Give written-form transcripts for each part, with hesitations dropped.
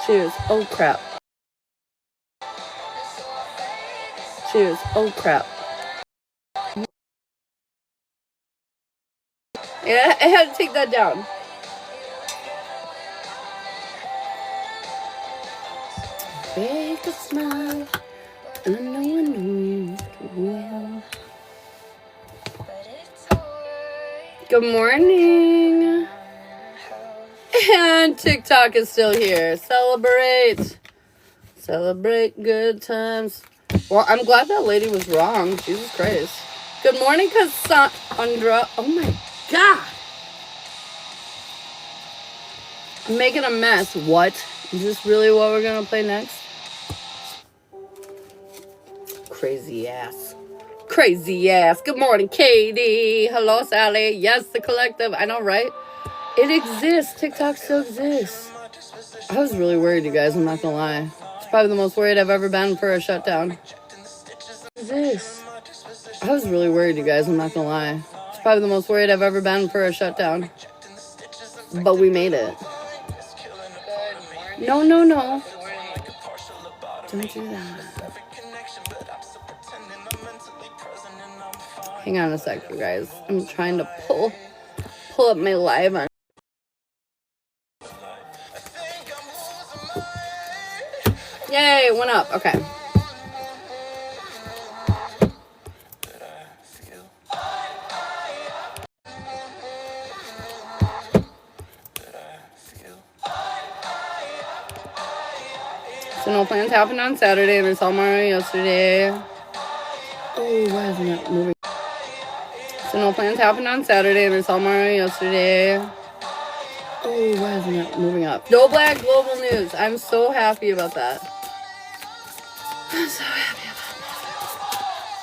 Choose. Oh crap. Choose. Oh crap. Yeah, I had to take that down. Fake a smile. I know you well. Good morning. And TikTok is still here. Celebrate. Celebrate good times. Well, I'm glad that lady was wrong. Jesus Christ. Good morning, Cassandra. Oh my God. I'm making a mess. What? Is this really what we're going to play next? Crazy ass. Crazy ass. Good morning, Katie. Hello, Sally. Yes, the collective. I know, right? It exists. TikTok still exists. I was really worried, you guys. I'm not going to lie. It's probably the most worried I've ever been for a shutdown. It exists. I was really worried, you guys. I'm not going to lie. It's probably the most worried I've ever been for a shutdown. But we made it. No, no, no. Don't do that. Hang on a sec, you guys. I'm trying to pull up my live on. Yay, it went up. Okay. So no plans happened on Saturday, and I saw Mario yesterday. Oh, why isn't it moving? So no plans happened on Saturday, and I saw Mario yesterday. Oh, why isn't it moving up? No Black Global News. I'm so happy about that. I'm so happy about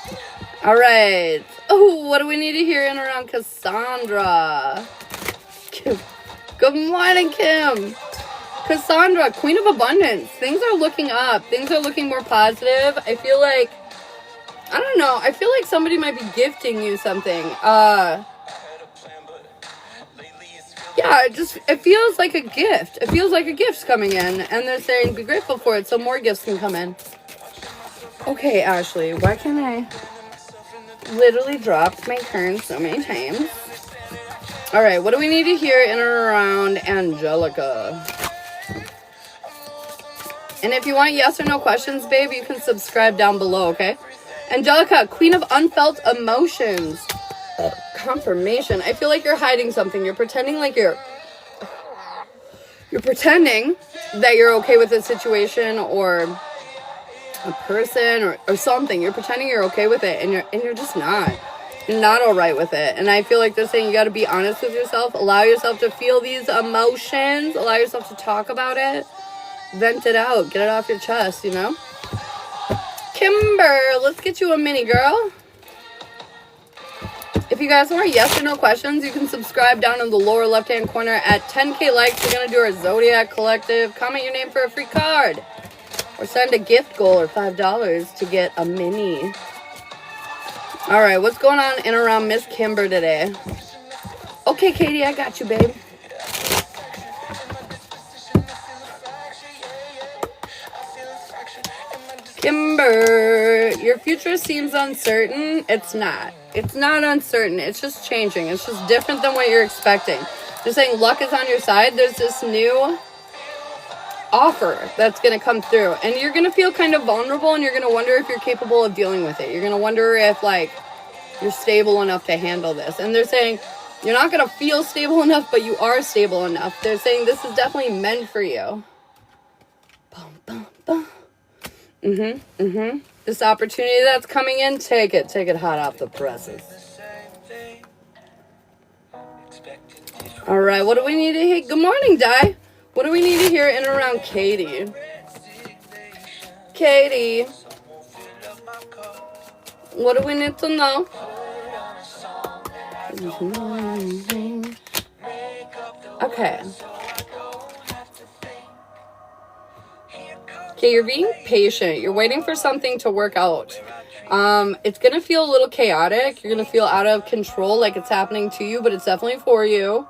that. All right. Oh, what do we need to hear in around Cassandra? Good morning, Kim. Cassandra, Queen of Abundance. Things are looking up. Things are looking more positive. I feel like, I don't know. I feel like somebody might be gifting you something. Yeah, it feels like a gift. It feels like a gift's coming in. And they're saying be grateful for it so more gifts can come in. Okay, Ashley, why can't I literally drop my turn so many times? All right, what do we need to hear in or around Angelica? And if you want yes or no questions, babe, you can subscribe down below, okay? Angelica, Queen of Unfelt Emotions. Confirmation. I feel like you're hiding something. You're pretending like you're pretending that you're okay with a situation or a person or something. You're pretending you're okay with it, and you're just not. You're not all right with it. And I feel like they're saying you got to be honest with yourself. Allow yourself to feel these emotions. Allow yourself to talk about it. Vent it out. Get it off your chest, you know? Kimber, let's get you a mini, girl. If you guys want yes or no questions, you can subscribe down in the lower left-hand corner. At 10K likes, we're going to do our Zodiac collective. Comment your name for a free card. Or send a gift goal or $5 to get a mini. All right, what's going on in around Miss Kimber today? Okay, Katie, I got you, babe. Kimber, your future seems uncertain. It's not. It's not uncertain. It's just changing. It's just different than what you're expecting. They're saying luck is on your side. There's this new offer that's going to come through. And you're going to feel kind of vulnerable, and you're going to wonder if you're capable of dealing with it. You're going to wonder if, like, you're stable enough to handle this. And they're saying you're not going to feel stable enough, but you are stable enough. They're saying this is definitely meant for you. Bum, bum, bum. This opportunity that's coming in, take it. Take it hot off the presses. All right, what do we need to hear? Good morning, Di. What do we need to hear in and around Katie? Katie. What do we need to know? Okay. Okay, you're being patient. You're waiting for something to work out. It's going to feel a little chaotic. You're going to feel out of control, like it's happening to you, but it's definitely for you.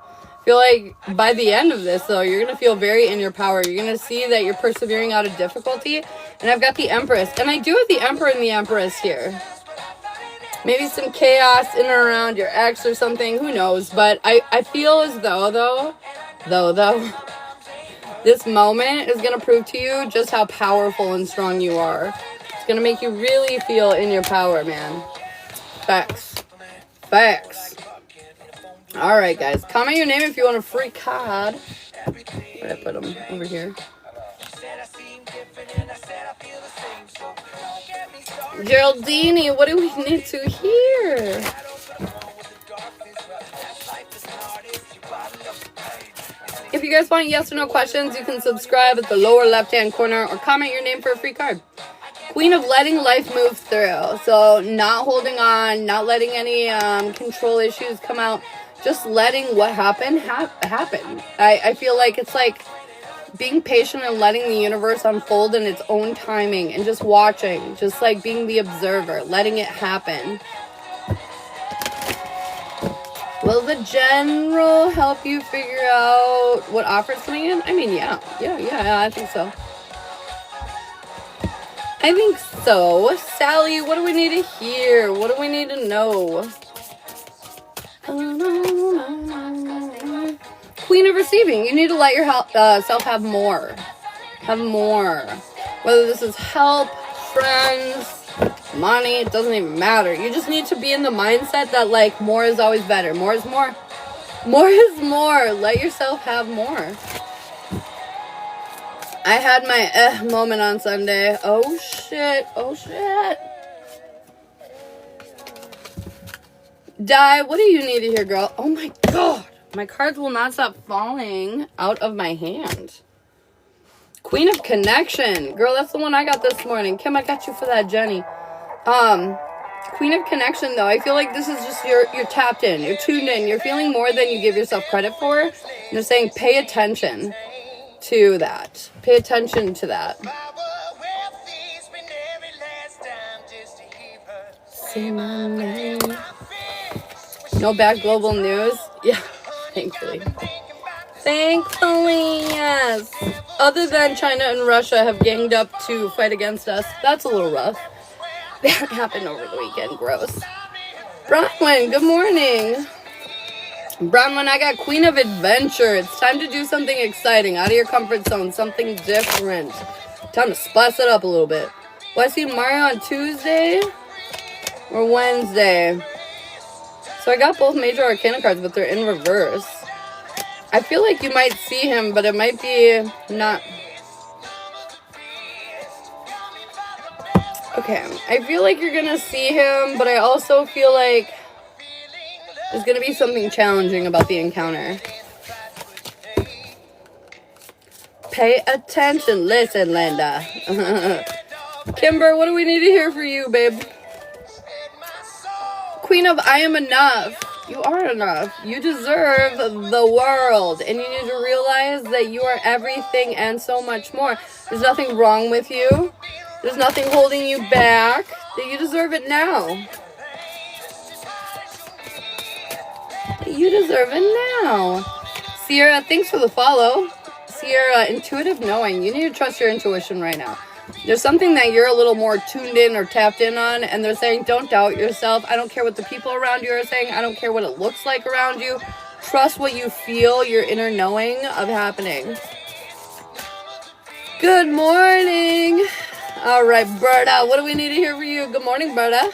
Feel like by the end of this, though, you're going to feel very in your power. You're going to see that you're persevering out of difficulty. And I've got the Empress. And I do have the Emperor and the Empress here. Maybe some chaos in and around your ex or something. Who knows? But I feel as though, this moment is going to prove to you just how powerful and strong you are. It's going to make you really feel in your power, man. Facts. Facts. Alright, guys. Comment your name if you want a free card. Where'd I put them? Over here. Geraldine, what do we need to hear? If you guys want yes or no questions, you can subscribe at the lower left-hand corner or comment your name for a free card. Queen of letting life move through. So not holding on, not letting any control issues come out. Just letting what happened happen. I feel like it's like being patient and letting the universe unfold in its own timing and just watching. Just like being the observer, letting it happen. Will the general help you figure out what offer's coming in? I mean, yeah, I think so. I think so. Sally, what do we need to hear? What do we need to know? Queen of receiving. You need to let yourself have more. Have more. Whether this is help, friends, money, it doesn't even matter. You just need to be in the mindset that, like, more is always better. More is more. More is more. Let yourself have more. I had my moment on Sunday. Oh, shit. Oh, shit. Di, what do you need to hear, girl? Oh, my God. My cards will not stop falling out of my hand. Queen of Connection. Girl, that's the one I got this morning. Kim, I got you for that, Jenny. Queen of Connection, though. I feel like this is just you're tapped in. You're tuned in. You're feeling more than you give yourself credit for. And they're saying pay attention to that. Pay attention to that. Say my name. No bad global news? Yeah, thankfully. Thankfully, yes. Other than China and Russia have ganged up to fight against us. That's a little rough. That happened over the weekend. Gross. Bronwyn, good morning. Bronwyn, I got Queen of Adventure. It's time to do something exciting. Out of your comfort zone. Something different. Time to spice it up a little bit. Well, I see Mario on Tuesday or Wednesday. So I got both major arcana cards, but they're in reverse. I feel like you might see him, but it might be not. Okay, I feel like you're going to see him, but I also feel like there's going to be something challenging about the encounter. Pay attention. Listen, Linda. Kimber, what do we need to hear for you, babe? Queen of I am enough. You are enough. You deserve the world. And you need to realize that you are everything and so much more. There's nothing wrong with you. There's nothing holding you back. That you deserve it now. You deserve it now. Sierra, thanks for the follow. Sierra, intuitive knowing. You need to trust your intuition right now. There's something that you're a little more tuned in or tapped in on, and they're saying don't doubt yourself. I don't care what the people around you are saying. I don't care what it looks like around you. Trust what you feel, your inner knowing of happening. Good morning. All right, Berta, what do we need to hear for you? Good morning, Berta.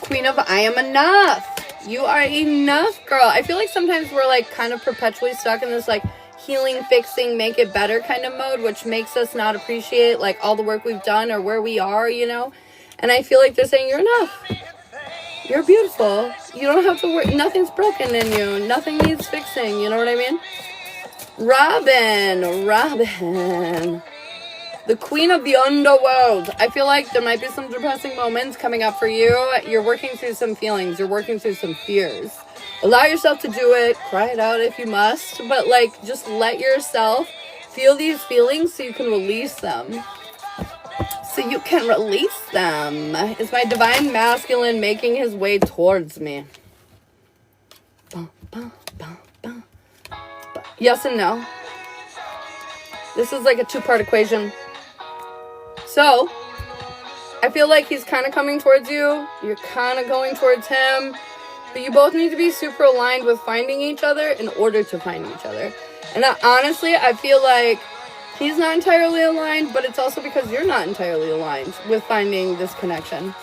Queen of I am enough. You are enough, girl. I feel like sometimes we're like kind of perpetually stuck in this like healing, fixing, make it better kind of mode, which makes us not appreciate like all the work we've done or where we are, you know. And I feel like they're saying you're enough. You're beautiful. You don't have to worry. Nothing's broken in you. Nothing needs fixing. You know what I mean? Robin. The queen of the underworld. I feel like there might be some depressing moments coming up for you. You're working through some feelings. You're working through some fears. Allow yourself to do it. Cry it out if you must. But, like, just let yourself feel these feelings so you can release them. So you can release them. Is my divine masculine making his way towards me? Yes and no. This is like a two-part equation. So, I feel like he's kind of coming towards you. You're kind of going towards him. But you both need to be super aligned with finding each other in order to find each other. And honestly, I feel like he's not entirely aligned, but it's also because you're not entirely aligned with finding this connection.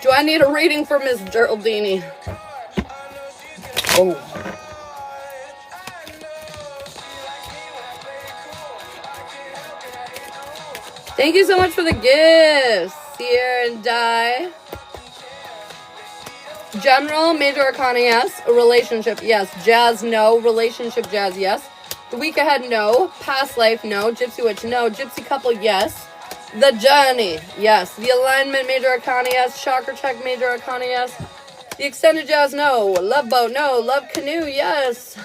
Do I need a reading for Miss Geraldini? Oh. Thank you so much for the gifts, Sierra and Di. General, Major Arcana, yes. A relationship, yes. Jazz, no. Relationship, Jazz, yes. The week ahead, no. Past life, no. Gypsy Witch, no. Gypsy couple, yes. The journey, yes. The alignment, Major Arcana, yes. Chakra check, Major Arcana, yes. The extended jazz, no. Love boat, no. Love canoe, yes.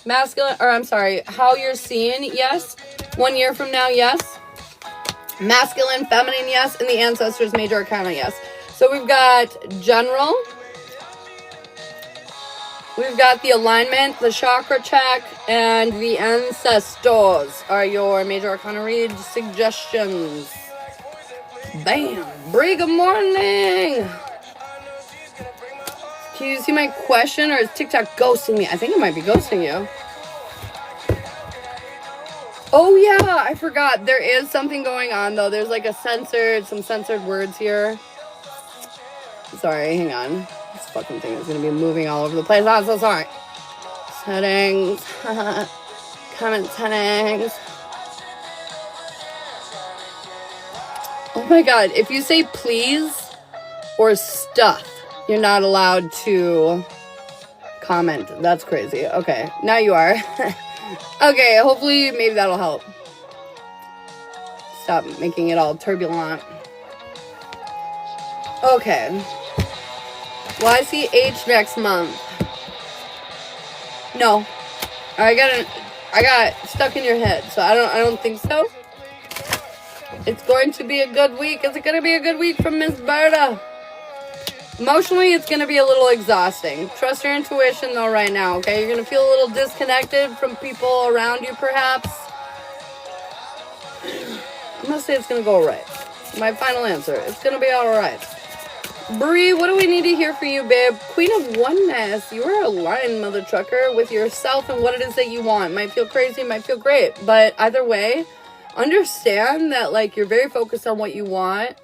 Masculine, or I'm sorry, how you're seeing, yes. 1 year from now, yes. Masculine, feminine, yes. And the ancestors, Major Arcana, yes. So we've got general. We've got the alignment, the chakra check, and the ancestors are your Major Arcana read suggestions. Bam! Bree, good morning! Can you see my question, or is TikTok ghosting me? I think it might be ghosting you. Oh yeah, I forgot. There is something going on though. There's like some censored words here. Sorry, hang on. This fucking thing is gonna be moving all over the place. I'm so sorry. Settings. Comment settings. Oh my god, if you say please or stuff, you're not allowed to comment. That's crazy. Okay, now you are. Okay, hopefully maybe that'll help. Stop making it all turbulent. Okay. YCH next month. No. I got stuck in your head, so I don't think so. It's going to be a good week. Is it going to be a good week from Miss Berta? Emotionally, it's going to be a little exhausting. Trust your intuition, though, right now, okay? You're going to feel a little disconnected from people around you, perhaps. I'm going to say it's going to go all right. My final answer. It's going to be all right. Bree, what do we need to hear for you, babe? Queen of Oneness. You are aligned, mother trucker, with yourself and what it is that you want. Might feel crazy, might feel great. But either way, understand that, like, you're very focused on what you want.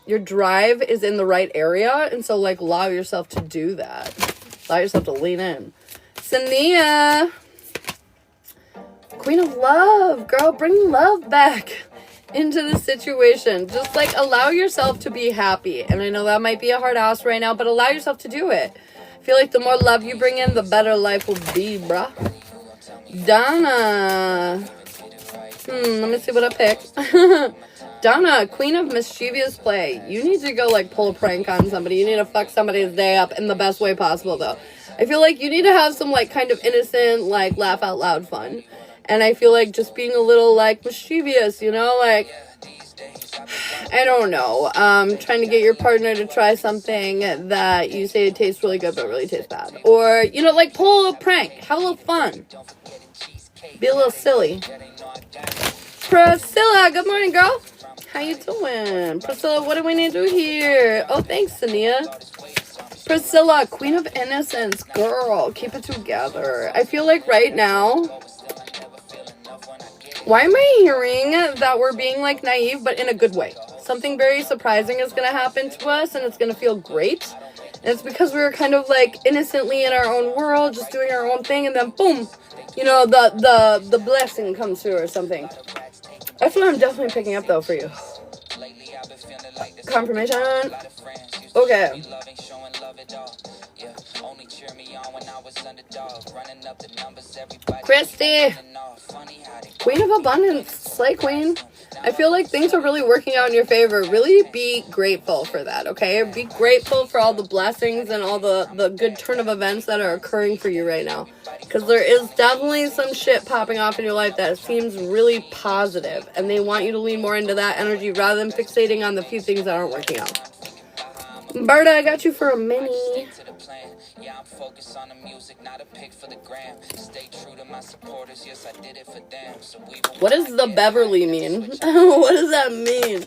Your drive is in the right area, and so, like, allow yourself to do that. Allow yourself to lean in. Sania, Queen of Love, girl, bring love back into the situation. Just, like, allow yourself to be happy, and I know that might be a hard ask right now, but allow yourself to do it. I feel like the more love you bring in, the better life will be, bruh. Donna, let me see what I picked. Donna, Queen of Mischievous Play. You need to go, like, pull a prank on somebody. You need to fuck somebody's day up in the best way possible, though. I feel like you need to have some, like, kind of innocent, like, laugh out loud fun. And I feel like just being a little, like, mischievous, you know? Like, I don't know. Trying to get your partner to try something that you say it tastes really good but really tastes bad. Or, you know, like, pull a prank. Have a little fun. Be a little silly. Priscilla, good morning, girl. How you doing? Priscilla, what do we need to do here? Oh, thanks, Sania. Priscilla, Queen of Innocence. Girl, keep it together. I feel like right now, why am I hearing that we're being, like, naive, but in a good way? Something very surprising is going to happen to us, and it's going to feel great. And it's because we were kind of, like, innocently in our own world, just doing our own thing, and then, boom, you know, the blessing comes through or something. That's what I'm definitely picking up, though, for you. Confirmation. Okay. Christy. Queen of Abundance. Slay Queen. I feel like things are really working out in your favor. Really be grateful for that, okay? Be grateful for all the blessings and all the good turn of events that are occurring for you right now. Because there is definitely some shit popping off in your life that seems really positive. And they want you to lean more into that energy rather than fixating on the few things that aren't working out. Berta, I got you for a mini. Yeah, I'm focused on the music, not a pick for the gram. Stay true to my supporters, yes, I did it for them. So what does the Beverly mean? What does that mean?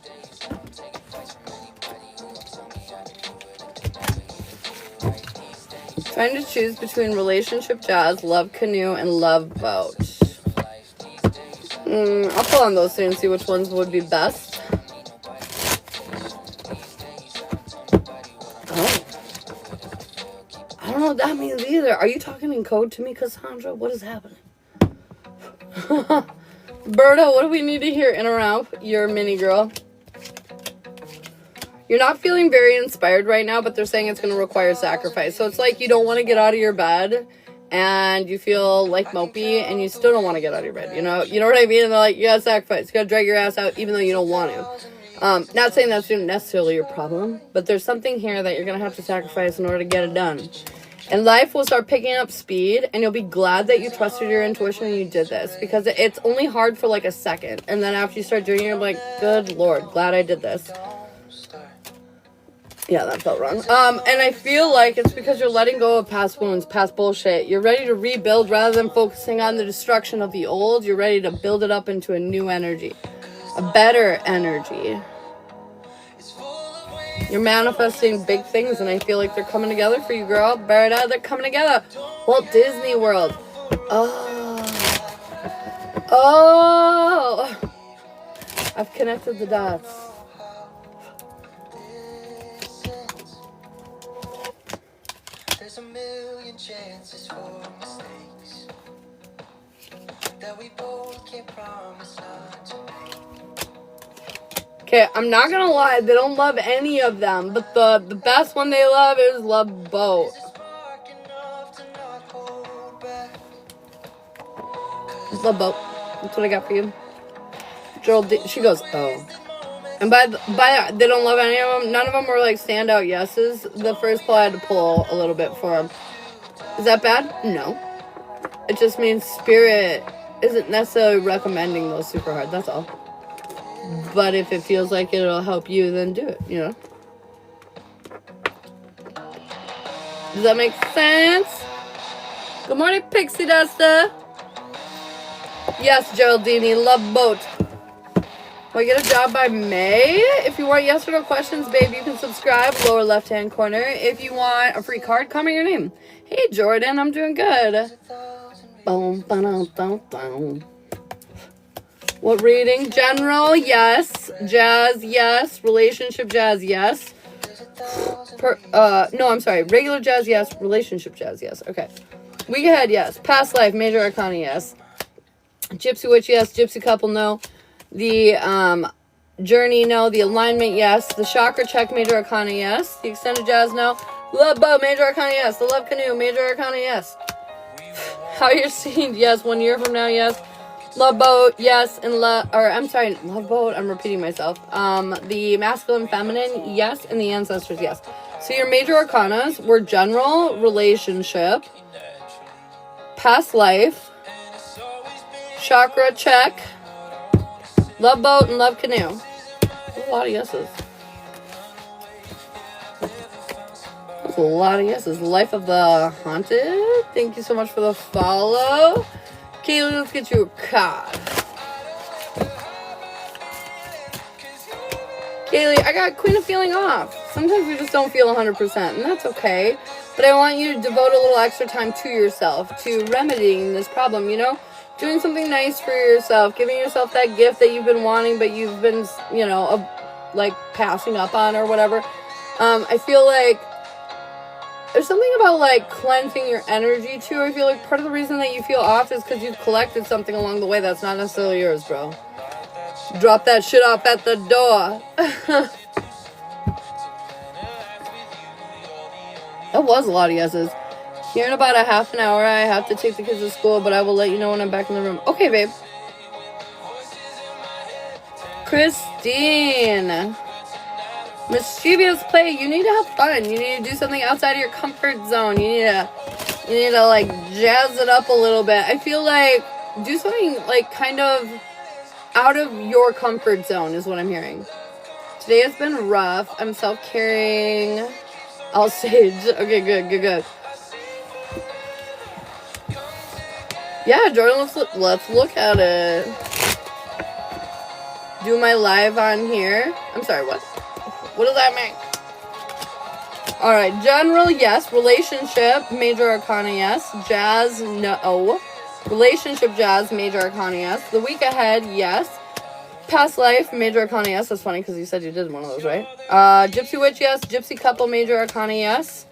Trying to choose between relationship jazz, love canoe, and love boat. I'll pull on those three and see which ones would be best. Oh. I don't know what that means either. Are you talking in code to me, Cassandra? What is happening? Berta, what do we need to hear in around your mini girl? You're not feeling very inspired right now, but they're saying it's going to require sacrifice. So it's like you don't want to get out of your bed and you feel like mopey and you still don't want to get out of your bed. You know what I mean? And they're like, you got to sacrifice. You got to drag your ass out even though you don't want to. Not saying that's necessarily your problem, but there's something here that you're going to have to sacrifice in order to get it done. And life will start picking up speed, and you'll be glad that you trusted your intuition and you did this, because it's only hard for like a second. And then after you start doing it, you're like, good Lord, glad I did this. Yeah, that felt wrong. And I feel like it's because you're letting go of past wounds, past bullshit. You're ready to rebuild rather than focusing on the destruction of the old. You're ready to build it up into a new energy, a better energy. You're manifesting big things, and I feel like they're coming together for you, girl. Berta, they're coming together. Walt Disney World. Oh. I've connected the dots. There's a million chances for mistakes that we both can't promise not to make. Okay, I'm not gonna lie, they don't love any of them, but the best one they love is Love Boat. Love Boat. That's what I got for you. Gerald, she goes, oh. And by they don't love any of them. None of them were like standout yeses. The first pull I had to pull a little bit for them. Is that bad? No. It just means Spirit isn't necessarily recommending those super hard. That's all. But if it feels like it'll help you, then do it, you know? Does that make sense? Good morning, Pixie Duster. Yes, Geraldine, Love Boat. Will I get a job by May? If you want yes or no questions, babe, you can subscribe. Lower left-hand corner. If you want a free card, comment your name. Hey, Jordan, I'm doing good. Boom, ba-dum, dum, dum. What reading? General, yes. Jazz, yes. Relationship jazz, yes. No, I'm sorry. Regular jazz, yes. Relationship jazz, yes. Okay. Week ahead, yes. Past life, major arcana, yes. Gypsy witch, yes. Gypsy couple, no. The journey, no. The alignment, yes. The chakra check, major arcana, yes. The extended jazz, no. Love boat, major arcana, yes. The love canoe, major arcana, yes. How you're seen, yes. 1 year from now, yes. Love boat, yes, and love boat, I'm repeating myself. The masculine, feminine, yes, and the ancestors, yes. So your major arcanas were general, relationship, past life, chakra check, love boat, and love canoe. That's a lot of yeses. That's a lot of yeses. Life of the Haunted. Thank you so much for the follow. Kaylee, let's get you a card. Kaylee, I got Queen of Feeling off. Sometimes we just don't feel 100%, and that's okay. But I want you to devote a little extra time to yourself, to remedying this problem, you know? Doing something nice for yourself, giving yourself that gift that you've been wanting, but you've been, you know, like passing up on or whatever. I feel like there's something about, like, cleansing your energy, too. I feel like part of the reason that you feel off is because you've collected something along the way that's not necessarily yours, bro. Drop that shit off at the door. That was a lot of yeses. Here in about a half an hour, I have to take the kids to school, but I will let you know when I'm back in the room. Okay, babe. Christine. Mischievous play. You need to have fun. You need to do something outside of your comfort zone. You need to like jazz it up a little bit. I feel like do something like kind of out of your comfort zone is what I'm hearing. Today has been rough. I'm self-caring. All sage. Okay, good. Yeah, Jordan, let's look at it. Do my live on here. I'm sorry, what? What does that mean? Alright, general, yes. Relationship, major arcana, yes. Jazz, no. Relationship, jazz, major arcana, yes. The week ahead, yes. Past life, major arcana, yes. That's funny because you said you did one of those, right? Gypsy witch, yes. Gypsy couple, major arcana, yes.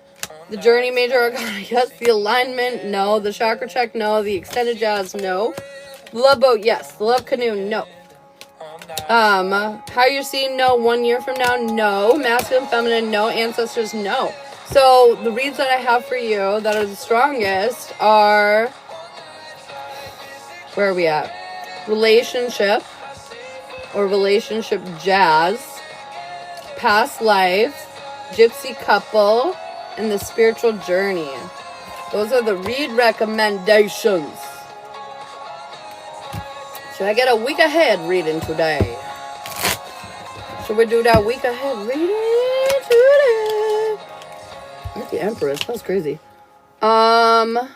The journey, major arcana, yes. The alignment, no. The chakra check, no. The extended jazz, no. The love boat, yes. The love canoe, no. How you're seeing, no. 1 year from now, no. Masculine, feminine, no. Ancestors, no. So the reads that I have for you that are the strongest are, where are we at? Relationship or relationship jazz, past life, gypsy couple, and the spiritual journey. Those are the read recommendations. Should I get a week ahead reading today? Should we do that week ahead reading today? Look at the Empress. That's crazy. I'm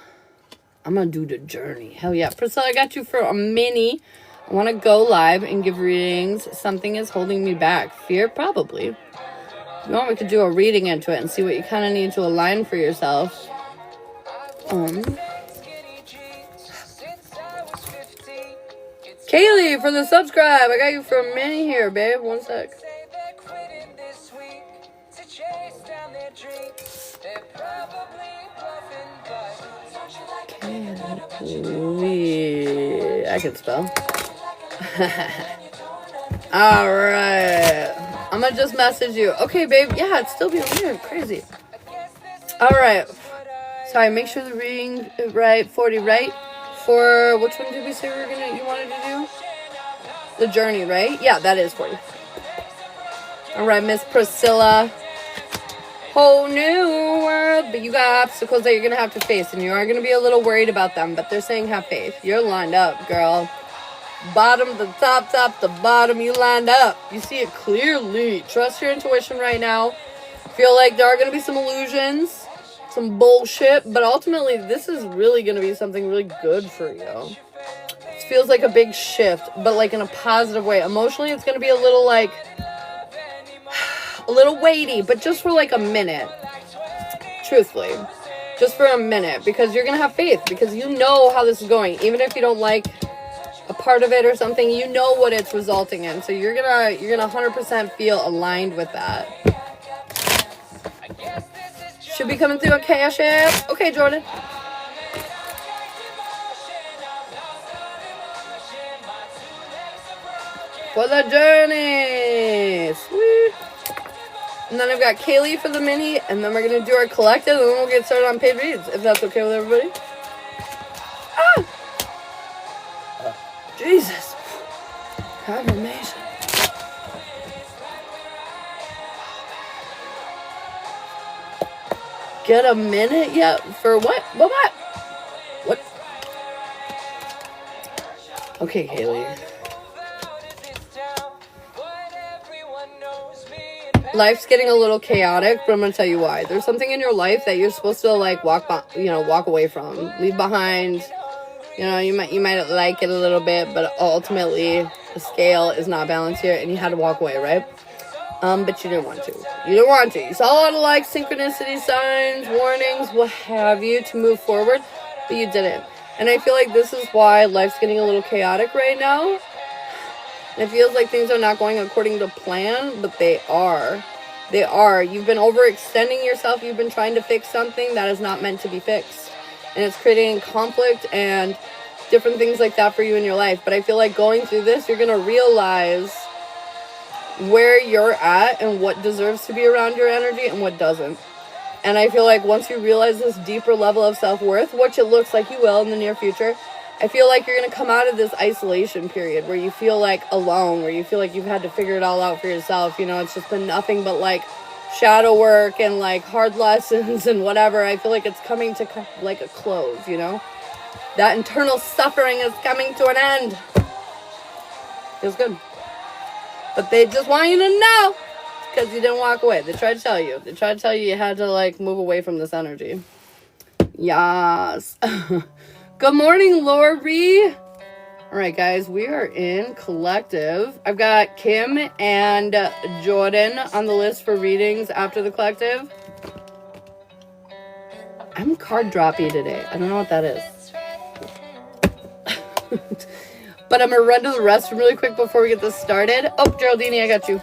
gonna do the journey. Hell yeah. Priscilla, I got you for a mini. I want to go live and give readings. Something is holding me back. Fear? Probably. If you want, we could do a reading into it and see what you kind of need to align for yourself. Kaylee, for the subscribe. I got you for a mini here, babe. One sec. Kaylee. I can spell. Alright. I'm gonna just message you. Okay, babe. Yeah, it's still being weird. Crazy. Alright. Sorry, make sure the reading right. 40, right? For which one did we say you wanted to do? The journey, right? Yeah, that is 40. Alright, Miss Priscilla. Whole new world. But you got obstacles that you're gonna have to face, and you are gonna be a little worried about them, but they're saying have faith. You're lined up, girl. Bottom to top to bottom, you lined up. You see it clearly. Trust your intuition right now. Feel like there are going to be some illusions, some bullshit, but ultimately this is really going to be something really good for you. It feels like a big shift, but like in a positive way. Emotionally, it's going to be a little like, a little weighty, but just for like a minute. Truthfully. Just for a minute, because you're going to have faith, because you know how this is going. Even if you don't like a part of it or something, you know what it's resulting in. So you're gonna 100% feel aligned with that. Should be coming through a cash app. Okay, Jordan. For the journey. Sweet. And then I've got Kaylee for the mini, and then we're gonna do our collective, and then we'll get started on paid reads, if that's okay with everybody. Ah! Jesus. Confirmation. Get a minute yet? For what? What? Okay, Haley. Life's getting a little chaotic, but I'm gonna tell you why. There's something in your life that you're supposed to like walk away from, leave behind. You know, you might like it a little bit, but ultimately the scale is not balanced here, and you had to walk away, right? But you didn't want to. You saw a lot of like synchronicity signs, warnings, what have you, to move forward, but you didn't. And I feel like this is why life's getting a little chaotic right now. And it feels like things are not going according to plan, but they are. They are. You've been overextending yourself. You've been trying to fix something that is not meant to be fixed. And it's creating conflict and different things like that for you in your life. But I feel like going through this, you're going to realize where you're at and what deserves to be around your energy and what doesn't. And I feel like once you realize this deeper level of self-worth, which it looks like you will in the near future, I feel like you're going to come out of this isolation period where you feel like alone, where you feel like you've had to figure it all out for yourself. You know, it's just been nothing but like shadow work and like hard lessons and whatever. I feel like it's coming to like a close, you know? That internal suffering is coming to an end. Feels good. But they just want you to know because you didn't walk away. They tried to tell you. They tried to tell you you had to, like, move away from this energy. Yes. Good morning, Lori. All right, guys, we are in collective. I've got Kim and Jordan on the list for readings after the collective. I'm card droppy today. I don't know what that is. But I'm going to run to the restroom really quick before we get this started. Oh, Geraldine, I got you.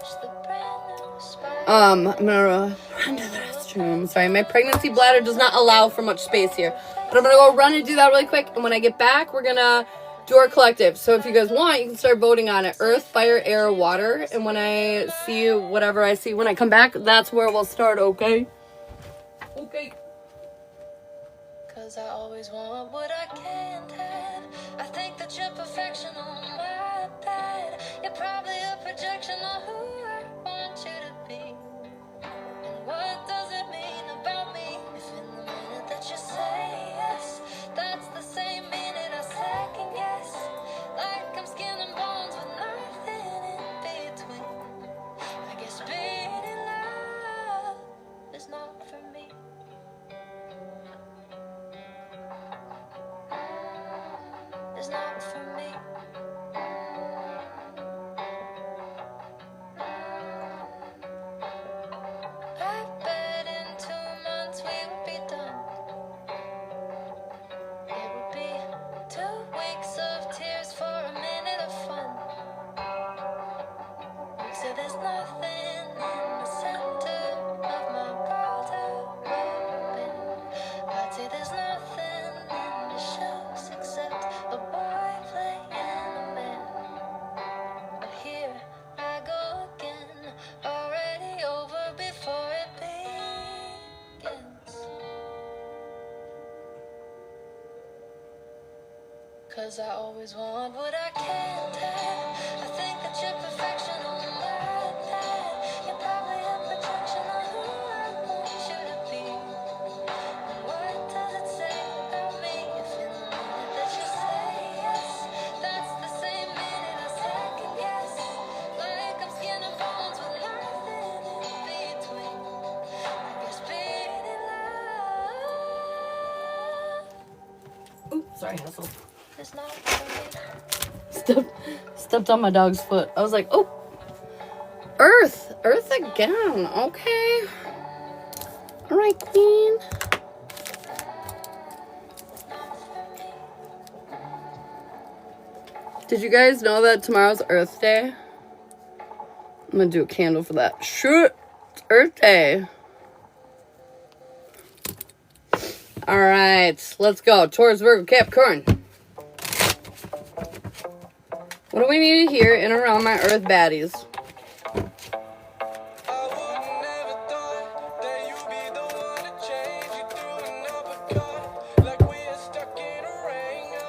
I'm going to run to the restroom. Sorry, my pregnancy bladder does not allow for much space here. But I'm going to go run and do that really quick. And when I get back, we're going to do our collective. So if you guys want, you can start voting on it. Earth, fire, air, water. And when I see whatever I see when I come back, that's where we'll start, okay? Okay. Cause I always want what I can't have. I think that you're perfection on my bed. You're probably a projection of who I want you to be. And what does it mean about me if in the minute that you say yes, that's the same minute I second guess? Like I'm skin and bones with nothing in between. I guess being in love is not for me. It's not for me. I bet in 2 months we would be done. It would be 2 weeks of tears for a minute of fun. Weeks where there's nothing in the center of my world open. I'd say there's nothing in the shows except a boy playing a man. But here I go again, already over before it begins. Cause I always want what I can't have. I think that you're perfection on my bed. You're probably a projection of who I want you to be. And what does it say about me if in the minute that you say yes, that's the same minute I second guess? Like I'm skin and bones with nothing in between. I guess being in love Oops, sorry, Hassel. is not for me. Stepped on my dog's foot. I was like, oh, Earth again. Okay. All right, Queen. Did you guys know that tomorrow's Earth Day? I'm gonna do a candle for that. Sure, it's Earth Day. All right, let's go. Taurus, Virgo, Capricorn. What do we need to hear in and around my Earth baddies?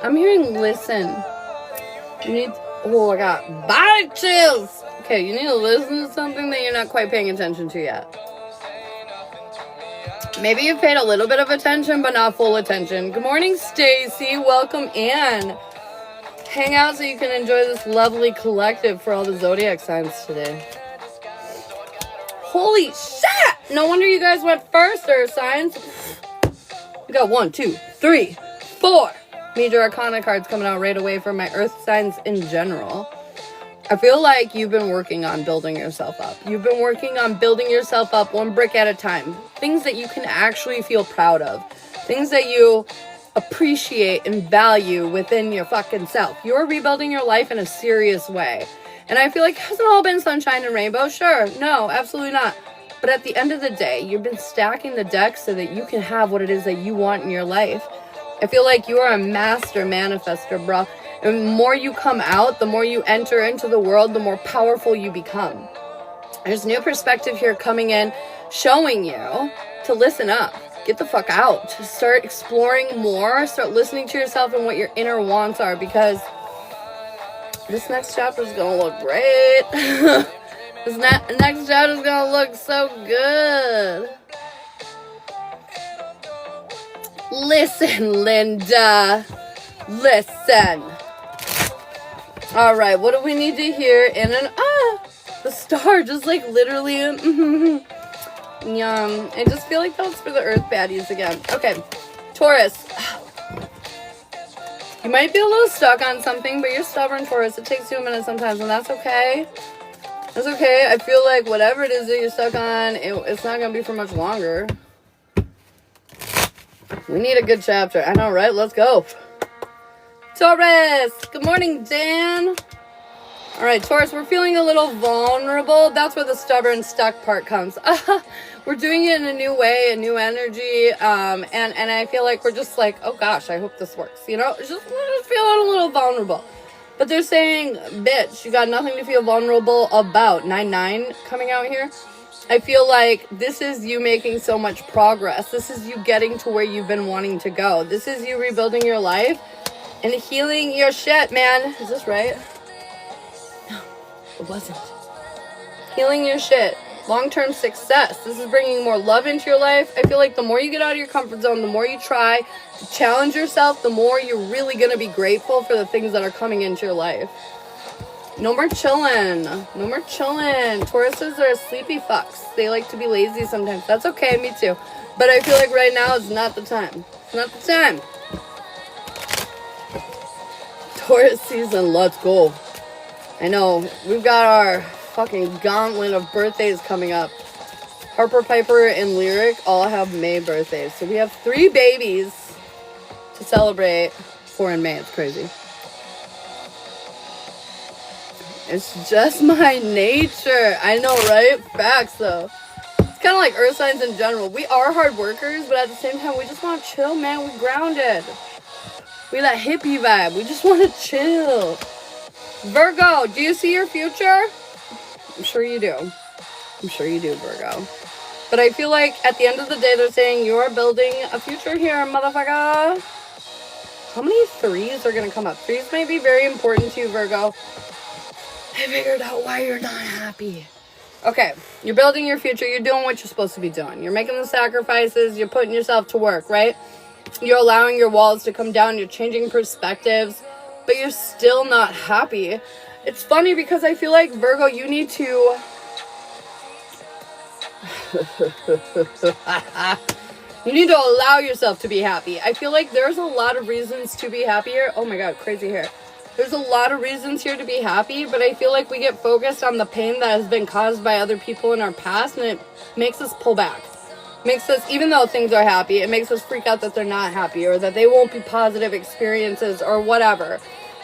I'm hearing listen. You need, oh, I got body chills. Okay, you need to listen to something that you're not quite paying attention to yet. Maybe you've paid a little bit of attention, but not full attention. Good morning, Stacy. Welcome in. Hang out so you can enjoy this lovely collective for all the Zodiac signs today. Holy shit! No wonder you guys went first, Earth signs. We got 1, 2, 3, 4 major arcana cards coming out right away for my Earth signs in general. I feel like you've been working on building yourself up. You've been working on building yourself up one brick at a time. Things that you can actually feel proud of. Things that you appreciate and value within your fucking self. You're rebuilding your life in a serious way. And I feel like it hasn't all been sunshine and rainbow. Sure, no, absolutely not. But at the end of the day, you've been stacking the deck so that you can have what it is that you want in your life. I feel like you are a master manifester, bro. And the more you come out, the more you enter into the world, the more powerful you become. There's new perspective here coming in, showing you to listen up. Get the fuck out. Start exploring more. Start listening to yourself and what your inner wants are, because this next chapter is going to look great. This next chapter is going to look so good. Listen, Linda. Listen. All right, what do we need to hear in an The star, just like literally. Yum. I just feel like that was for the earth baddies again. Okay, Taurus. You might be a little stuck on something, but you're stubborn, Taurus. It takes 2 minutes sometimes, and that's okay. That's okay. I feel like whatever it is that you're stuck on, it's not going to be for much longer. We need a good chapter. I know, right? Let's go. Taurus. Good morning, Dan. All right, Taurus, we're feeling a little vulnerable. That's where the stubborn, stuck part comes. We're doing it in a new way, a new energy, and I feel like we're just like, oh gosh, I hope this works. You know, we're just feeling a little vulnerable. But they're saying, bitch, you got nothing to feel vulnerable about. 9-9 coming out here. I feel like this is you making so much progress. This is you getting to where you've been wanting to go. This is you rebuilding your life and healing your shit, man. Is this right? No, it wasn't. Healing your shit. Long-term success. This is bringing more love into your life. I feel like the more you get out of your comfort zone, the more you try to challenge yourself, the more you're really going to be grateful for the things that are coming into your life. No more chilling. No more chilling. Tauruses are sleepy fucks. They like to be lazy sometimes. That's okay, me too. But I feel like right now is not the time. It's not the time. Taurus season, let's go. I know, we've got our fucking gauntlet of birthdays coming up. Harper, Piper, and Lyric all have May birthdays. So we have 3 babies to celebrate. 4 in May. It's crazy. It's just my nature. I know, right? Facts, though. It's kind of like earth signs in general. We are hard workers, but at the same time, we just want to chill, man. We grounded. We that hippie vibe. We just want to chill. Virgo, do you see your future? I'm sure you do. I'm sure you do, Virgo. But I feel like at the end of the day, they're saying you're building a future here, motherfucker. How many 3s are going to come up? 3s may be very important to you, Virgo. I figured out why you're not happy. Okay, you're building your future. You're doing what you're supposed to be doing. You're making the sacrifices. You're putting yourself to work, right? You're allowing your walls to come down. You're changing perspectives. But you're still not happy. It's funny because I feel like, Virgo, you need to... you need to allow yourself to be happy. I feel like there's a lot of reasons to be happier. Oh my God, crazy hair. There's a lot of reasons here to be happy, but I feel like we get focused on the pain that has been caused by other people in our past, and it makes us pull back. Makes us, even though things are happy, it makes us freak out that they're not happy or that they won't be positive experiences or whatever.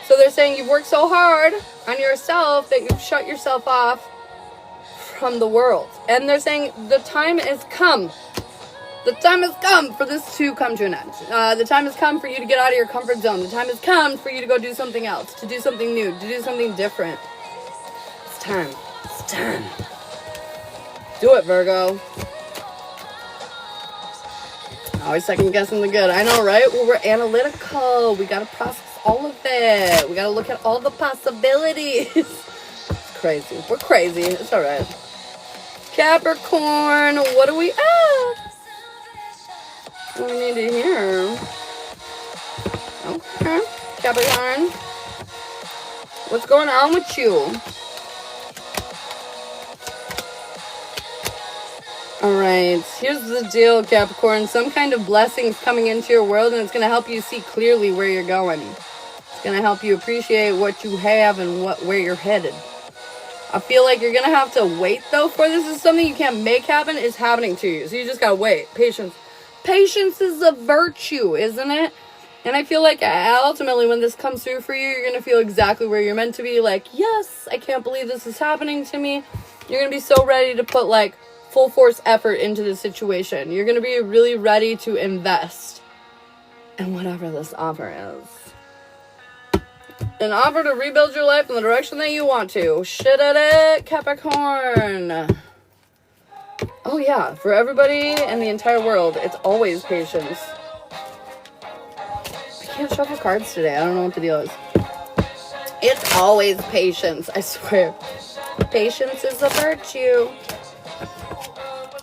So they're saying you've worked so hard on yourself that you've shut yourself off from the world. And they're saying the time has come. The time has come for this to come to an end. The time has come for you to get out of your comfort zone. The time has come for you to go do something else, to do something new, to do something different. It's time. It's time. Do it, Virgo. Always second guessing the good. I know, right? Well, we're analytical. We got to process all of it. We got to look at all the possibilities. It's crazy. We're crazy. It's all right. Capricorn, what do we ask? What do we need to hear? Okay. Capricorn, what's going on with you? Alright, here's the deal, Capricorn. Some kind of blessing's coming into your world, and it's going to help you see clearly where you're going. It's going to help you appreciate what you have and where you're headed. I feel like you're going to have to wait, though, for this. Is something you can't make happen. It's happening to you, so you just got to wait. Patience. Patience is a virtue, isn't it? And I feel like ultimately when this comes through for you, you're going to feel exactly where you're meant to be. Like, yes, I can't believe this is happening to me. You're going to be so ready to put, like, full force effort into the situation. You're going to be really ready to invest in whatever this offer is. An offer to rebuild your life in the direction that you want to. Shit at it, Capricorn. Oh yeah, for everybody in the entire world, it's always patience. I can't shuffle cards today. I don't know what the deal is. It's always patience, I swear. Patience is a virtue.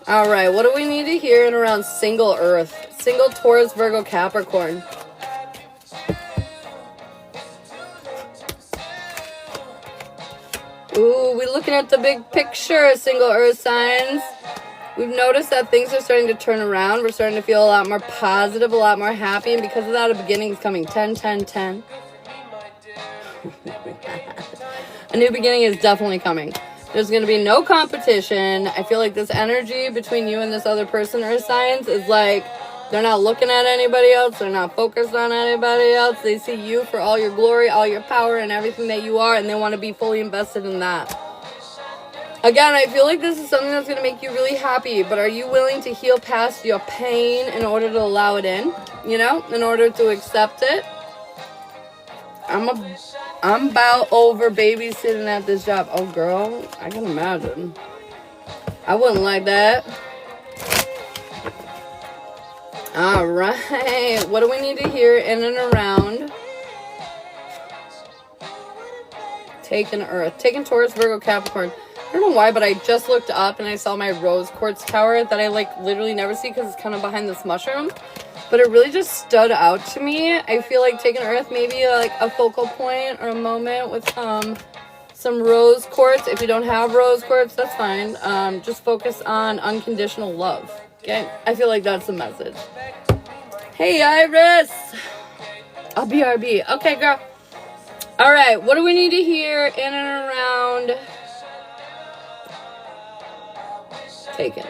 Alright, what do we need to hear in around single Earth? Single Taurus, Virgo, Capricorn. Ooh, we looking at the big picture, single earth signs. We've noticed that things are starting to turn around. We're starting to feel a lot more positive, a lot more happy. And because of that, a beginning is coming. 10, 10, 10. A new beginning is definitely coming. There's going to be no competition. I feel like this energy between you and this other person, earth signs, is like they're not looking at anybody else. They're not focused on anybody else. They see you for all your glory, all your power, and everything that you are, and they want to be fully invested in that. Again, I feel like this is something that's going to make you really happy, but are you willing to heal past your pain in order to allow it in? You know, in order to accept it? I'm about over babysitting at this job. Oh, girl, I can imagine. I wouldn't like that. All right. What do we need to hear in and around? Taking Earth. Taking Taurus, Virgo, Capricorn. I don't know why, but I just looked up and I saw my rose quartz tower that I like literally never see because it's kind of behind this mushroom. But it really just stood out to me. I feel like taking Earth maybe like a focal point or a moment with some rose quartz. If you don't have rose quartz, that's fine. Just focus on unconditional love. Okay? I feel like that's the message. Hey, Iris. I'll BRB. Okay, girl. All right. What do we need to hear in and around taken?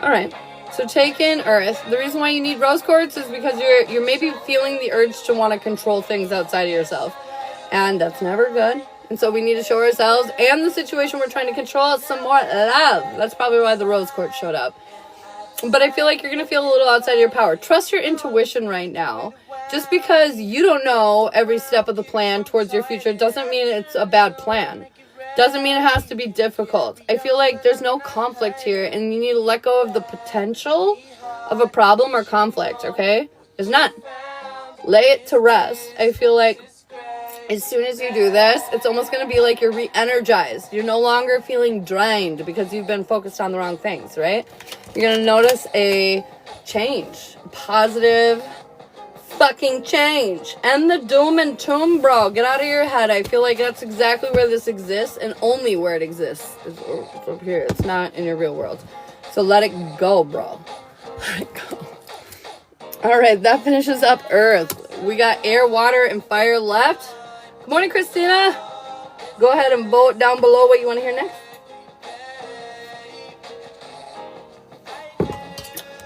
All right. So taken Earth. The reason why you need rose quartz is because you're maybe feeling the urge to want to control things outside of yourself. And that's never good. And so we need to show ourselves and the situation we're trying to control some more love. That's probably why the rose quartz showed up. But I feel like you're going to feel a little outside of your power. Trust your intuition right now. Just because you don't know every step of the plan towards your future doesn't mean it's a bad plan. Doesn't mean it has to be difficult. I feel like there's no conflict here, and you need to let go of the potential of a problem or conflict, okay? There's none. Lay it to rest. I feel like as soon as you do this, it's almost going to be like you're re-energized. You're no longer feeling drained because you've been focused on the wrong things, right? You're going to notice a change, positive fucking change. And the doom and tomb, bro. Get out of your head. I feel like that's exactly where this exists, and only where it exists is up here. It's not in your real world. So let it go, bro. Let it go. All right, that finishes up Earth. We got air, water, and fire left. Good morning, Christina. Go ahead and vote down below what you want to hear next.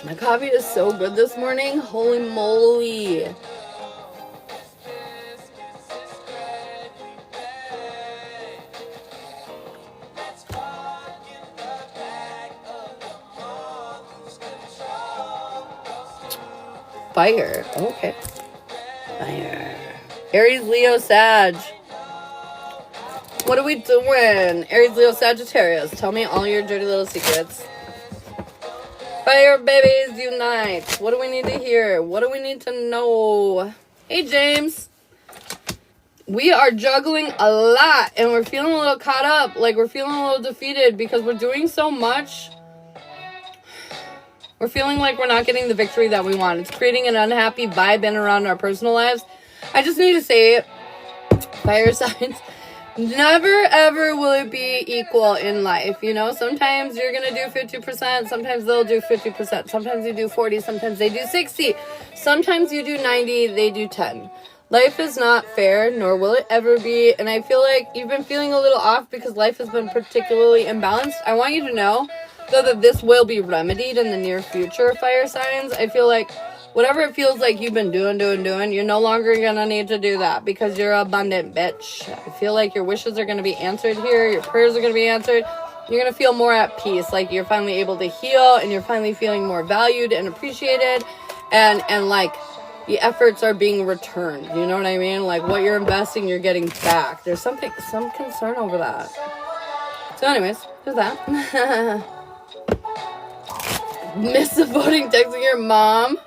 My coffee is so good this morning. Holy moly. Fire. Okay. Fire. Aries, Leo, Sag. What are we doing? Aries, Leo, Sagittarius. Tell me all your dirty little secrets. Fire babies unite. What do we need to hear? What do we need to know? Hey, James. We are juggling a lot and we're feeling a little caught up. Like we're feeling a little defeated because we're doing so much. We're feeling like we're not getting the victory that we want. It's creating an unhappy vibe in around our personal lives. I just need to say it. Fire signs. Never, ever will it be equal in life, you know? Sometimes you're going to do 50%. Sometimes they'll do 50%. Sometimes you do 40. Sometimes they do 60. Sometimes you do 90. They do 10. Life is not fair, nor will it ever be. And I feel like you've been feeling a little off because life has been particularly imbalanced. I want you to know, though, that this will be remedied in the near future, fire signs. I feel like whatever it feels like you've been doing, you're no longer going to need to do that because you're abundant, bitch. I feel like your wishes are going to be answered here. Your prayers are going to be answered. You're going to feel more at peace, like you're finally able to heal and you're finally feeling more valued and appreciated. And like the efforts are being returned. You know what I mean? Like what you're investing, you're getting back. There's some concern over that. So anyways, there's that. Miss the voting, texting your mom.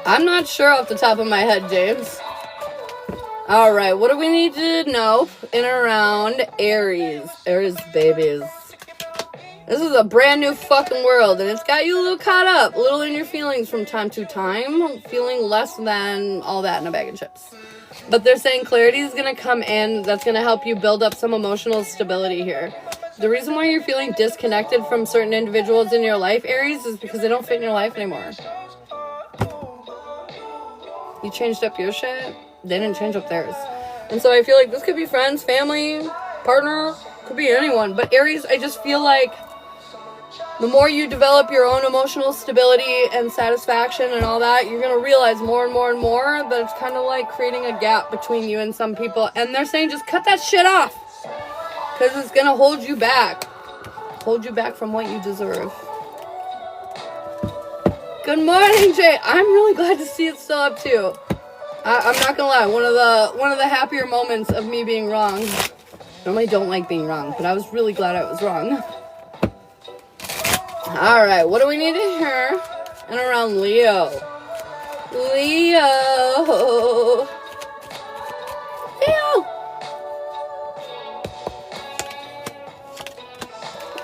I'm not sure off the top of my head, James. All right, what do we need to know in and around Aries? Aries babies. This is a brand new fucking world, and it's got you a little caught up, a little in your feelings from time to time, feeling less than all that in a bag of chips. But they're saying clarity is going to come in. That's going to help you build up some emotional stability here. The reason why you're feeling disconnected from certain individuals in your life, Aries, is because they don't fit in your life anymore. You changed up your shit. They didn't change up theirs. And so I feel like this could be friends, family, partner, could be anyone. But Aries, I just feel like the more you develop your own emotional stability and satisfaction and all that, you're going to realize more and more and more that it's kind of like creating a gap between you and some people. And they're saying just cut that shit off. Because it's going to hold you back. Hold you back from what you deserve. Good morning, Jay. I'm really glad to see it still up too. I'm not going to lie. One of the happier moments of me being wrong. I normally don't like being wrong, but I was really glad I was wrong. Alright, what do we need to hear? And around Leo. Leo.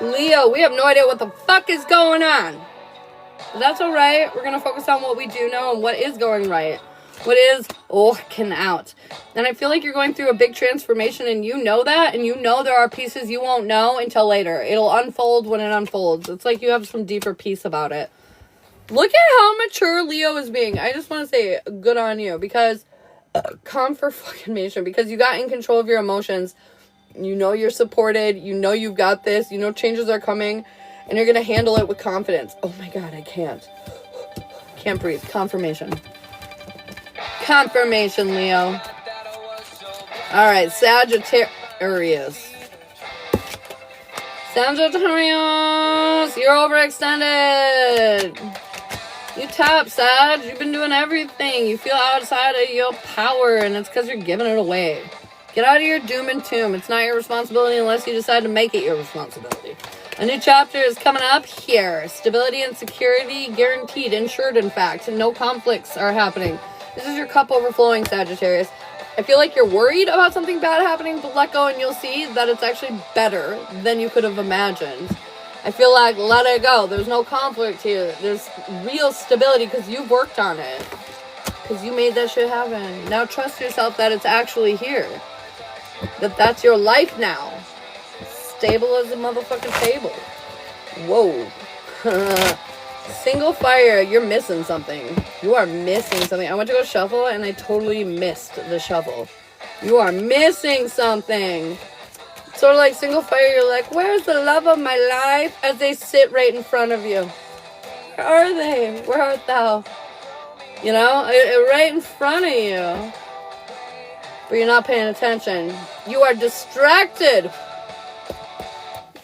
Leo, we have no idea what the fuck is going on. But that's alright. We're going to focus on what we do know and what is going right. What is working out. And I feel like you're going through a big transformation and you know that. And you know there are pieces you won't know until later. It'll unfold when it unfolds. It's like you have some deeper peace about it. Look at how mature Leo is being. I just want to say good on you. Because, confirmation. Because you got in control of your emotions. You know you're supported. You know you've got this. You know changes are coming. And you're going to handle it with confidence. Oh my God, I can't. Can't breathe. Confirmation. Confirmation, Leo. Alright, Sagittarius. Sagittarius, you're overextended. You top, Sag. You've been doing everything. You feel outside of your power, and it's because you're giving it away. Get out of your doom and tomb. It's not your responsibility unless you decide to make it your responsibility. A new chapter is coming up here. Stability and security guaranteed, ensured, in fact. No conflicts are happening. This is your cup overflowing, Sagittarius. I feel like you're worried about something bad happening, but let go and you'll see that it's actually better than you could have imagined. I feel like let it go. There's no conflict here. There's real stability because you've worked on it. Because you made that shit happen. Now trust yourself that it's actually here. That's your life now. Stable as a motherfucking table. Whoa. Single fire, you're missing something. You are missing something. I went to go shuffle and I totally missed the shuffle. You are missing something. Sort of like single fire, you're like, where's the love of my life? As they sit right in front of you. Where are they? Where art thou? You know, right in front of you. But you're not paying attention. You are distracted.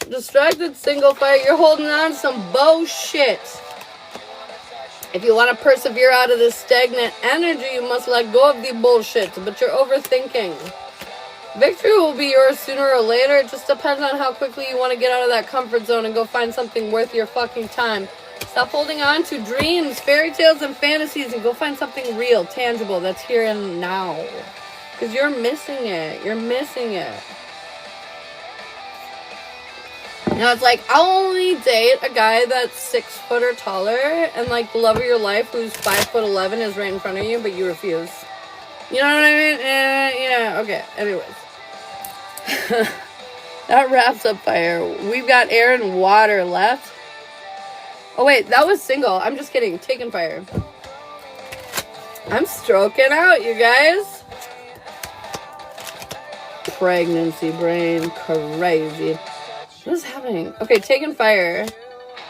Distracted single fire. You're holding on to some bullshit. If you want to persevere out of this stagnant energy, you must let go of the bullshit. But you're overthinking. Victory will be yours sooner or later. It just depends on how quickly you want to get out of that comfort zone and go find something worth your fucking time. Stop holding on to dreams, fairy tales, and fantasies and go find something real, tangible, that's here and now. Because you're missing it. You're missing it. Now it's like, I'll only date a guy that's 6 foot or taller and like the love of your life who's 5'11" is right in front of you, but you refuse. You know what I mean? Yeah, okay. Anyways. That wraps up fire. We've got air and water left. Oh wait, that was single. I'm just kidding. Taking fire. I'm stroking out, you guys. Pregnancy brain. Crazy. What is happening? Okay, taking fire.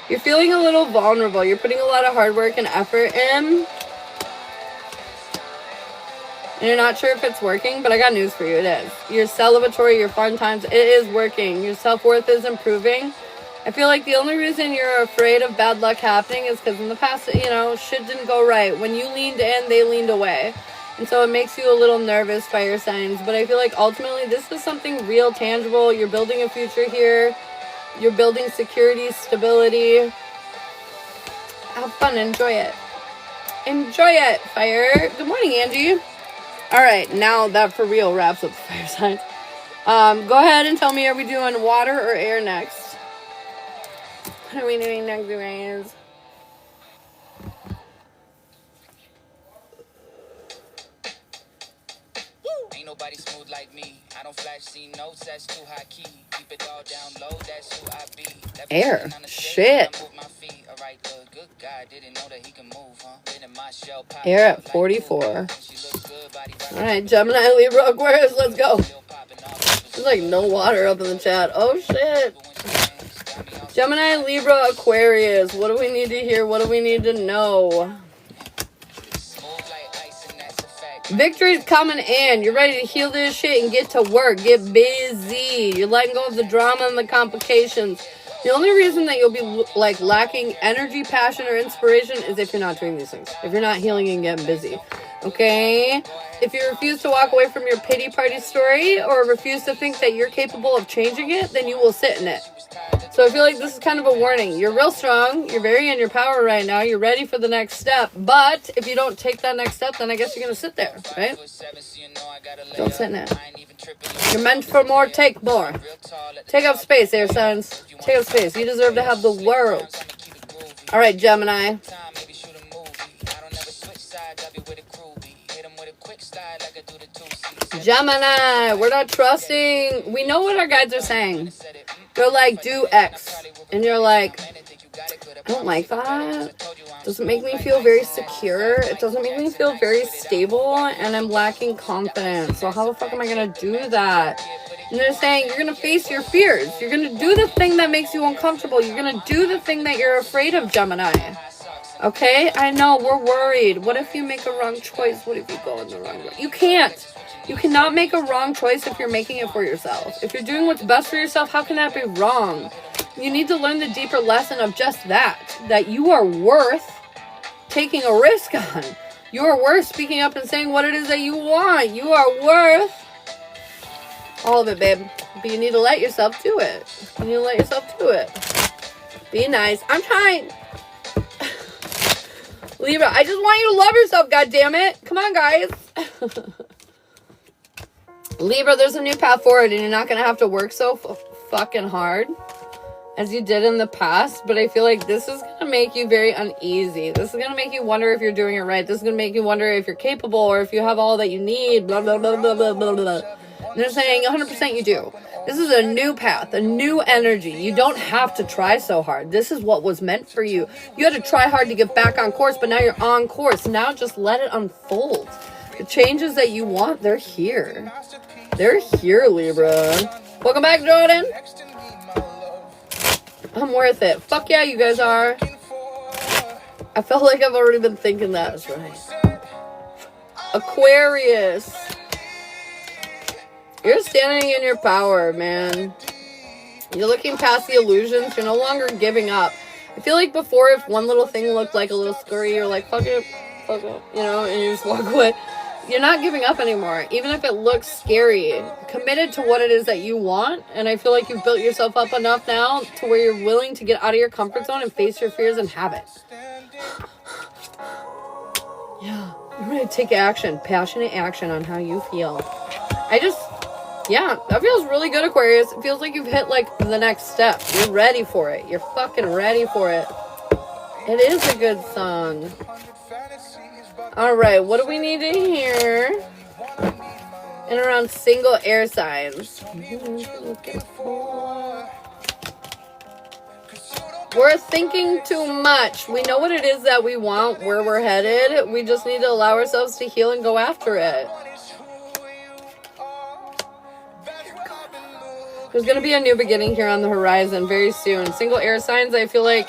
You're feeling a little vulnerable. You're putting a lot of hard work and effort in. And you're not sure if it's working, but I got news for you. It is. Your celebratory, your fun times, it is working. Your self-worth is improving. I feel like the only reason you're afraid of bad luck happening is because in the past, you know, shit didn't go right. When you leaned in, they leaned away. And so it makes you a little nervous, fire signs. But I feel like ultimately this is something real, tangible. You're building a future here. You're building security, stability. Have fun. Enjoy it. Enjoy it, fire. Good morning, Angie. All right, now that for real wraps up the fire signs. Go ahead and tell me, are we doing water or air next? What are we doing next, guys? nobody smooth like me. I don't flash C notes, that's too high key. Keep it all down low, that's who I be. Air. Shit. Good guy didn't know that he can move, huh? Air at 44. Alright, Gemini, Libra, Aquarius, let's go. There's like no water up in the chat. Oh shit. Gemini, Libra, Aquarius. What do we need to hear? What do we need to know? Victory's coming in. You're ready to heal this shit and get to work. Get busy. You're letting go of the drama and the complications. The only reason that you'll be like lacking energy, passion, or inspiration is if you're not doing these things. If you're not healing and getting busy. Okay? If you refuse to walk away from your pity party story or refuse to think that you're capable of changing it, then you will sit in it. So I feel like this is kind of a warning. You're real strong. You're very in your power right now. You're ready for the next step. But if you don't take that next step, then I guess you're going to sit there, right? Don't sit in it. You're meant for more. Take more. Take up space, air signs. Take up space. You deserve to have the world. All right, Gemini. Gemini, we're not trusting. We know what our guides are saying. They're like, do X. And you're like, I don't like that. Doesn't make me feel very secure. It doesn't make me feel very stable. And I'm lacking confidence. So how the fuck am I going to do that? And they're saying, you're going to face your fears. You're going to do the thing that makes you uncomfortable. You're going to do the thing that you're afraid of, Gemini. Okay? I know, we're worried. What if you make a wrong choice? What if you go in the wrong way? You can't. You cannot make a wrong choice if you're making it for yourself. If you're doing what's best for yourself, how can that be wrong? You need to learn the deeper lesson of just that you are worth taking a risk on. You are worth speaking up and saying what it is that you want. You are worth all of it, babe. But you need to let yourself do it. You need to let yourself do it. Be nice. I'm trying. Libra, I just want you to love yourself, goddammit. Come on, guys. Libra, there's a new path forward, and you're not going to have to work so fucking hard as you did in the past, but I feel like this is going to make you very uneasy. This is going to make you wonder if you're doing it right. This is going to make you wonder if you're capable or if you have all that you need, blah, blah, blah, blah, blah, blah, blah. And they're saying 100% you do. This is a new path, a new energy. You don't have to try so hard. This is what was meant for you. You had to try hard to get back on course, but now you're on course. Now just let it unfold. The changes that you want, they're here. They're here, Libra. Welcome back, Jordan. I'm worth it. Fuck yeah, you guys are. I felt like I've already been thinking that. That's right. Aquarius. You're standing in your power, man. You're looking past the illusions. You're no longer giving up. I feel like before, if one little thing looked like a little scurry, you're like, fuck it, you know, and you just walk away. You're not giving up anymore, even if it looks scary. Committed to what it is that you want, and I feel like you've built yourself up enough now to where you're willing to get out of your comfort zone and face your fears and have it. Yeah, you're ready to take action, passionate action on how you feel. Yeah, that feels really good, Aquarius. It feels like you've hit, like, the next step. You're ready for it. You're fucking ready for it. It is a good song. Alright, what do we need to hear? And around single air signs. We're thinking too much. We know what it is that we want, where we're headed. We just need to allow ourselves to heal and go after it. There's going to be a new beginning here on the horizon very soon. Single air signs, I feel like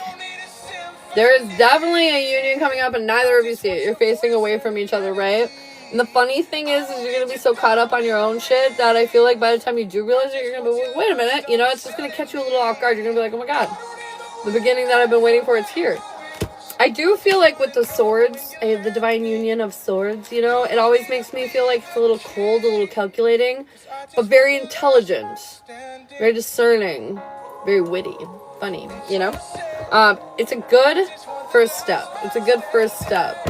there is definitely a union coming up and neither of you see it. You're facing away from each other, right? And the funny thing is you're going to be so caught up on your own shit that I feel like by the time you do realize it, you're going to be, wait a minute, you know, it's just going to catch you a little off guard. You're going to be like, oh my God, the beginning that I've been waiting for, it's here. I do feel like with the swords, the divine union of swords, you know, it always makes me feel like it's a little cold, a little calculating, but very intelligent, very discerning, very witty, funny, you know. It's a good first step. It's a good first step.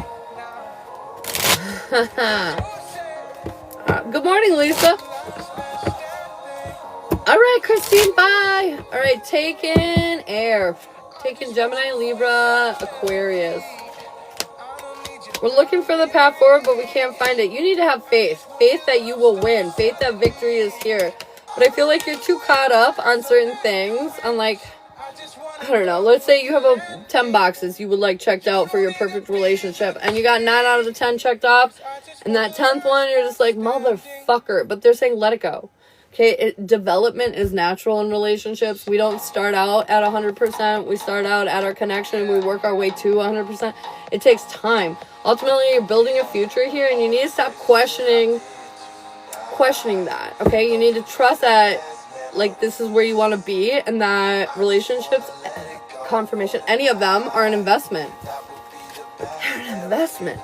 Good morning, Lisa. All right, Christine, bye. All right, taking air. Taking Gemini, Libra, Aquarius. We're looking for the path forward, but we can't find it. You need to have faith. Faith that you will win. Faith that victory is here. But I feel like you're too caught up on certain things. On like, I don't know. Let's say you have 10 boxes you would like checked out for your perfect relationship. And you got 9 out of the 10 checked off. And that 10th one, you're just like, motherfucker. But they're saying let it go. Okay, development is natural in relationships. We don't start out at 100%. We start out at our connection. We work our way to 100%. It takes time. Ultimately, you're building a future here, and you need to stop questioning that, okay? You need to trust that, like, this is where you want to be, and that relationships, confirmation, any of them are an investment. They're an investment.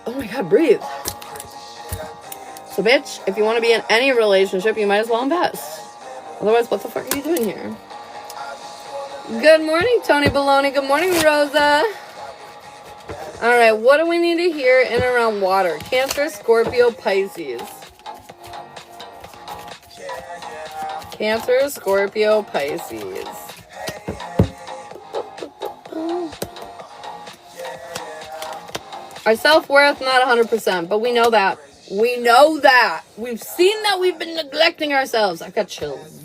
Oh my God, breathe. So, bitch, if you want to be in any relationship, you might as well invest. Otherwise, what the fuck are you doing here? Good morning, Tony Baloney. Good morning, Rosa. All right, what do we need to hear in and around water? Cancer, Scorpio, Pisces. Cancer, Scorpio, Pisces. Our self-worth, not 100%, but we know that. We know that. We've seen that we've been neglecting ourselves. I've got chills.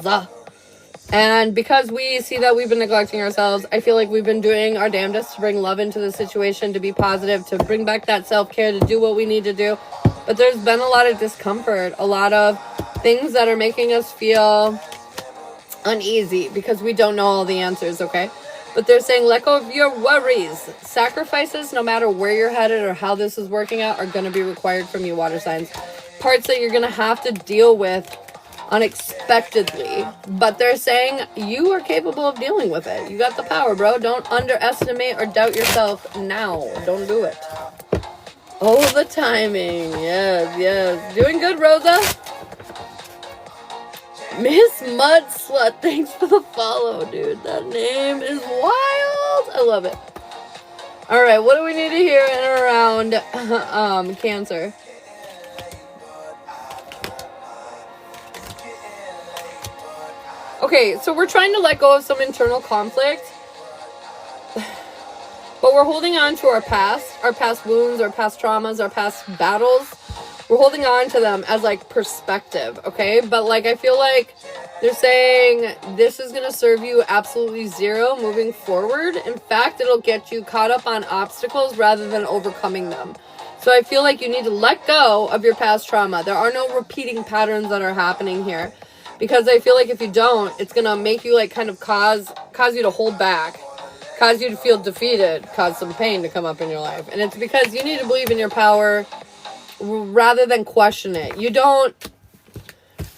And because we see that we've been neglecting ourselves, I feel like we've been doing our damnedest to bring love into the situation, to be positive, to bring back that self-care, to do what we need to do. But there's been a lot of discomfort, a lot of things that are making us feel uneasy because we don't know all the answers, okay? But they're saying let go of your worries. Sacrifices, no matter where you're headed or how this is working out, are going to be required from you, water signs. Parts that you're going to have to deal with unexpectedly. But they're saying you are capable of dealing with it. You got the power, bro. Don't underestimate or doubt yourself now. Don't do it. Oh, the timing. Yes. Doing good, Rosa. Miss Mud Slut, thanks for the follow, dude. That name is wild. I love it. All right, what do we need to hear in and around Cancer? Okay, so we're trying to let go of some internal conflict, but we're holding on to our past wounds, our past traumas, our past battles. We're holding on to them as, like, perspective, okay? But, like, I feel like they're saying this is going to serve you absolutely zero moving forward. In fact, it'll get you caught up on obstacles rather than overcoming them. So I feel like you need to let go of your past trauma. There are no repeating patterns that are happening here. Because I feel like if you don't, it's going to make you, like, kind of cause you to hold back. Cause you to feel defeated. Cause some pain to come up in your life. And it's because you need to believe in your power rather than question it. You don't,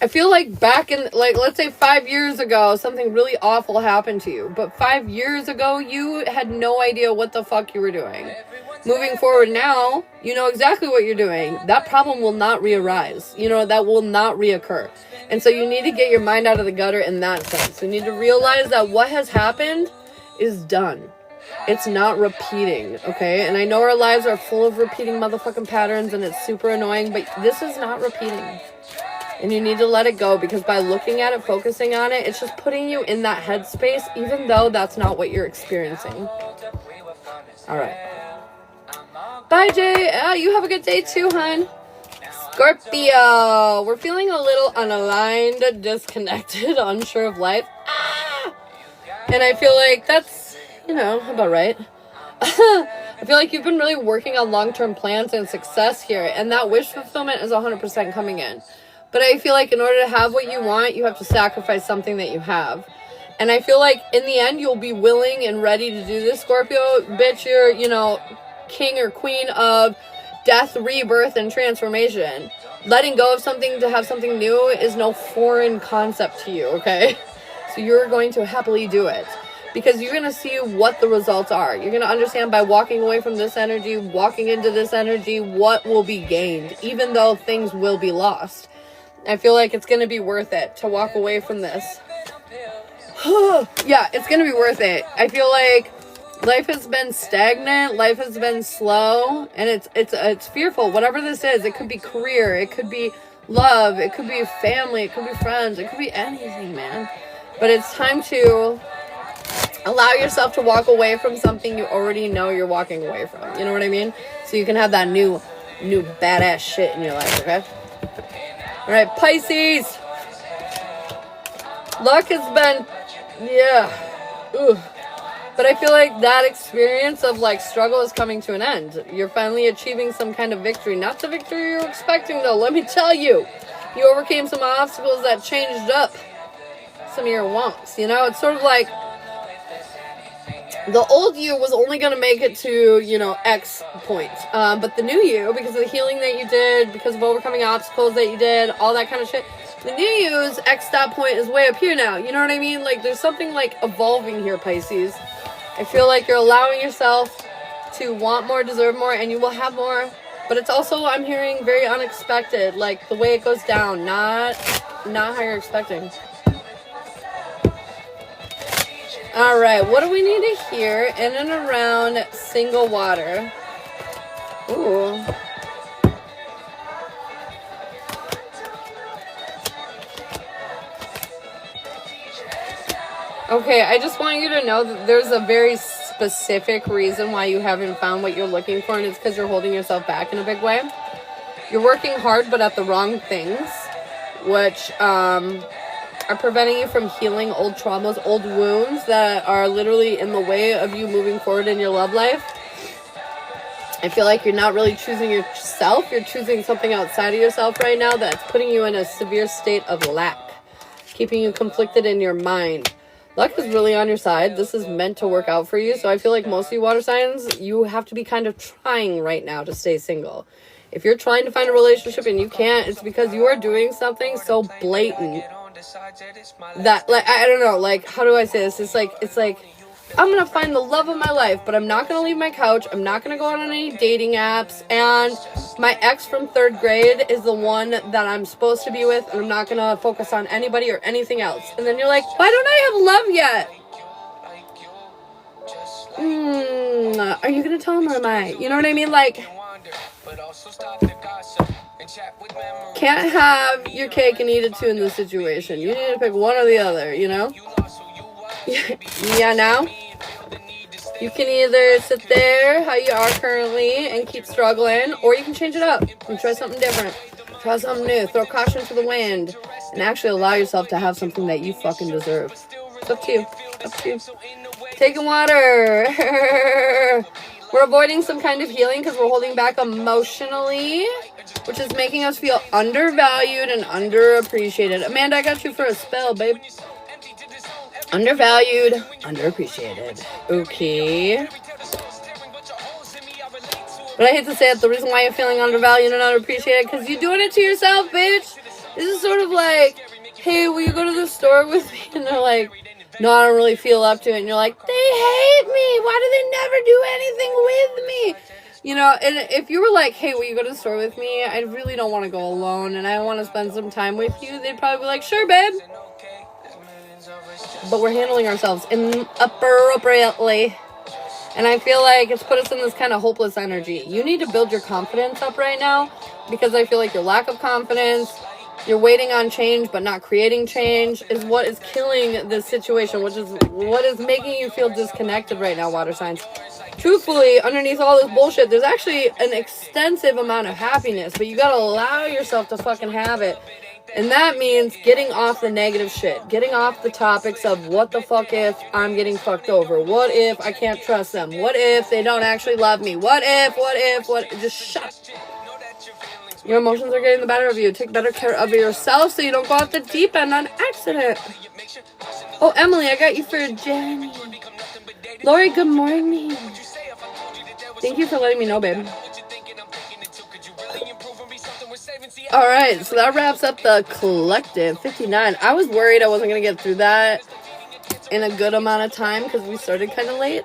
I feel like back in, like, let's say 5 years ago, something really awful happened to you. But 5 years ago, you had no idea what the fuck you were doing. Moving forward now, you know exactly what you're doing. That problem will not re-arise. You know, that will not reoccur. And so you need to get your mind out of the gutter in that sense. You need to realize that what has happened is done. It's not repeating, okay? And I know our lives are full of repeating motherfucking patterns and it's super annoying, but this is not repeating. And you need to let it go because by looking at it, focusing on it, it's just putting you in that headspace, even though that's not what you're experiencing. All right. Bye, Jay. You have a good day too, hon. Scorpio. We're feeling a little unaligned, disconnected, unsure of life. And I feel like that's, you know, about right. I feel like you've been really working on long-term plans and success here, and that wish fulfillment is 100% coming in. But I feel like in order to have what you want, you have to sacrifice something that you have. And I feel like in the end, you'll be willing and ready to do this, Scorpio. Bitch, you're, you know, king or queen of death, rebirth, and transformation. Letting go of something to have something new is no foreign concept to you, okay? So you're going to happily do it. Because you're going to see what the results are. You're going to understand by walking away from this energy, walking into this energy, what will be gained, even though things will be lost. I feel like it's going to be worth it to walk away from this. Yeah, it's going to be worth it. I feel like life has been stagnant, life has been slow, and it's fearful. Whatever this is, it could be career, it could be love, it could be family, it could be friends, it could be anything, man. But it's time to Allow yourself to walk away from something you already know you're walking away from. You know what I mean? So you can have that new badass shit in your life, okay? Alright, Pisces. Luck has been, yeah. Ugh. But I feel like that experience of like struggle is coming to an end. You're finally achieving some kind of victory. Not the victory you're expecting though, let me tell you. You overcame some obstacles that changed up some of your wants. You know, it's sort of like the old you was only going to make it to, you know, X point. But the new you, because of the healing that you did, because of overcoming obstacles that you did, all that kind of shit, the new you's X stop point is way up here now. You know what I mean? Like, there's something, like, evolving here, Pisces. I feel like you're allowing yourself to want more, deserve more, and you will have more. But it's also, I'm hearing, very unexpected. Like, the way it goes down, not how you're expecting. Alright, what do we need to hear in and around single water? Ooh. Okay, I just want you to know that there's a very specific reason why you haven't found what you're looking for, and it's because you're holding yourself back in a big way. You're working hard, but at the wrong things, which, are preventing you from healing old traumas, old wounds that are literally in the way of you moving forward in your love life. I feel like you're not really choosing yourself. You're choosing something outside of yourself right now that's putting you in a severe state of lack, keeping you conflicted in your mind. Luck is really on your side. This is meant to work out for you. So I feel like most of you water signs, you have to be kind of trying right now to stay single. If you're trying to find a relationship and you can't, it's because you are doing something so blatant that, like, I don't know, like, how do I say this? It's like, I'm gonna find the love of my life, but I'm not gonna leave my couch, I'm not gonna go out on any dating apps, and my ex from 3rd grade is the one that I'm supposed to be with, and I'm not gonna focus on anybody or anything else. And then you're like, why don't I have love yet? Are you gonna tell him or am I? You know what I mean? Like, can't have your cake and eat it too in this situation. You need to pick one or the other, you know? Yeah, now? You can either sit there how you are currently and keep struggling, or you can change it up and try something different. Try something new. Throw caution to the wind and actually allow yourself to have something that you fucking deserve. It's up to you. Up to you. Taking water. We're avoiding some kind of healing because we're holding back emotionally, which is making us feel undervalued and underappreciated. Amanda, I got you for a spell, babe. Undervalued, underappreciated. Okay. But I hate to say it, the reason why you're feeling undervalued and underappreciated, because you're doing it to yourself, bitch. This is sort of like, hey, will you go to the store with me? And they're like, no, I don't really feel up to it. And you're like, they hate me. Why do they never do anything with me? You know, and if you were like, hey, will you go to the store with me? I really don't want to go alone, and I want to spend some time with you. They'd probably be like, sure, babe. But we're handling ourselves inappropriately. And I feel like it's put us in this kind of hopeless energy. You need to build your confidence up right now, because I feel like your lack of confidence, you're waiting on change but not creating change, is what is killing this situation, which is what is making you feel disconnected right now, water signs. Truthfully, underneath all this bullshit, there's actually an extensive amount of happiness, but you gotta allow yourself to fucking have it. And that means getting off the negative shit. Getting off the topics of what the fuck if I'm getting fucked over? What if I can't trust them? What if they don't actually love me? What if? Just shut. Your emotions are getting the better of you. Take better care of yourself so you don't go off the deep end on accident. Oh, Emily, I got you for Jenny. Lori, good morning. Thank you for letting me know, babe. Alright, so that wraps up the collective 59. I was worried I wasn't going to get through that in a good amount of time because we started kind of late.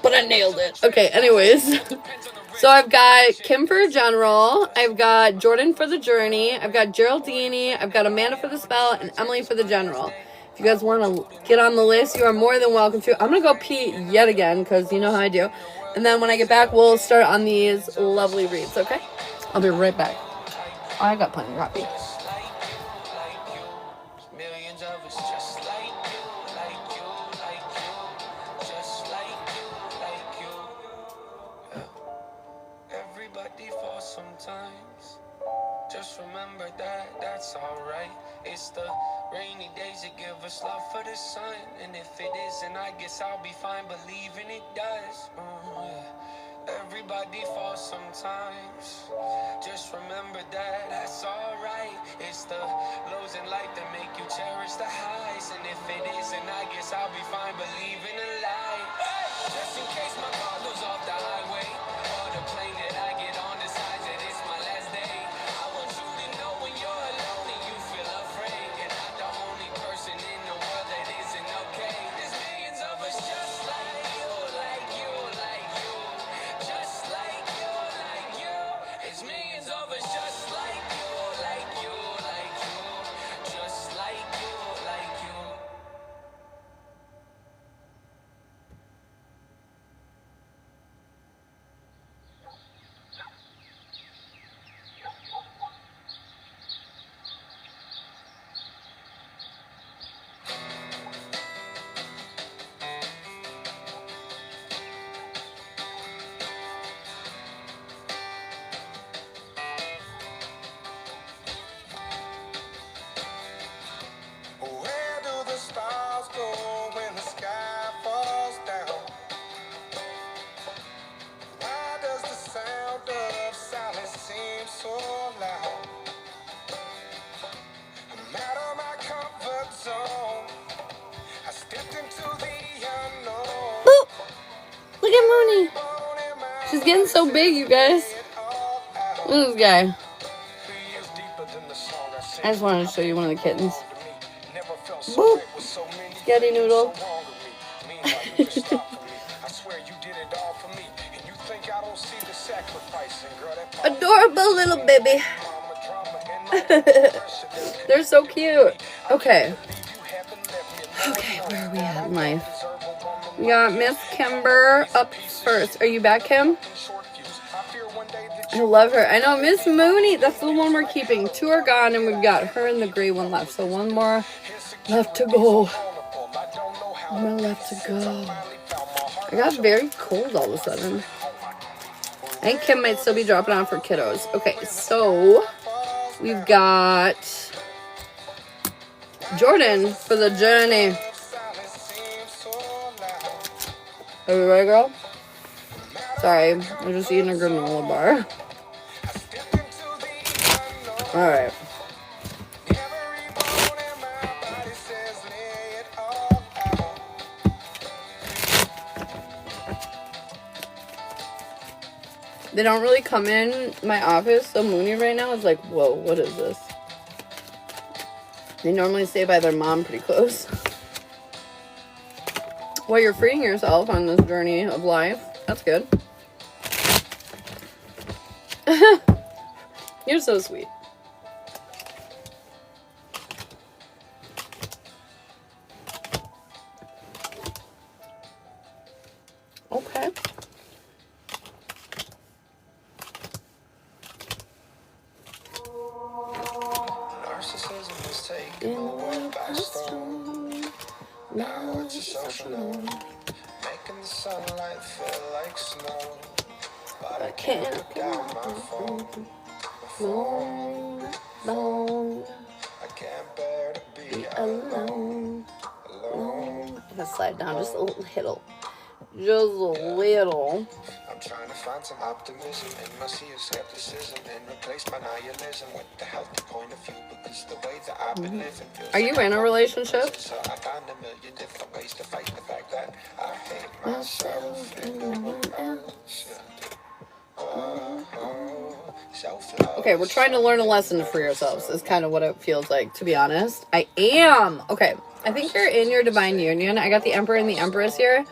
But I nailed it. Okay, anyways. So I've got Kim for General. I've got Jordan for the Journey. I've got Geraldine. I've got Amanda for the Spell. And Emily for the General. If you guys want to get on the list, you are more than welcome to. I'm going to go pee yet again because you know how I do. And then when I get back, we'll start on these lovely reads, okay? I'll be right back. Oh, I got plenty of coffee. sometimes. Just remember that that's alright. It's the rainy days that give us love for the sun. And if it isn't, I guess I'll be fine believing it does. Yeah. Everybody falls sometimes. Just remember that that's alright. It's the lows in life that make you cherish the highs. And if it isn't, I guess I'll be fine believing a lie. Just in case my car goes off the highway, or the plane that I get on decides that it's my last day. I want you to know when you're alone and you feel afraid, you're not the only person in the world that isn't okay. There's millions of us just like you, like you, like you, just like you, like you. There's millions of us just like you, like you, like you, just like you, like you. Where do the stars go when the sky falls down? Why does the sound of silence seem so loud? I'm out of my comfort zone. I stepped into the unknown. Boop! Look at Mooney. She's getting so big, you guys. Look at this guy. I just wanted to show you one of the kittens. Boop! Sketty noodle. Adorable little baby. They're so cute. Okay. Okay, where are we at in life? We got Miss Kimber up first. Are you back, Kim? I love her. I know, Miss Mooney. That's the one we're keeping. 2 are gone, and we've got her and the gray one left. So 1 more left to go. 1 more left to go. I got very cold all of a sudden. I think Kim might still be dropping off for kiddos. Okay, so we've got Jordan for the journey. Are we ready, girl? Sorry, I'm just eating a granola bar. Alright. They don't really come in my office, so Mooney right now is like, whoa, what is this? They normally stay by their mom pretty close. Well, you're freeing yourself on this journey of life. That's good. You're so sweet. Okay. Narcissism is taken away by storm. Now it's a social norm, making the sunlight feel like snow. But I can't put down my phone. Long. I can't bear to be alone. I'm gonna slide down just a little. Just a little. I'm trying to find some optimism in my sea of skepticism and replace my nihilism with the healthy point of view, because the way that I've been living feels. Are you in a relationship? So I find a million different ways to fight the fact that I hate myself and no one else. Okay, we're trying to learn a lesson for yourselves is kind of what it feels like, to be honest. I am. Okay, I think you're in your divine union. I got the Emperor and the Empress here.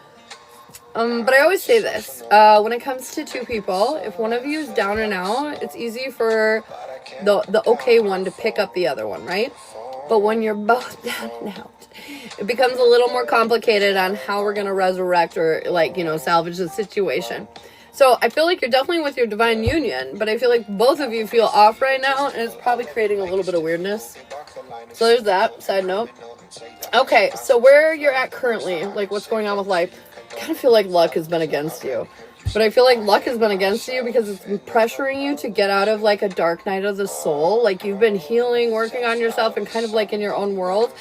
But I always say this, when it comes to 2 people, if one of you is down and out, it's easy for the okay one to pick up the other one, right? But when you're both down and out, it becomes a little more complicated on how we're going to resurrect or, like, you know, salvage the situation. So I feel like you're definitely with your divine union, but I feel like both of you feel off right now, and it's probably creating a little bit of weirdness. So there's that, side note. Okay, so where you're at currently, like what's going on with life, I kind of feel like luck has been against you. But I feel like luck has been against you because it's been pressuring you to get out of like a dark night of the soul. Like you've been healing, working on yourself, and kind of like in your own world.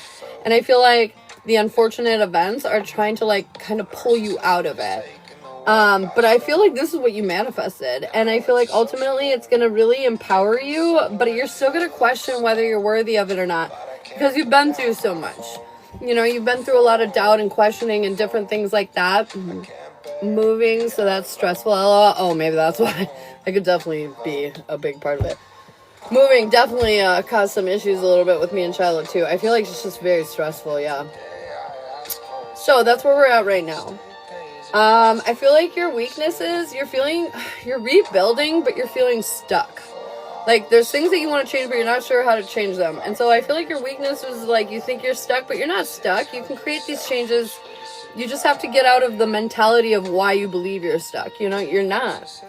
And I feel like the unfortunate events are trying to like kind of pull you out of it. But I feel like this is what you manifested. And I feel like ultimately it's going to really empower you, but you're still going to question whether you're worthy of it or not. Because you've been through so much. You know, you've been through a lot of doubt and questioning and different things like that. Moving, so that's stressful. Oh, maybe that's why. I could definitely be a big part of it. Moving definitely caused some issues a little bit with me and Charlotte too. I feel like it's just very stressful, yeah. So that's where we're at right now. I feel like your weaknesses, you're rebuilding, but you're feeling stuck. Like, there's things that you want to change, but you're not sure how to change them. And so I feel like your weakness is, like, you think you're stuck, but you're not stuck. You can create these changes. You just have to get out of the mentality of why you believe you're stuck. You know, you're not.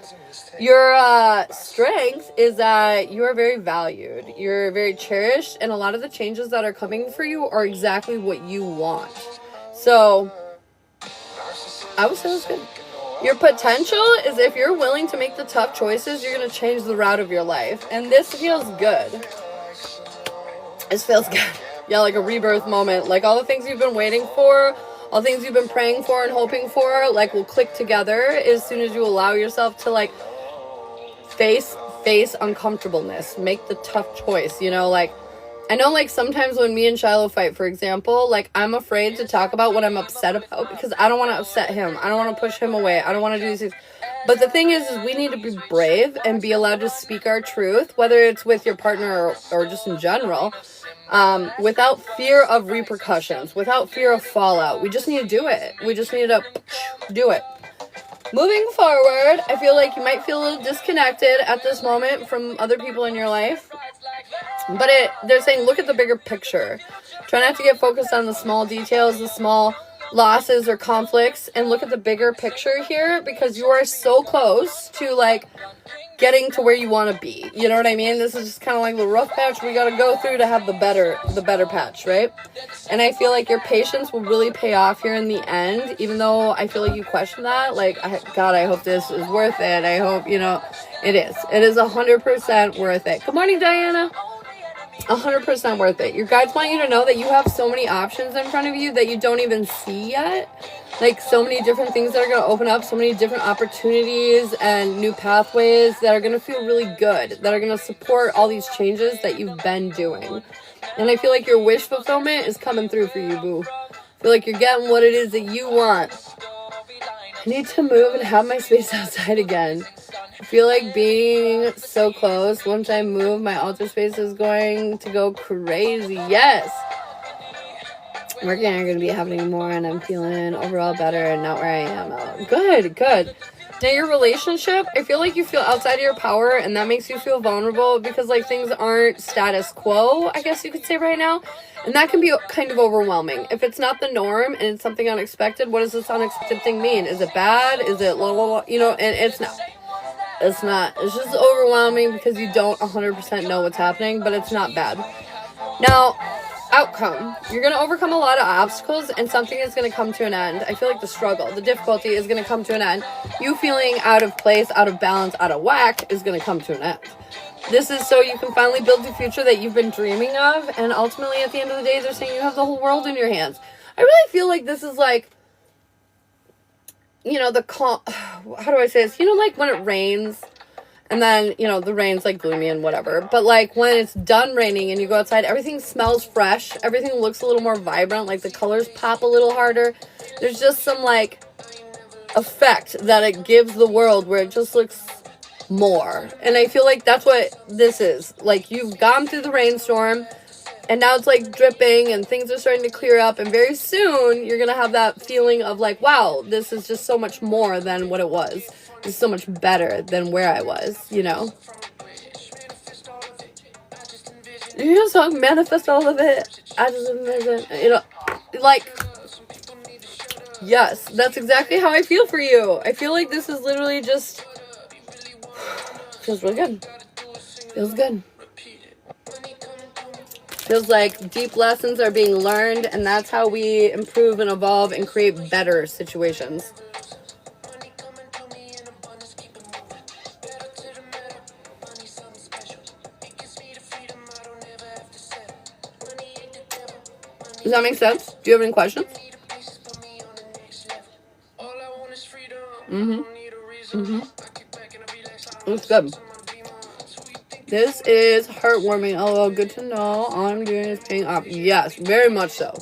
Your strength is that you are very valued. You're very cherished. And a lot of the changes that are coming for you are exactly what you want. So, I would say that's good. Your potential is if you're willing to make the tough choices, you're going to change the route of your life. And this feels good. This feels good. Yeah, like a rebirth moment. Like all the things you've been waiting for, all the things you've been praying for and hoping for, like will click together as soon as you allow yourself to like face uncomfortableness. Make the tough choice, you know, like I know, like, sometimes when me and Shiloh fight, for example, like, I'm afraid to talk about what I'm upset about because I don't want to upset him. I don't want to push him away. I don't want to do these things. But the thing is we need to be brave and be allowed to speak our truth, whether it's with your partner or just in general, without fear of repercussions, without fear of fallout. We just need to do it. We just need to do it. Moving forward, I feel like you might feel a little disconnected at this moment from other people in your life. But they're saying look at the bigger picture. Try not to get focused on the small details, the small losses or conflicts, and look at the bigger picture here because you are so close to like getting to where you want to be. You know what I mean? This is just kind of like the rough patch we got to go through to have the better patch, right? And I feel like your patience will really pay off here in the end, even though I feel like you question that. Like, God, I hope this is worth it. I hope, you know, it is. It is 100% worth it. Good morning, Diana. 100% worth it. Your guides want you to know that you have so many options in front of you that you don't even see yet. Like, so many different things that are going to open up, so many different opportunities and new pathways that are going to feel really good, that are going to support all these changes that you've been doing. And I feel like your wish fulfillment is coming through for you, boo. I feel like you're getting what it is that you want. I need to move and have my space outside again. I feel like being so close. Once I move, my altar space is going to go crazy. Yes. Working are going to be happening more, and I'm feeling overall better and not where I am now. Good. Now, your relationship, I feel like you feel outside of your power, and that makes you feel vulnerable because, like, things aren't status quo, I guess you could say right now. And that can be kind of overwhelming. If it's not the norm and it's something unexpected, what does this unexpected thing mean? Is it bad? Is it blah, you know, and it's not. It's not. It's just overwhelming because you don't 100% know what's happening, but it's not bad. Now, outcome. You're going to overcome a lot of obstacles and something is going to come to an end. I feel like the struggle, the difficulty is going to come to an end. You feeling out of place, out of balance, out of whack is going to come to an end. This is so you can finally build the future that you've been dreaming of, and ultimately at the end of the day, they're saying you have the whole world in your hands. I really feel like this is like, you know, how do I say this? You know, like when it rains and then, you know, the rain's like gloomy and whatever. But like when it's done raining and you go outside, everything smells fresh. Everything looks a little more vibrant. Like the colors pop a little harder. There's just some like effect that it gives the world where it just looks more. And I feel like that's what this is. Like you've gone through the rainstorm. And now it's like dripping and things are starting to clear up. And very soon you're going to have that feeling of like, wow, this is just so much more than what it was. It's so much better than where I was, you know. You just song manifest all of it. I just envision, you know, like, yes, that's exactly how I feel for you. I feel like this is literally just, feels really good. Feels good. Feels like deep lessons are being learned, and that's how we improve and evolve and create better situations. Does that make sense? Do you have any questions? Looks good. This is heartwarming. LOL, good to know. All I'm doing is paying off. Yes, very much so.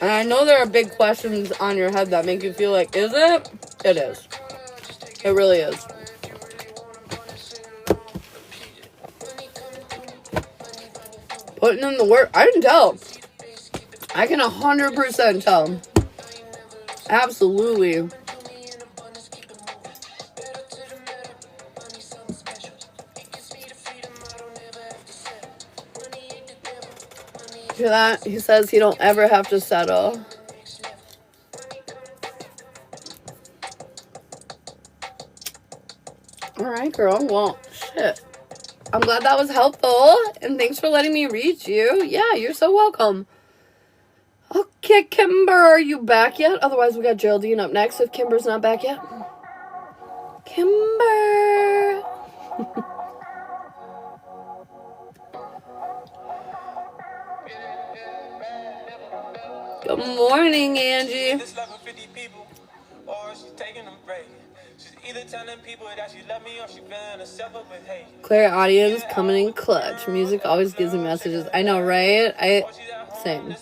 And I know there are big questions on your head that make you feel like, is it? It is. It really is. Putting in the work. I can tell. I can 100% tell. Absolutely. Hear that? He says he don't ever have to settle. Alright, girl. Well, shit. I'm glad that was helpful. And thanks for letting me read you. Yeah, you're so welcome. Okay, Kimber, are you back yet? Otherwise, we got Geraldine up next if Kimber's not back yet. Kimber. Good morning, Angie. Clear audience coming in clutch. Music always gives me messages. I know, right? Same.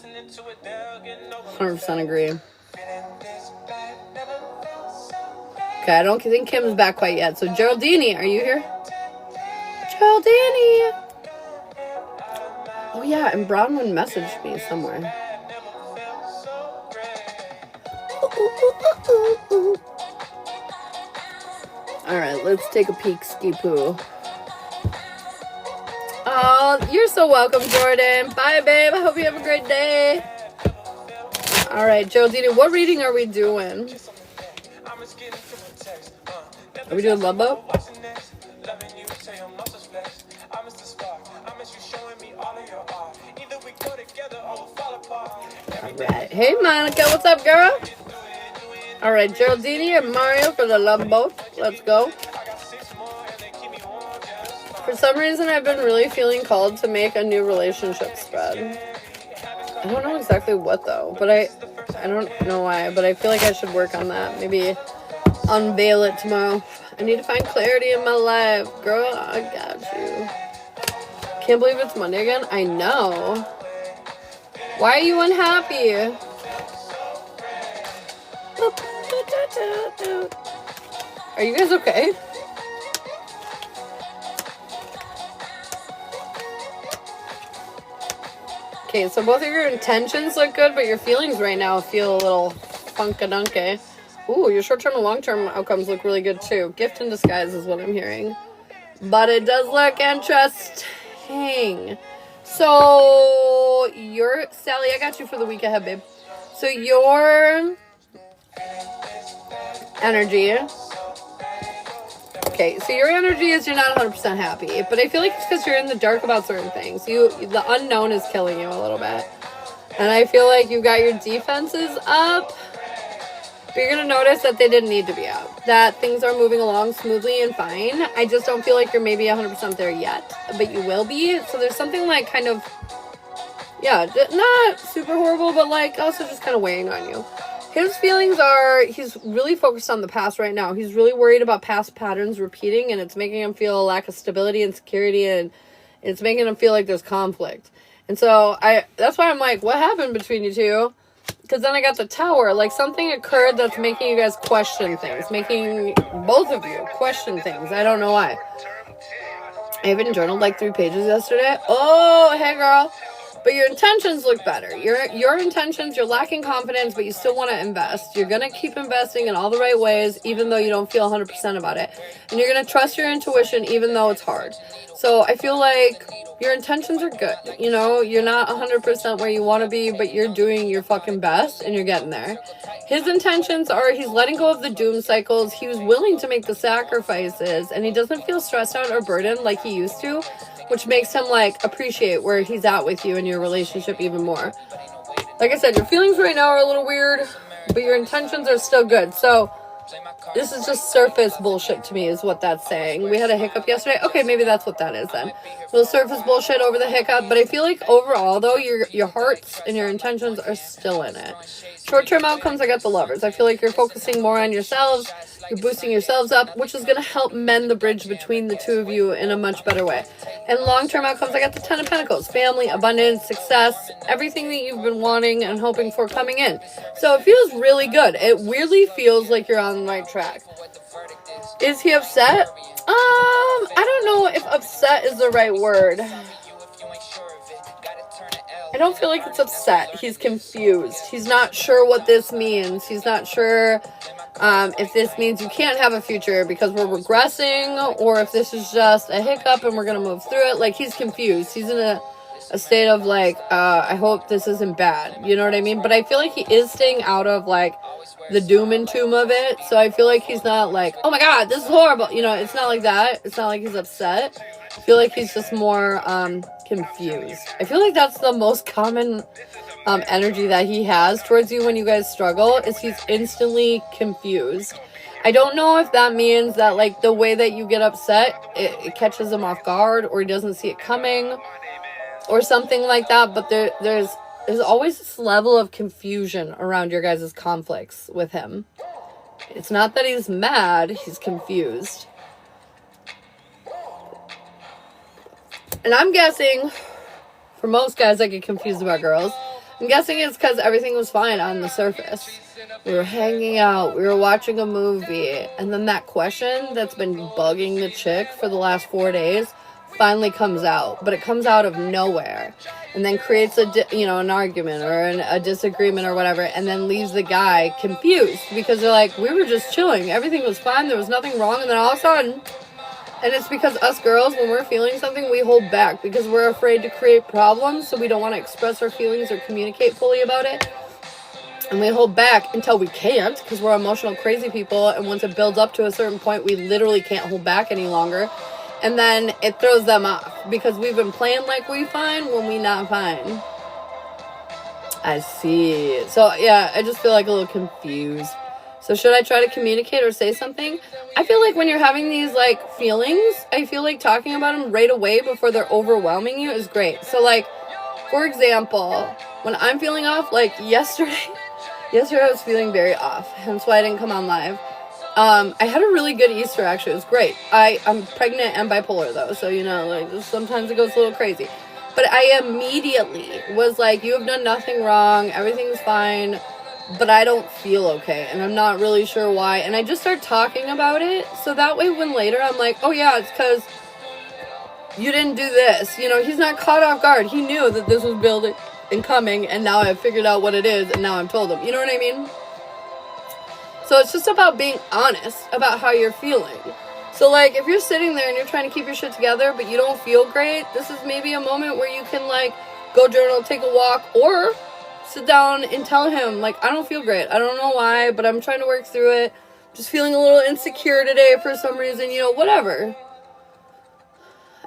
100% agree. Okay, I don't think Kim's back quite yet. So, Geraldine, are you here? Geraldine. Oh, yeah, and Bronwyn messaged me somewhere. Alright, let's take a peek, ski-poo. Oh, you're so welcome, Jordan. Bye, babe. I hope you have a great day. Alright, Geraldine, what reading are we doing? Are we doing Love Boat? Alright. Hey, Monica. What's up, girl? Alright, Geraldine and Mario for the Love Boat. Let's go. For some reason, I've been really feeling called to make a new relationship spread. I don't know exactly what, though. But I don't know why. But I feel like I should work on that. Maybe unveil it tomorrow. I need to find clarity in my life. Girl, I got you. Can't believe it's Monday again. I know. Why are you unhappy? Are you guys okay? Okay, so both of your intentions look good, but your feelings right now feel a little funkadunky. Ooh, your short-term and long-term outcomes look really good too. Gift in disguise is what I'm hearing. But it does look interesting. So, Sally, I got you for the week ahead, babe. So, your energy. Okay, so your energy is you're not 100% happy. But I feel like it's because you're in the dark about certain things. The unknown is killing you a little bit. And I feel like you got your defenses up. But you're going to notice that they didn't need to be up. That things are moving along smoothly and fine. I just don't feel like you're maybe 100% there yet. But you will be. So there's something like kind of, yeah, not super horrible, but like also just kind of weighing on you. His feelings are, he's really focused on the past right now. He's really worried about past patterns repeating, and it's making him feel a lack of stability and security, and it's making him feel like there's conflict. And so that's why I'm like, what happened between you two? Because then I got the Tower. Like, something occurred that's making you guys question things. Making both of you question things. I don't know why. I even journaled like 3 pages yesterday. Oh, hey, girl. But your intentions look better. Your intentions, you're lacking confidence, but you still want to invest. You're going to keep investing in all the right ways, even though you don't feel 100% about it. And you're going to trust your intuition, even though it's hard. So I feel like your intentions are good. You know, you're not 100% where you want to be, but you're doing your fucking best, and you're getting there. His intentions are he's letting go of the doom cycles. He was willing to make the sacrifices, and he doesn't feel stressed out or burdened like he used to, which makes him, like, appreciate where he's at with you in your relationship even more. Like I said, your feelings right now are a little weird, but your intentions are still good. So, This is just surface bullshit to me is what that's saying. We had a hiccup yesterday. Okay, maybe that's what that is then. A little surface bullshit over the hiccup. But I feel like overall, though, your hearts and your intentions are still in it. Short-term outcomes, I got the lovers. I feel like you're focusing more on yourselves. You're boosting yourselves up, which is going to help mend the bridge between the two of you in a much better way. And long-term outcomes, I got the Ten of Pentacles. Family, abundance, success, everything that you've been wanting and hoping for coming in. So it feels really good. It weirdly feels like you're on the right track. Is he upset? I don't know if upset is the right word. I don't feel like it's upset. He's confused. He's not sure what this means. He's not sure if this means you can't have a future because we're regressing, or if this is just a hiccup and we're going to move through it. Like, he's confused. He's in a state of, like, I hope this isn't bad. You know what I mean? But I feel like he is staying out of, like, the doom and tomb of it. So I feel like he's not like, oh my god, this is horrible. You know, it's not like that. It's not like he's upset. I feel like he's just more confused. I feel like that's the most common energy that he has towards you when you guys struggle, is he's instantly confused. I don't know if that means that, like, the way that you get upset, it catches him off guard, or he doesn't see it coming, or something like that. But there's always this level of confusion around your guys' conflicts with him. It's not that he's mad, he's confused. And I'm guessing, for most guys that get confused about girls, I'm guessing it's because everything was fine on the surface. We were hanging out, we were watching a movie, and then that question that's been bugging the chick for the last 4 days finally comes out. But it comes out of nowhere, and then creates an argument or a disagreement or whatever, and then leaves the guy confused because they're like, we were just chilling, everything was fine, there was nothing wrong, and then all of a sudden... And it's because us girls, when we're feeling something, we hold back because we're afraid to create problems, so we don't want to express our feelings or communicate fully about it. And we hold back until we can't, because we're emotional crazy people, and once it builds up to a certain point, we literally can't hold back any longer. And then it throws them off, because we've been playing like we fine when we not fine. I see. So, yeah, I just feel like a little confused. So should I try to communicate or say something? I feel like when you're having these, like, feelings, I feel like talking about them right away before they're overwhelming you is great. So, like, for example, when I'm feeling off, like, yesterday I was feeling very off, hence why I didn't come on live. I had a really good Easter, actually. It was great. I'm pregnant and bipolar, though, so, you know, like, sometimes it goes a little crazy. But I immediately was like, you have done nothing wrong, everything's fine, but I don't feel okay, and I'm not really sure why. And I just start talking about it, so that way when later I'm like, oh yeah, it's because you didn't do this. You know, he's not caught off guard. He knew that this was building and coming, and now I've figured out what it is, and now I've told him. You know what I mean? So it's just about being honest about how you're feeling. So, like, if you're sitting there and you're trying to keep your shit together, but you don't feel great, this is maybe a moment where you can, like, go journal, take a walk, or... sit down and tell him, like, I don't feel great. I don't know why, but I'm trying to work through it. Just feeling a little insecure today for some reason, you know, whatever.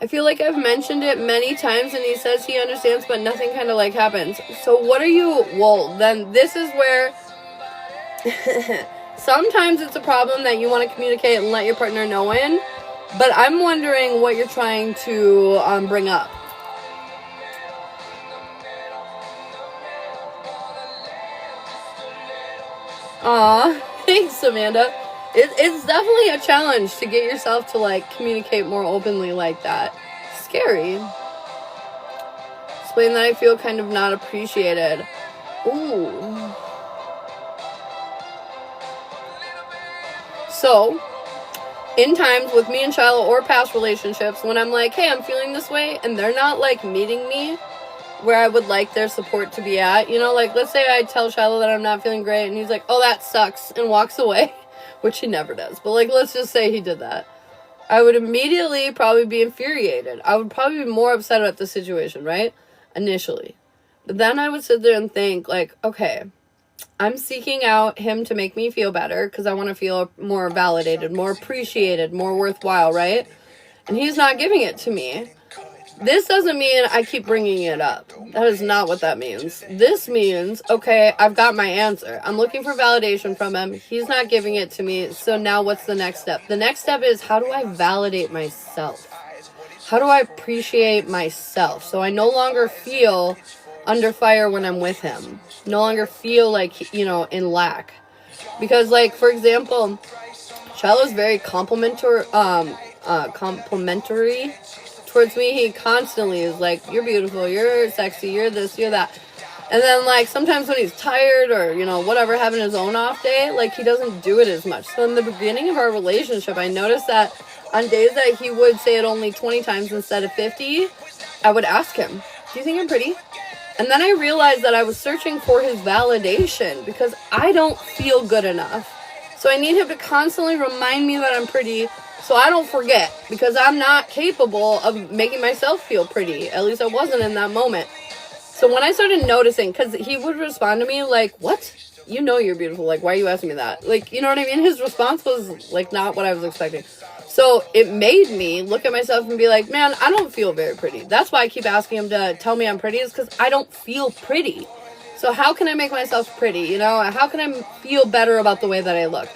I feel like I've mentioned it many times and he says he understands, but nothing kind of, like, happens. So what are you, well, then this is where sometimes it's a problem that you want to communicate and let your partner know in, but I'm wondering what you're trying to bring up. Aw, thanks, Amanda. It's definitely a challenge to get yourself to, like, communicate more openly like that. Scary. Explain that I feel kind of not appreciated. Ooh. So, in times with me and Shiloh or past relationships, when I'm like, hey, I'm feeling this way, and they're not, like, meeting me where I would like their support to be at, you know, like, let's say I tell Shiloh that I'm not feeling great, and he's like, oh, that sucks, and walks away, which he never does, but, like, let's just say he did that. I would immediately probably be infuriated. I would probably be more upset about the situation, right? Initially. But then I would sit there and think, like, okay, I'm seeking out him to make me feel better, because I want to feel more validated, more appreciated, more worthwhile, right? And he's not giving it to me. This doesn't mean I keep bringing it up. That is not what that means. This means, okay, I've got my answer. I'm looking for validation from him. He's not giving it to me. So now what's the next step? The next step is, how do I validate myself? How do I appreciate myself? So I no longer feel under fire when I'm with him. No longer feel like, you know, in lack. Because, like, for example, Shiloh's very complimentary towards me. He constantly is like, you're beautiful, you're sexy, you're this, you're that. And then, like, sometimes when he's tired or, you know, whatever, having his own off day, like, he doesn't do it as much. So in the beginning of our relationship, I noticed that on days that he would say it only 20 times instead of 50, I would ask him, do you think I'm pretty? And then I realized that I was searching for his validation because I don't feel good enough. So I need him to constantly remind me that I'm pretty so I don't forget, because I'm not capable of making myself feel pretty. At least I wasn't in that moment. So when I started noticing, because he would respond to me like, what? You know you're beautiful. Like, why are you asking me that? Like, you know what I mean? His response was like not what I was expecting. So it made me look at myself and be like, man, I don't feel very pretty. That's why I keep asking him to tell me I'm pretty, is because I don't feel pretty. So how can I make myself pretty? You know, how can I feel better about the way that I look?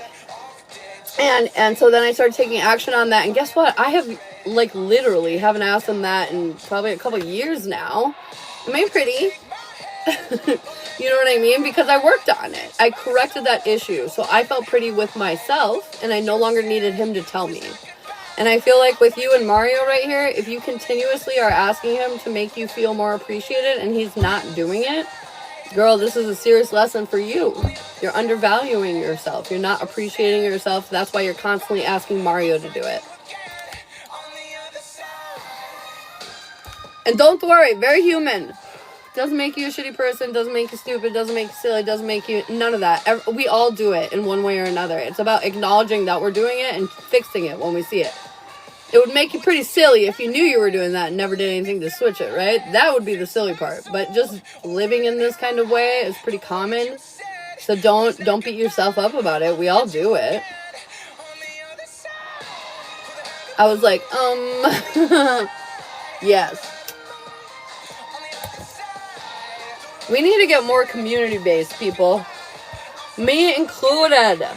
And so then I started taking action on that. And guess what? I have, like, literally haven't asked him that in probably a couple years now. Am I pretty? You know what I mean? Because I worked on it. I corrected that issue. So I felt pretty with myself, and I no longer needed him to tell me. And I feel like with you and Mario right here, if you continuously are asking him to make you feel more appreciated and he's not doing it, girl, this is a serious lesson for you. You're undervaluing yourself. You're not appreciating yourself. That's why you're constantly asking Mario to do it. And don't worry, very human. Doesn't make you a shitty person, doesn't make you stupid, doesn't make you silly, doesn't make you... None of that. We all do it in one way or another. It's about acknowledging that we're doing it and fixing it when we see it. It would make you pretty silly if you knew you were doing that and never did anything to switch it, right? That would be the silly part. But just living in this kind of way is pretty common. So don't beat yourself up about it. We all do it. I was like, yes. We need to get more community-based, people. Me included.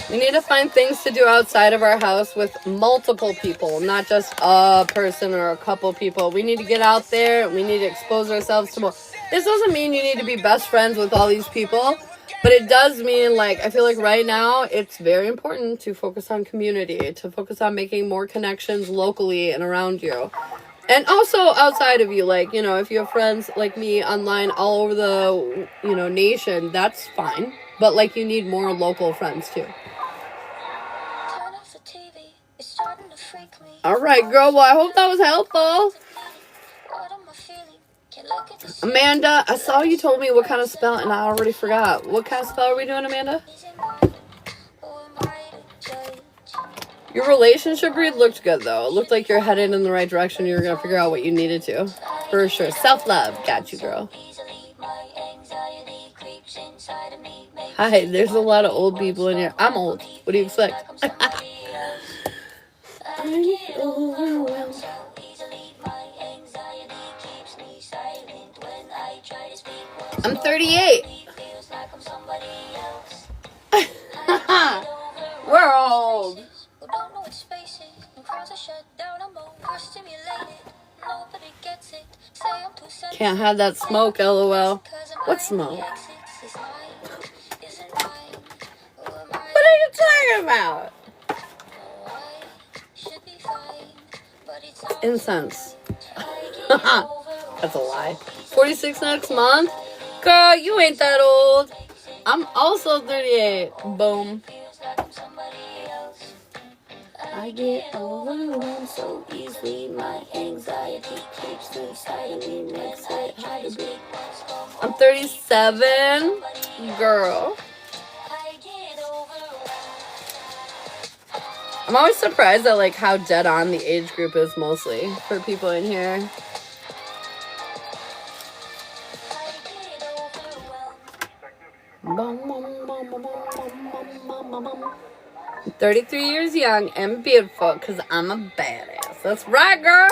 We need to find things to do outside of our house with multiple people, not just a person or a couple people. We need to get out there. We need to expose ourselves to more. This doesn't mean you need to be best friends with all these people, but it does mean, like, I feel like right now it's very important to focus on community, to focus on making more connections locally and around you. And also outside of you, like, you know, if you have friends like me online all over the, you know, nation, that's fine. But, like, you need more local friends, too. All right, girl. Well, I hope that was helpful. Amanda, I saw you told me what kind of spell, and I already forgot. What kind of spell are we doing, Amanda? Your relationship read looked good, though. It looked like you're headed in the right direction. You were going to figure out what you needed to. For sure. Self-love. Got you, girl. Hi, there's a lot of old people in here. I'm old. What do you expect? I'm 38. We're old. Can't have that smoke, lol. What smoke? What are you talking about? Incense. That's a lie. 46 next month? Girl, you ain't that old. I'm also 38. Boom. I get overwhelmed so easily. My anxiety keeps inside of me, makes it hard to breathe. I'm 37. Girl. I'm always surprised at, like, how dead on the age group is mostly for people in here. I'm 33 years young and beautiful because I'm a badass. That's right, girl.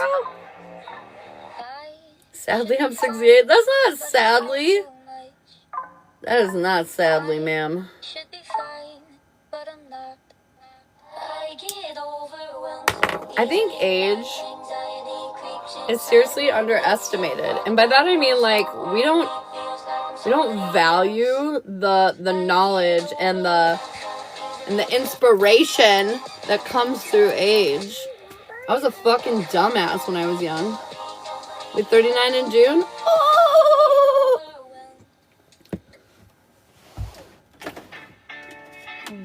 Sadly, I'm 68. That's not sadly. That is not sadly, ma'am. Should be fine, but I'm not. I get overwhelmed. I think age is seriously underestimated. And by that I mean, like, we don't value the knowledge and the inspiration that comes through age. I was a fucking dumbass when I was young. With 39 in June. Oh!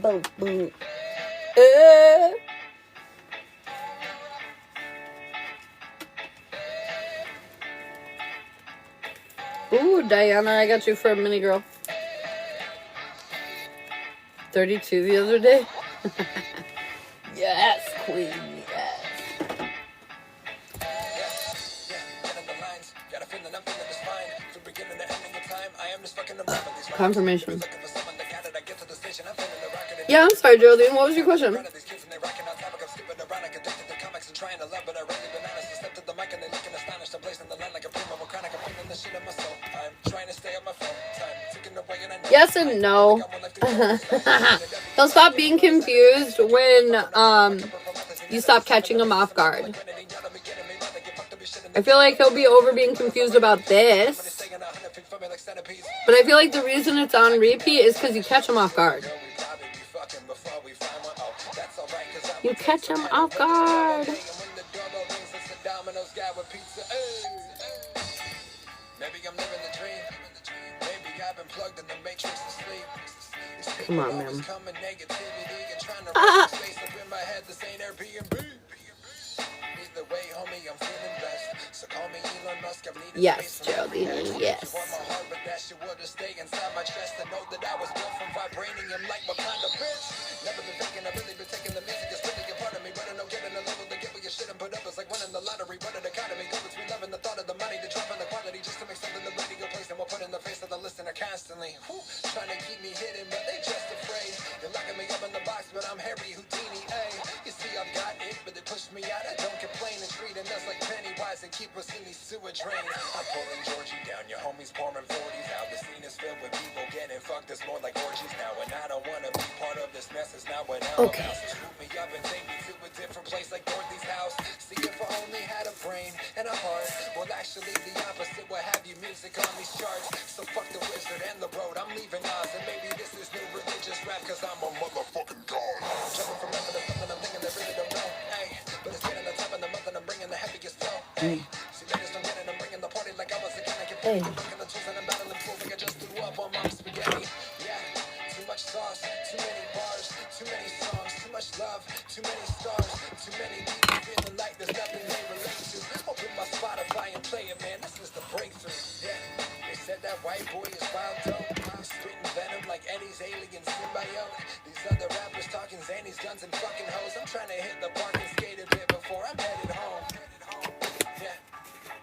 Boom, boom. Ooh, Diana, I got you for a mini girl. 32 the other day. Yes, queen, yes. Confirmation. Yeah, I'm sorry, Geraldine. What was your question? Yes and no. He'll stop being confused when you stop catching him off guard. I feel like he'll be over being confused about this. But I feel like the reason it's on repeat is because you catch him off guard. You catch him off guard. Come on, man. Yes, Geraldine, yes. Constantly trying to keep me hidden, but they just afraid. They're locking me up in the box, but I'm Harry Houdini. Ay, you see, I've got it, but they push me out. I don't complain and treating us like Pennywise and keep us in these sewer drains. I'm pulling Georgie down, your homies pouring 40s out. The scene is filled with people getting fucked. It's more like orgies now, and I don't want to be part of this mess. It's not what I'm about. So scoop me up and take me to a different place like Dorothy's house. See, if I only had a brain and a heart, well, actually the opposite would have you music on these charts. So fuck the wizard and the road, I'm leaving Oz. And maybe this is new religious rap, cause I'm a motherfucking god. Jumping from nothing to something, I'm thinking they really don't know. Ay, but it's getting the top of the month and I'm bringing the heaviest flow. Ay, see, they just don't get it, I'm bringing the party like I was again. I get breaking the tools and I'm battling fools like I just threw up on mom's spaghetti. Yeah, too much sauce, too many bars, too many songs, too much love, too many stars, too many people feeling like there's nothing they relate to. Open my Spotify and play it, man, this is the breakthrough. Yeah, they said that white boy is wild dope. Spitting venom like Eddie's alien symbiote. These other rappers talking Zannies, guns, and fucking hoes. I'm trying to hit the park and skate a bit before I'm headed home. Yeah,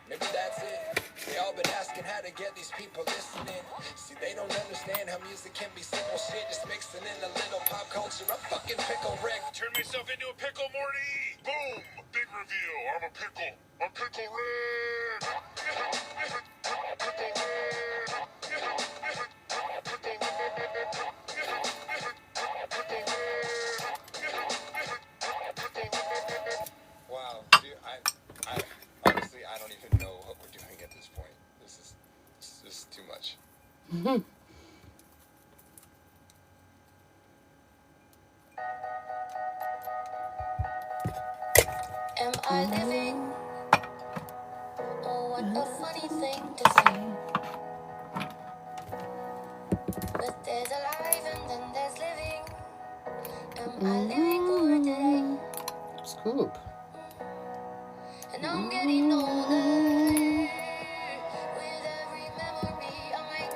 maybe that's it. They all been asking how to get these people listening. See, they don't understand how music can be simple shit. Just mixing in a little pop culture. A fucking pickle Rick. Turn myself into a pickle, Morty! Boom! Big reveal. I'm a pickle. I'm Pickle Rick! Pickle Rick! Wow, dude, I honestly, I don't even know what we're doing at this point. This is too much. Am I living? Oh, what a funny thing to say. But there's alive and then there's living. Am I living or dead? Scoop. And I'm getting older. With every memory I make.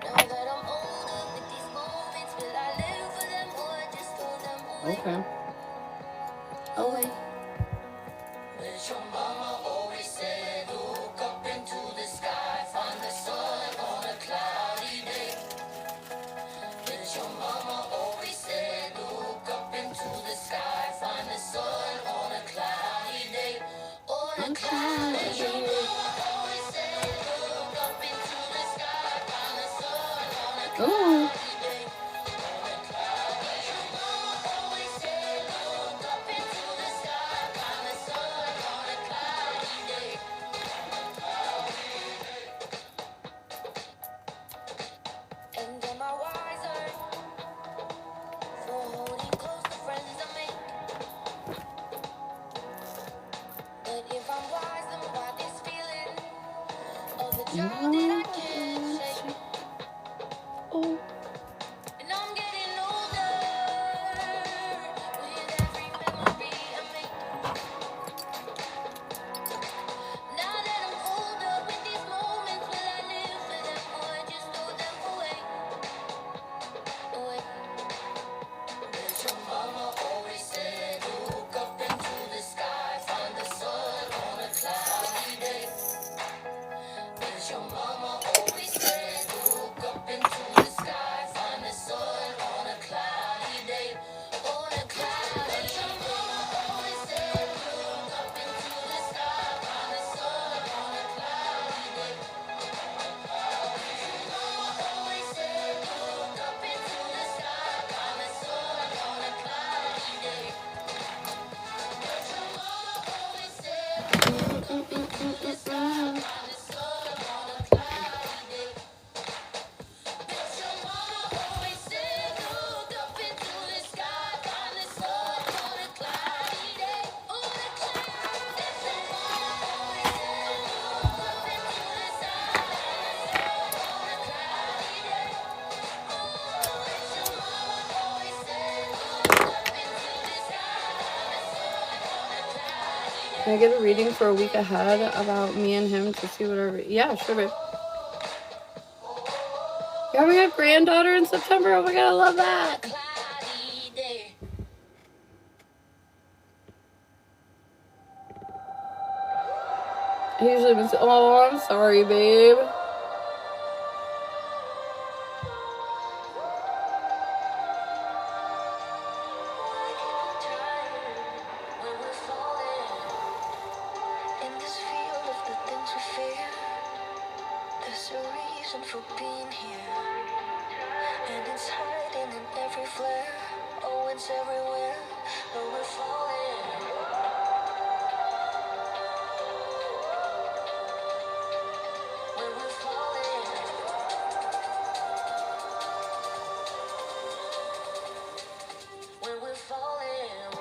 Now that I'm older with these moments, will I live for them or just throw them away? Okay. Away. But your mama always said, look up into the sky, find the sun on a cloudy day. But your mama always said, look up into the sky, find the sun on a cloudy day. Oh, on a cloudy day. Oh. And am I wiser for holding close to friends I make? But if I'm wise, then why this feeling of the child that I can't shake? Oh. And I'm getting older with every memory I make. Now that I'm older, with these moments, will I live for them or just throw them away? Away. As your mama always said, look up into the sky, find the sun on a cloudy day. As your mama always said, look up into the sky, find the sun on a cloudy day. On a cloudy day. As your mama always said, look up into the sky, find the sun on a cloudy day. Always said, look up into the sky, find the sun on a cloudy day. As your mama always said, look up into the sky, find the sun on a cloudy day. As your mama always said, look up into the sky, find the sun on a cloudy day. On a cloudy day. As your mama always said, look up into the sky, find the sun on a cloudy day. As your mama always said, look up into the sky, find the sun on a cloudy day. Can I get a reading for a week ahead about me and him to see whatever? Yeah, sure, babe. You're having a granddaughter in September? Oh my god, I love that. Cloudy day. I usually been. Oh, I'm sorry, babe. When we're falling in this field of the things we fear, there's a reason for being here, and it's hiding in every flare. Oh, it's everywhere. When we're falling, when we're falling, when we're falling.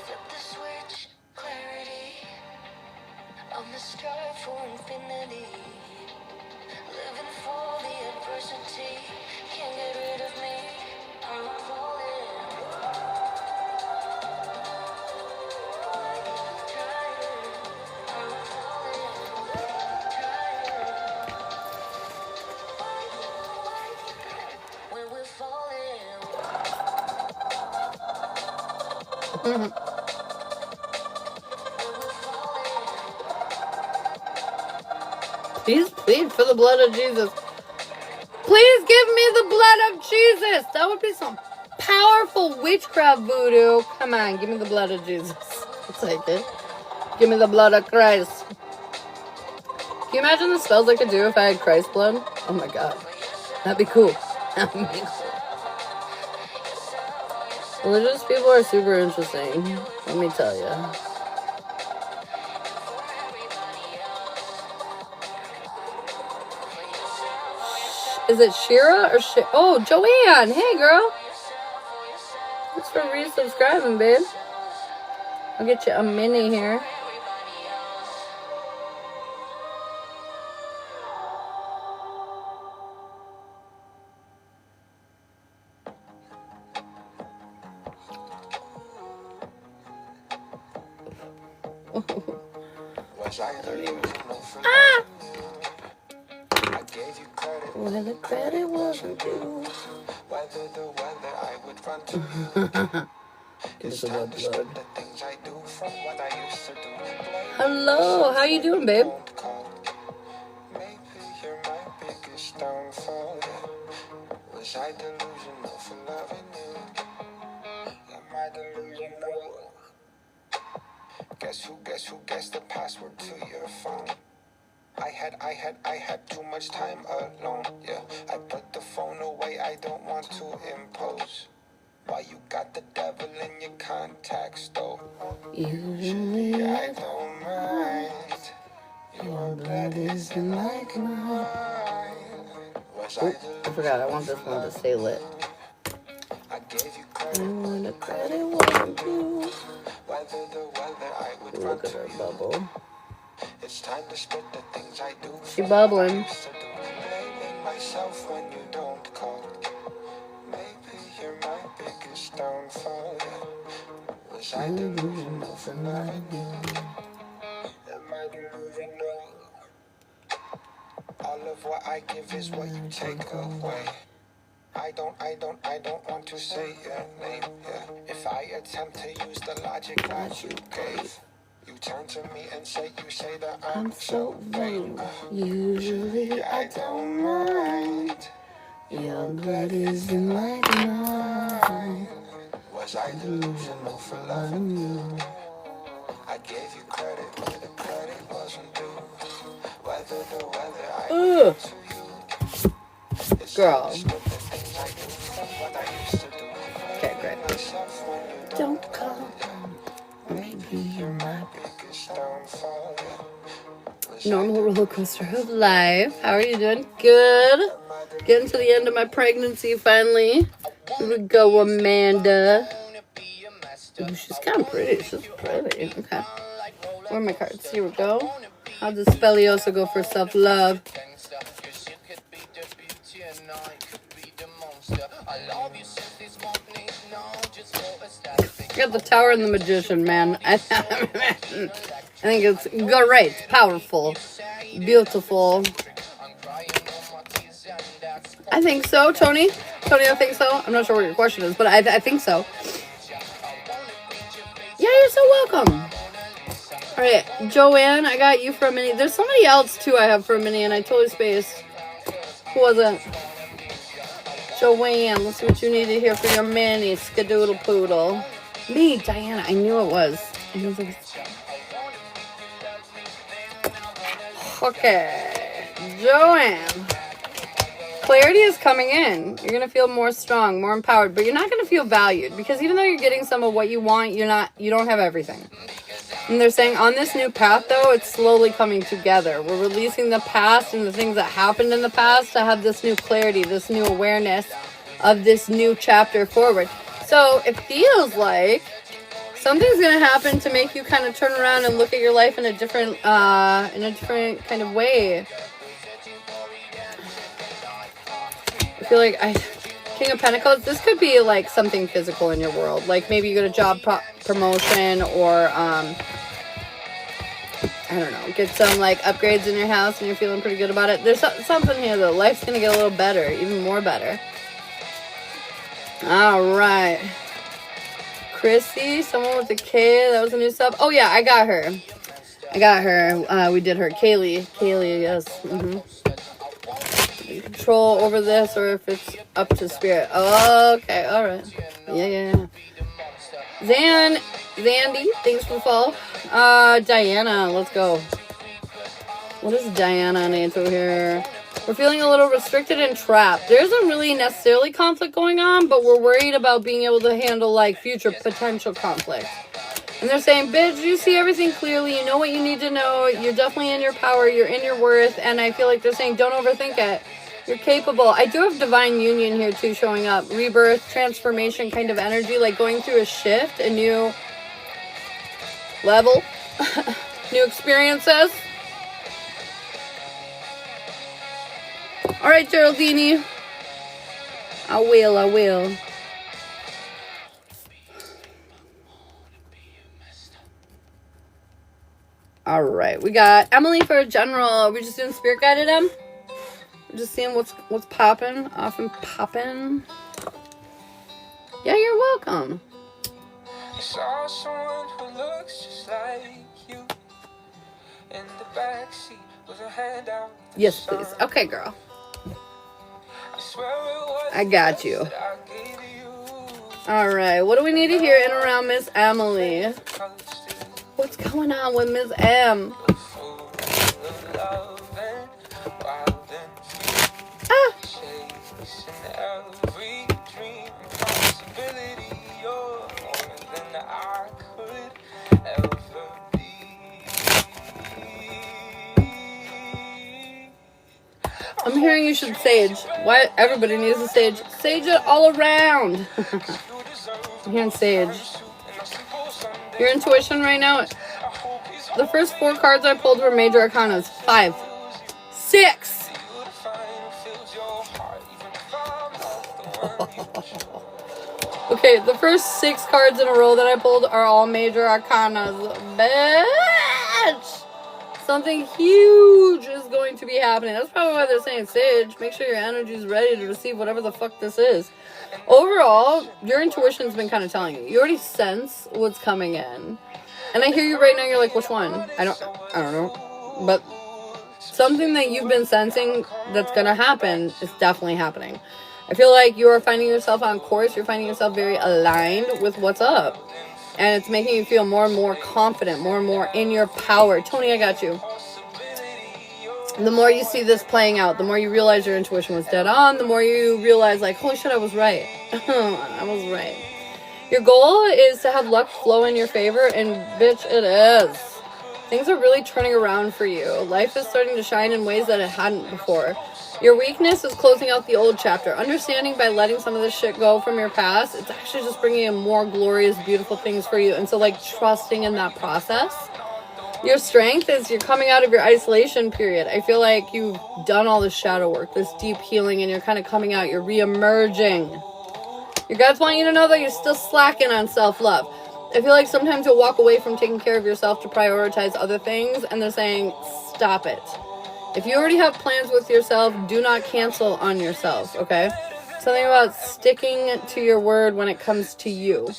Flip the switch, clarity. I'm the strive for infinity. Living for the adversity. Can't get rid of me. I'm falling. Trying. I'm falling. Trying. When we're falling. When we're falling. Please plead for the blood of Jesus. Please give me the blood of Jesus. That would be some powerful witchcraft voodoo. Come on, give me the blood of Jesus. I'll take it. Give me the blood of Christ. Can you imagine the spells I could do if I had Christ blood? Oh my god. That'd be cool. That'd be cool. Religious people are super interesting. Let me tell you. Is it Shira or Oh, Joanne. Hey, girl. Thanks for resubscribing, babe. I'll get you a mini here. Ah! Well, the credit wasn't due. It's time to split the things I do from what I used to do. Hello, how you doing, babe? Maybe you're my biggest downfall. Was I delusional for loving you? Am I delusional? Guess who guessed the password to your phone? I had too much time alone, yeah. I put the phone away, I don't want to impose. Why you got the devil in your contacts, though? Usually I don't mind. Your blood isn't like mine. Oh, I forgot, I want this one to stay lit. I gave you credit when the credit wasn't due. Whether the weather I would run to you. Bubble. It's time to split the things I do. She bubbling. Blaming myself when you don't call. Maybe you're my biggest downfall. Was I delusional for loving you? Am I delusional? All of what I give is what you take away. I don't want to say your name, yeah. If I attempt to use the logic that you gave, you turn to me and say that I'm so vain. Usually I don't mind. Your blood isn't like mine. Was I delusional for loving you? I gave you credit where the credit wasn't due. Whether the weather I to you. Girl. Okay, great. Don't call. Maybe you're my biggest downfall. Normal roller coaster of life. How are you doing? Good. Getting to the end of my pregnancy finally. Here we go, Amanda. Ooh, she's kind of pretty. She's pretty. Okay. Where are my cards? Here we go. How does Spelliosa go for self-love? Got the Tower and the Magician, man. I think it's great, powerful, beautiful. I think so, Tony. Tony, I think so. I'm not sure what your question is, but I think so. Yeah, you're so welcome. All right, Joanne, I got you for a minute. There's somebody else, too, I have for a minute, and I totally spaced. Who was it? Joanne, let's see what you need to hear for your mini skadoodle poodle. Me, Diana, I knew it was. Okay, Joanne. Clarity is coming in. You're going to feel more strong, more empowered, but you're not going to feel valued because even though you're getting some of what you want, you don't have everything. And they're saying on this new path, though, it's slowly coming together. We're releasing the past and the things that happened in the past to have this new clarity, this new awareness of this new chapter forward. So it feels like something's going to happen to make you kind of turn around and look at your life in a different kind of way. I feel like King of Pentacles, this could be like something physical in your world. Like maybe you get a job promotion or, I don't know, get some like upgrades in your house and you're feeling pretty good about it. There's something here that life's going to get a little better, even more better. All right. Chrissy, someone with a K, that was a new sub. Oh yeah, I got her. We did her. Kaylee, yes. Control over this or if it's up to spirit. Oh, okay, all right. Yeah. Zandy, thanks for the follow. Diana, let's go. What is Diana and Anto here? We're feeling a little restricted and trapped. There isn't really necessarily conflict going on, but we're worried about being able to handle like future potential conflict. And they're saying, bitch, you see everything clearly. You know what you need to know. You're definitely in your power. You're in your worth. And I feel like they're saying, don't overthink it. You're capable. I do have divine union here too showing up. Rebirth, transformation kind of energy, like going through a shift, a new level, new experiences. All right, Geraldine. I will. All right, we got Emily for a general. Are we just doing spirit guided, Em? We're just seeing what's popping, off and popping. Yeah, you're welcome. I saw someone who looks just like you in the backseat with a hand out. Yes, please. Okay, girl. I swear it was I got you. that I gave you. All right, what do we need to hear in around Miss Emily? What's going on with Miss M? Ah! I'm hearing you should sage. Why everybody needs a sage? Sage it all around. I'm hearing sage. Your intuition right now. The first 4 cards I pulled were major arcanas. 5. 6. Okay, the first 6 cards in a row that I pulled are all major arcanas. Bitch! Something huge is going to be happening. That's probably why they're saying sage. Make sure your energy is ready to receive whatever the fuck this is. Overall, your intuition's been kind of telling you. You already sense what's coming in. And I hear you right now, you're like, which one? I don't know. But something that you've been sensing that's going to happen is definitely happening. I feel like you are finding yourself on course. You're finding yourself very aligned with what's up. And it's making you feel more and more confident, more and more in your power. Tony, I got you. The more you see this playing out, the more you realize your intuition was dead on, the more you realize, like, holy shit, I was right. I was right. Your goal is to have luck flow in your favor, and bitch, it is. Things are really turning around for you. Life is starting to shine in ways that it hadn't before. Your weakness is closing out the old chapter. Understanding by letting some of this shit go from your past, it's actually just bringing in more glorious, beautiful things for you. And so, like, trusting in that process. Your strength is you're coming out of your isolation period. I feel like you've done all this shadow work, this deep healing, and you're kind of coming out. You're re-emerging. Your guides want you to know that you're still slacking on self-love. I feel like sometimes you'll walk away from taking care of yourself to prioritize other things, and they're saying, stop it. If you already have plans with yourself, do not cancel on yourself, okay? Something about sticking to your word when it comes to you.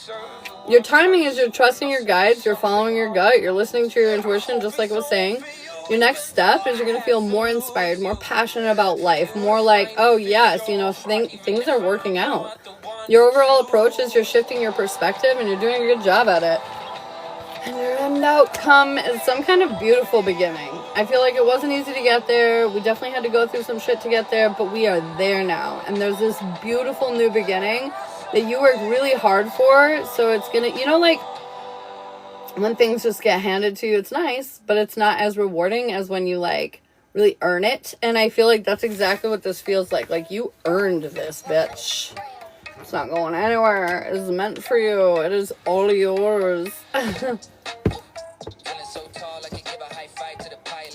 Your timing is you're trusting your guides, you're following your gut, you're listening to your intuition, just like I was saying. Your next step is you're going to feel more inspired, more passionate about life, more like, oh yes, you know, things are working out. Your overall approach is you're shifting your perspective and you're doing a good job at it. And your end outcome is some kind of beautiful beginning. I feel like it wasn't easy to get there. We definitely had to go through some shit to get there, but we are there now. And there's this beautiful new beginning that you worked really hard for. So it's gonna, you know, like when things just get handed to you, it's nice, but it's not as rewarding as when you like really earn it. And I feel like that's exactly what this feels like. Like you earned this, bitch. It's not going anywhere. It is meant for you. It is all yours.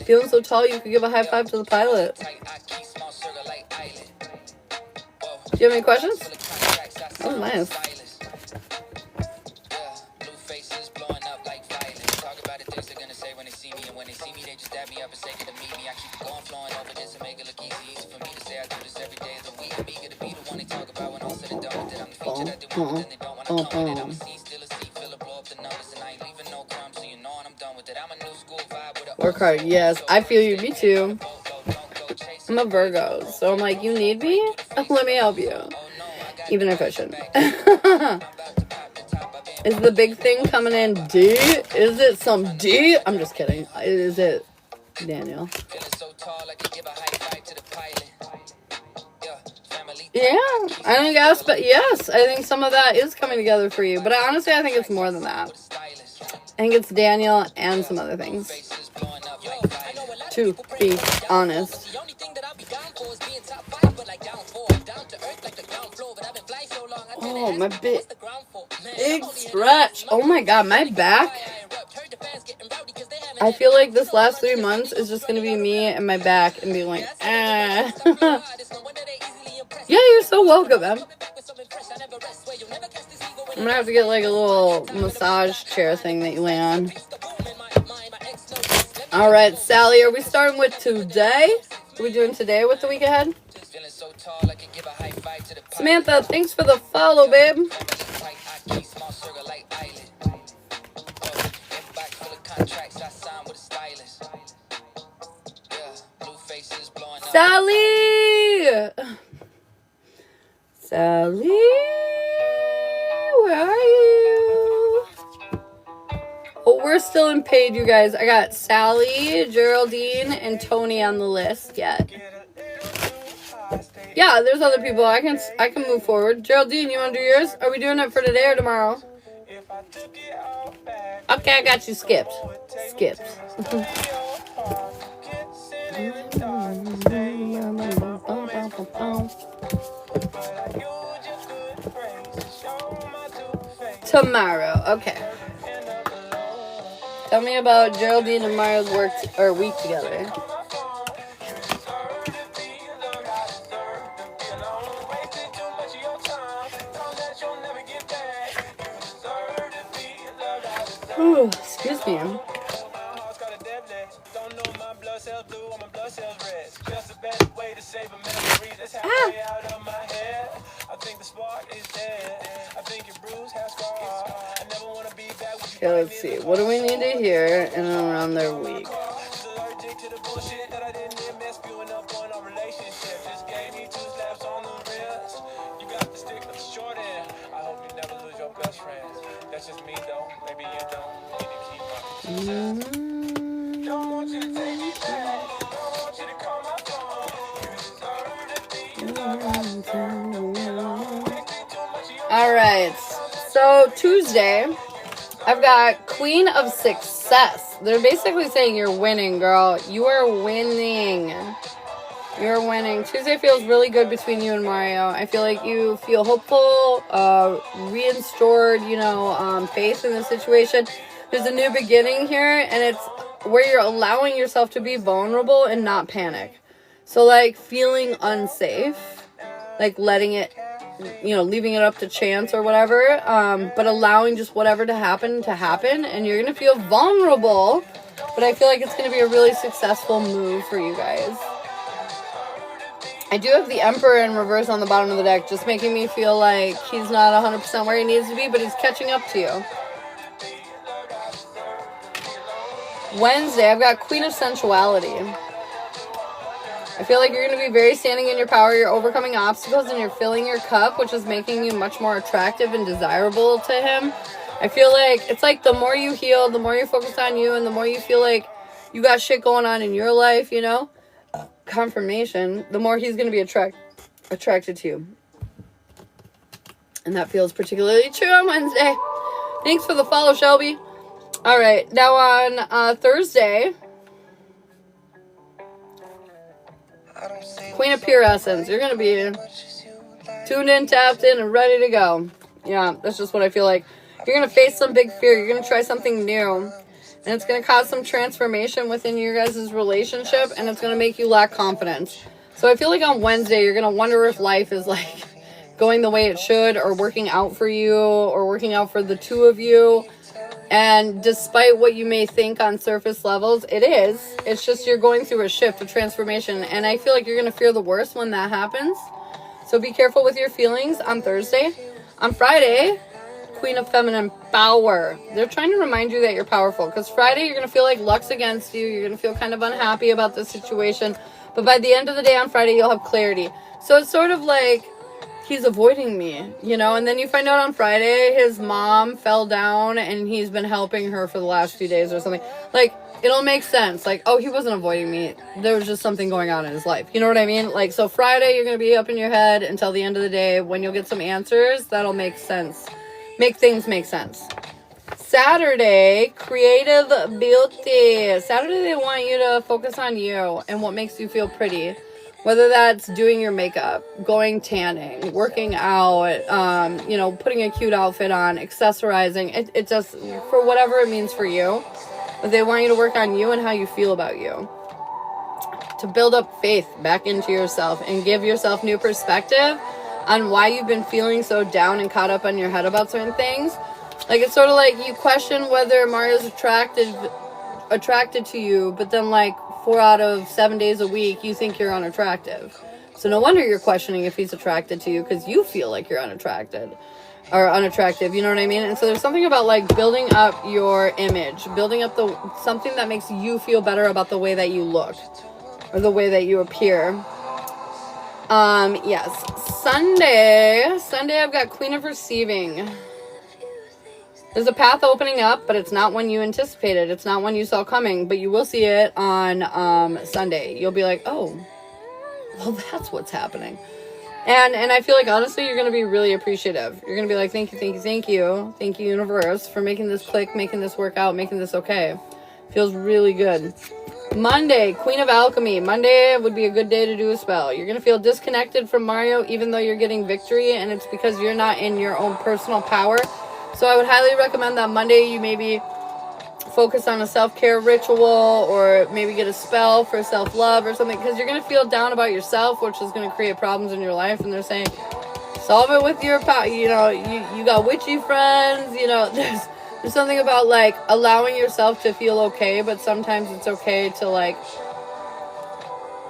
Feeling so tall you could give a high five to the pilot. Do you have any questions? That was nice. Work hard, yes. I feel you, me too. I'm a Virgo, so I'm like, you need me? Let me help you. Even if I shouldn't. Is the big thing coming in D? Is it some D? I'm just kidding. Is it Daniel? Yeah, I think yes, but yes, I think some of that is coming together for you. But honestly, I think it's more than that. I think it's Daniel and some other things. To be honest. Oh, my big stretch. Oh my god, my back. I feel like this last 3 months is just going to be me and my back and being like, ah. Yeah, you're so welcome, man. I'm going to have to get like a little massage chair thing that you lay on. All right, Sally, are we starting with today? Are we doing today with the week ahead? Samantha, thanks for the follow, babe. Sally! Sally, where are you? Oh, we're still in paid, you guys. I got Sally, Geraldine, and Tony on the list yet. Yeah, there's other people. I can move forward. Geraldine, you want to do yours? Are we doing it for today or tomorrow? Okay, I got you skipped. Skipped. Tomorrow, okay. Tell me about Geraldine and Mario's week together. Ooh, excuse me. Okay, let's see. What do we need to hear in and around their week? All right, so Tuesday, I've got Queen of Success. They're basically saying you're winning, girl. You are winning. You're winning. Tuesday feels really good between you and Mario. I feel like you feel hopeful, restored, faith in the situation. There's a new beginning here, and it's where you're allowing yourself to be vulnerable and not panic. So, like, feeling unsafe, like letting it, leaving it up to chance or whatever, but allowing just whatever to happen, and you're going to feel vulnerable, but I feel like it's going to be a really successful move for you guys. I do have the Emperor in reverse on the bottom of the deck, just making me feel like he's not 100% where he needs to be, but he's catching up to you. Wednesday, I've got Queen of Sensuality. I feel like you're going to be very standing in your power. You're overcoming obstacles and you're filling your cup, which is making you much more attractive and desirable to him. I feel like it's like the more you heal, the more you focus on you, and the more you feel like you got shit going on in your life, confirmation, the more he's going to be attracted to you. And that feels particularly true on Wednesday. Thanks for the follow, Shelby. All right, now on Thursday, Queen of Pure Essence. You're going to be tuned in, tapped in, and ready to go. Yeah, that's just what I feel like. You're going to face some big fear. You're going to try something new. And it's going to cause some transformation within your guys' relationship, and it's going to make you lack confidence. So I feel like on Wednesday, you're going to wonder if life is, like, going the way it should, or working out for you, or working out for the two of you. And despite what you may think on surface levels, it is. It's just you're going through a shift, a transformation. And I feel like you're going to fear the worst when that happens. So be careful with your feelings on Thursday. On Friday, Queen of Feminine Power. They're trying to remind you that you're powerful. Because Friday, you're going to feel like luck's against you. You're going to feel kind of unhappy about the situation. But by the end of the day on Friday, you'll have clarity. So it's sort of like, he's avoiding me, and then you find out on Friday his mom fell down and he's been helping her for the last few days or something. Like, it'll make sense. Like, oh, he wasn't avoiding me. There was just something going on in his life. You know what I mean? Like, so Friday, you're going to be up in your head until the end of the day. When you'll get some answers, that'll make sense. Make things make sense. Saturday, creative beauty. Saturday, they want you to focus on you and what makes you feel pretty. Whether that's doing your makeup, going tanning, working out, putting a cute outfit on, accessorizing. It just, for whatever it means for you. But they want you to work on you and how you feel about you. To build up faith back into yourself and give yourself new perspective on why you've been feeling so down and caught up on your head about certain things. Like, it's sort of like you question whether Mario's attracted attracted to you, but then like 4 out of 7 days a week you think you're unattractive. So no wonder you're questioning if he's attracted to you, because you feel like you're unattractive, you know what I mean? And so there's something about like building up your image, building up something that makes you feel better about the way that you look or the way that you appear. Yes, Sunday I've got Queen of Receiving. There's a path opening up, but it's not one you anticipated. It's not one you saw coming, but you will see it on Sunday. You'll be like, oh, well, that's what's happening. And I feel like, honestly, you're going to be really appreciative. You're going to be like, thank you, universe, for making this click, making this work out, making this okay. Feels really good. Monday, Queen of Alchemy. Monday would be a good day to do a spell. You're going to feel disconnected from Mario, even though you're getting victory, and it's because you're not in your own personal power. So I would highly recommend that Monday you maybe focus on a self-care ritual, or maybe get a spell for self-love or something, because you're going to feel down about yourself, which is going to create problems in your life. And they're saying, solve it with your power. You know, you got witchy friends, you know, there's something about like allowing yourself to feel okay, but sometimes it's okay to like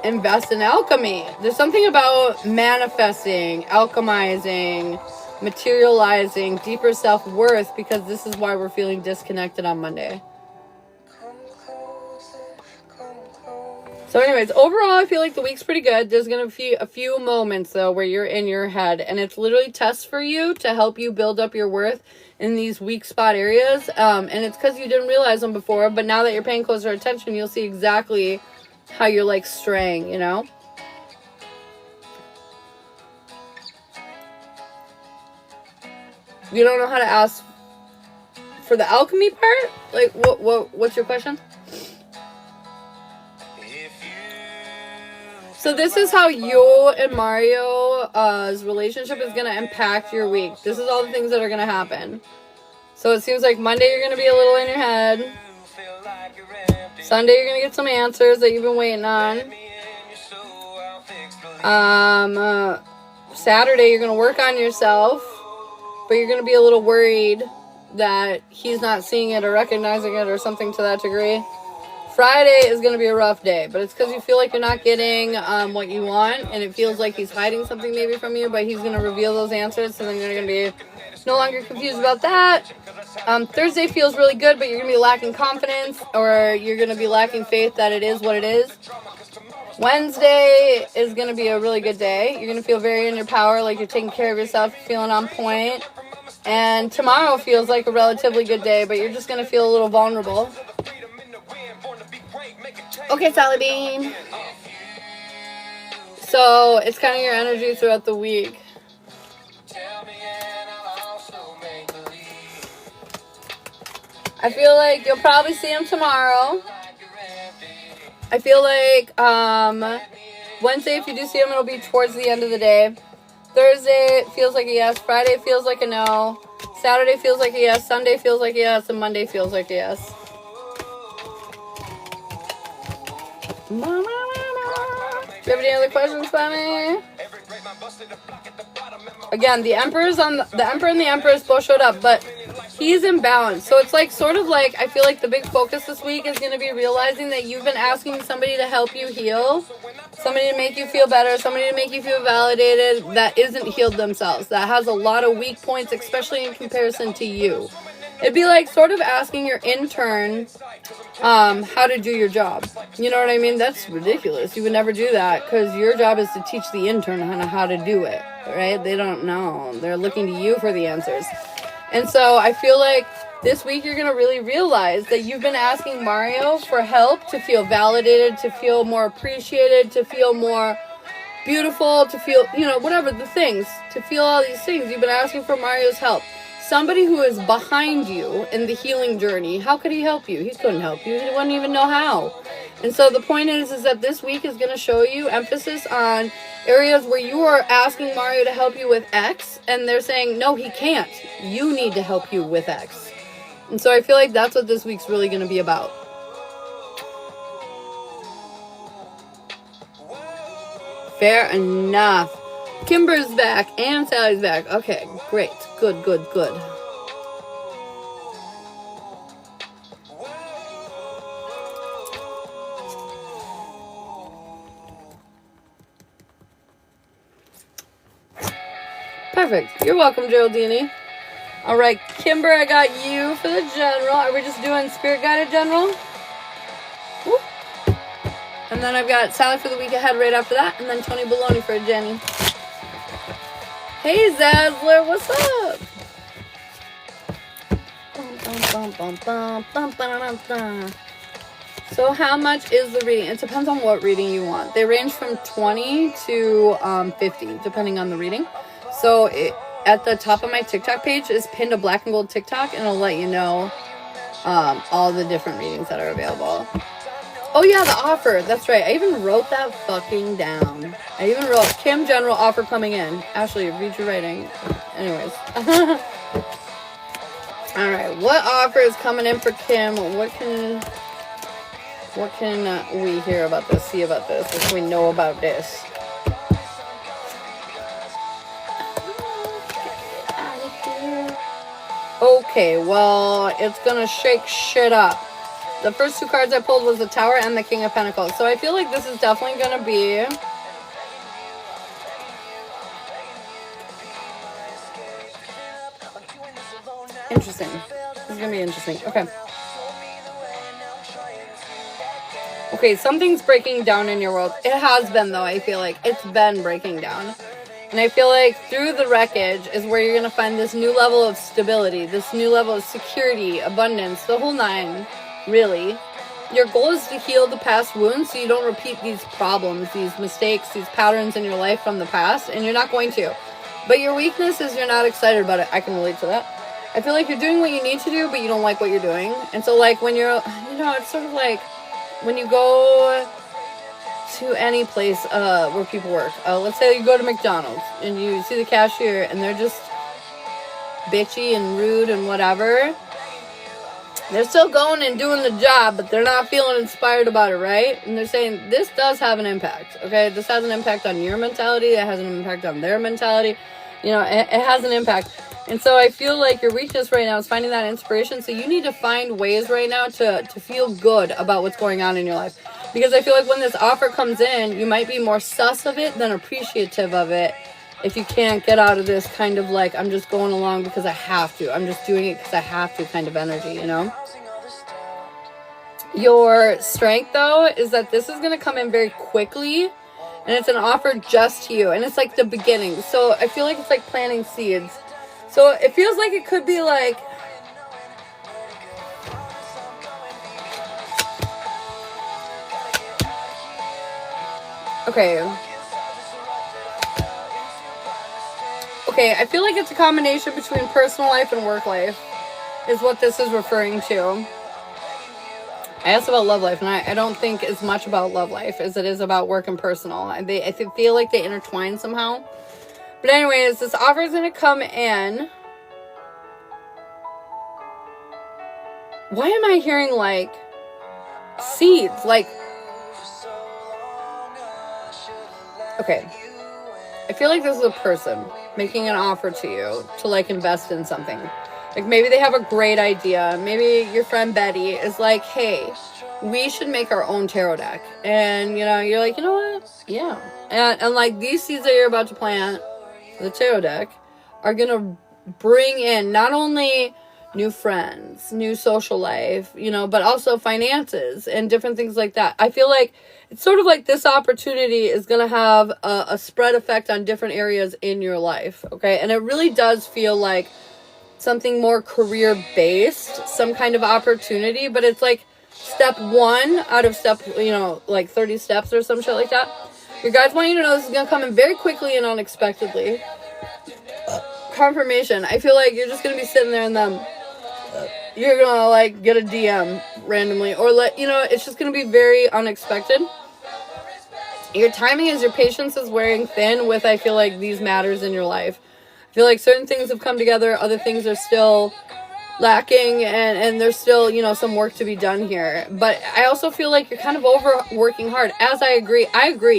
invest in alchemy. There's something about manifesting, alchemizing, materializing deeper self-worth, because this is why we're feeling disconnected on Monday. So anyways, overall, I feel like the week's pretty good. There's going to be a few moments, though, where you're in your head, and it's literally tests for you to help you build up your worth in these weak spot areas. And it's because you didn't realize them before, but now that you're paying closer attention, you'll see exactly how you're, like, straying, you know? You don't know how to ask for the alchemy part? Like, what's your question? So this is how you and Mario's relationship is going to impact your week. This is all the things that are going to happen. So it seems like Monday you're going to be a little in your head. Sunday you're going to get some answers that you've been waiting on. Saturday you're going to work on yourself, but you're going to be a little worried that he's not seeing it or recognizing it or something to that degree. Friday is going to be a rough day, but it's because you feel like you're not getting what you want, and it feels like he's hiding something maybe from you, but he's going to reveal those answers, so then you're going to be no longer confused about that. Thursday feels really good, but you're going to be lacking confidence, or you're going to be lacking faith that it is what it is. Wednesday is going to be a really good day. You're going to feel very in your power, like you're taking care of yourself, feeling on point. And tomorrow feels like a relatively good day, but you're just going to feel a little vulnerable. Okay, Sally Bean. So it's kind of your energy throughout the week. I feel like you'll probably see him tomorrow. I feel like Wednesday, if you do see him, it'll be towards the end of the day. Thursday feels like a yes. Friday feels like a no. Saturday feels like a yes. Sunday feels like a yes. And Monday feels like a yes. Do you have any other questions for me? Again, the Emperor and the Empress both showed up, but he's in balance. So it's like sort of like, I feel like the big focus this week is going to be realizing that you've been asking somebody to help you heal, somebody to make you feel better, somebody to make you feel validated that isn't healed themselves, that has a lot of weak points, especially in comparison to you. It'd be like sort of asking your intern how to do your job. You know what I mean? That's ridiculous. You would never do that, because your job is to teach the intern how to do it, right? They don't know. They're looking to you for the answers. And so I feel like this week you're going to really realize that you've been asking Mario for help to feel validated, to feel more appreciated, to feel more beautiful, to feel, you know, whatever the things, to feel all these things. You've been asking for Mario's help. Somebody who is behind you in the healing journey, how could he help you? He couldn't help you. He wouldn't even know how. And so the point is that this week is going to show you emphasis on areas where you are asking Mario to help you with X, and they're saying, no, he can't. You need to help you with X. And so I feel like that's what this week's really going to be about. Fair enough. Kimber's back and Sally's back. Okay, great. Good. Perfect. You're welcome, Geraldine. All right, Kimber, I got you for the general. Are we just doing spirit guided general? Woo. And then I've got Sally for the week ahead right after that, and then Tony Baloney for Jenny. Hey, Zazzler, what's up? So how much is the reading? It depends on what reading you want. They range from 20 to 50, depending on the reading. So at the top of my TikTok page is pinned a black and gold TikTok, and it'll let you know all the different readings that are available. Oh yeah, the offer. That's right. I even wrote that fucking down. I even wrote Kim General offer coming in. Ashley, read your writing. Anyways. All right, what offer is coming in for Kim? What can we hear about this? See about this? What can we know about this? Okay, well, it's gonna shake shit up. The first two cards I pulled was the Tower and the King of Pentacles. So I feel like this is definitely gonna be interesting. This is gonna be interesting. Okay. Okay, something's breaking down in your world. It has been, though, I feel like. It's been breaking down. And I feel like through the wreckage is where you're going to find this new level of stability, this new level of security, abundance, the whole nine, really. Your goal is to heal the past wounds so you don't repeat these problems, these mistakes, these patterns in your life from the past, and you're not going to. But your weakness is you're not excited about it. I can relate to that. I feel like you're doing what you need to do, but you don't like what you're doing. And so, like, when you're, it's sort of like when you go to any place where people work. Let's say you go to McDonald's and you see the cashier and they're just bitchy and rude and whatever. They're still going and doing the job, but they're not feeling inspired about it, right? And they're saying, this does have an impact, okay? This has an impact on your mentality. It has an impact on their mentality. It has an impact. And so I feel like your weakness right now is finding that inspiration. So you need to find ways right now to feel good about what's going on in your life. Because I feel like when this offer comes in, you might be more sus of it than appreciative of it. If you can't get out of this kind of like, I'm just going along because I have to. I'm just doing it because I have to kind of energy, Your strength, though, is that this is going to come in very quickly. And it's an offer just to you. And it's like the beginning. So I feel like it's like planting seeds. So it feels like it could be like, okay, I feel like it's a combination between personal life and work life is what this is referring to. I asked about love life, and I don't think as much about love life as it is about work and personal. I feel like they intertwine somehow. But anyways, this offer is going to come in. Why am I hearing, like, seeds? Like, okay. I feel like this is a person making an offer to you to, like, invest in something. Like, maybe they have a great idea. Maybe your friend Betty is like, hey, we should make our own tarot deck. And, you're like, you know what? Yeah. And like, these seeds that you're about to plant, the tarot deck, are going to bring in not only new friends, new social life, but also finances and different things like that. I feel like it's sort of like this opportunity is going to have a spread effect on different areas in your life, okay? And it really does feel like something more career-based, some kind of opportunity, but it's like step one out of step, like 30 steps or some shit like that. Your guides want you to know this is going to come in very quickly and unexpectedly. Confirmation. I feel like you're just going to be sitting there and then you're going to, like, get a DM randomly. Or, it's just going to be very unexpected. Your timing is, your patience is wearing thin with, I feel like, these matters in your life. I feel like certain things have come together. Other things are still lacking. And there's still, some work to be done here. But I also feel like you're kind of overworking hard. As I agree.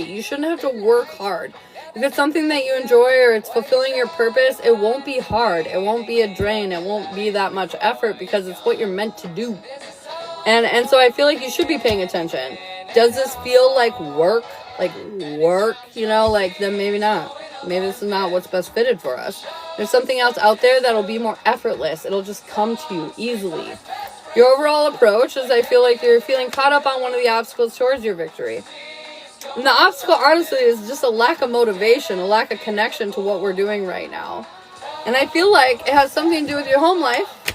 You shouldn't have to work hard. If it's something that you enjoy or it's fulfilling your purpose, it won't be hard. It won't be a drain. It won't be that much effort because it's what you're meant to do. And so I feel like you should be paying attention. Does this feel like work? Like work, like then maybe not. maybe this is not what's best fitted for us. There's something else out there that'll be more effortless. It'll just come to you easily. Your overall approach is I feel like you're feeling caught up on one of the obstacles towards your victory. And the obstacle, honestly, is just a lack of motivation, a lack of connection to what we're doing right now. And I feel like it has something to do with your home life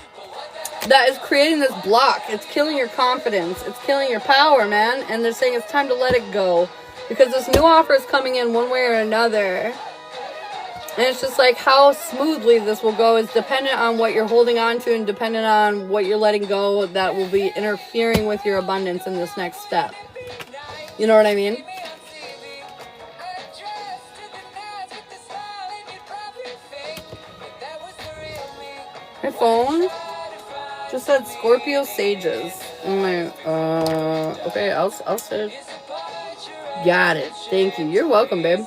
that is creating this block. It's killing your confidence. It's killing your power, man. And they're saying it's time to let it go. Because this new offer is coming in one way or another. And it's just like how smoothly this will go is dependent on what you're holding on to and dependent on what you're letting go that will be interfering with your abundance in this next step. You know what I mean? My phone just said Scorpio Sages. I'm like, okay, I'll say. Got it. Thank you. You're welcome, babe.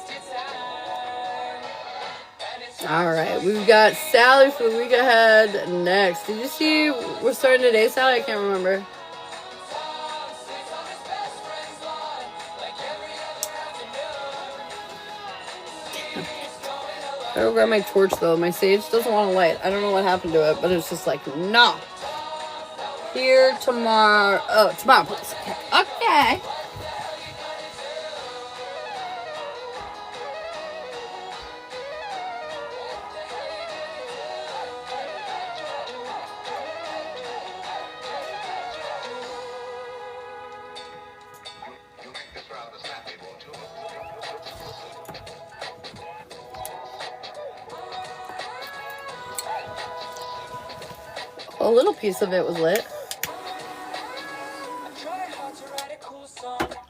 Alright, we've got Sally for the week ahead next. Did you see we're starting today, Sally? I can't remember. I gotta grab my torch though. My sage doesn't want to light. I don't know what happened to it, but it's just like, no. Here tomorrow. Oh, tomorrow, please. Okay. A little piece of it was lit.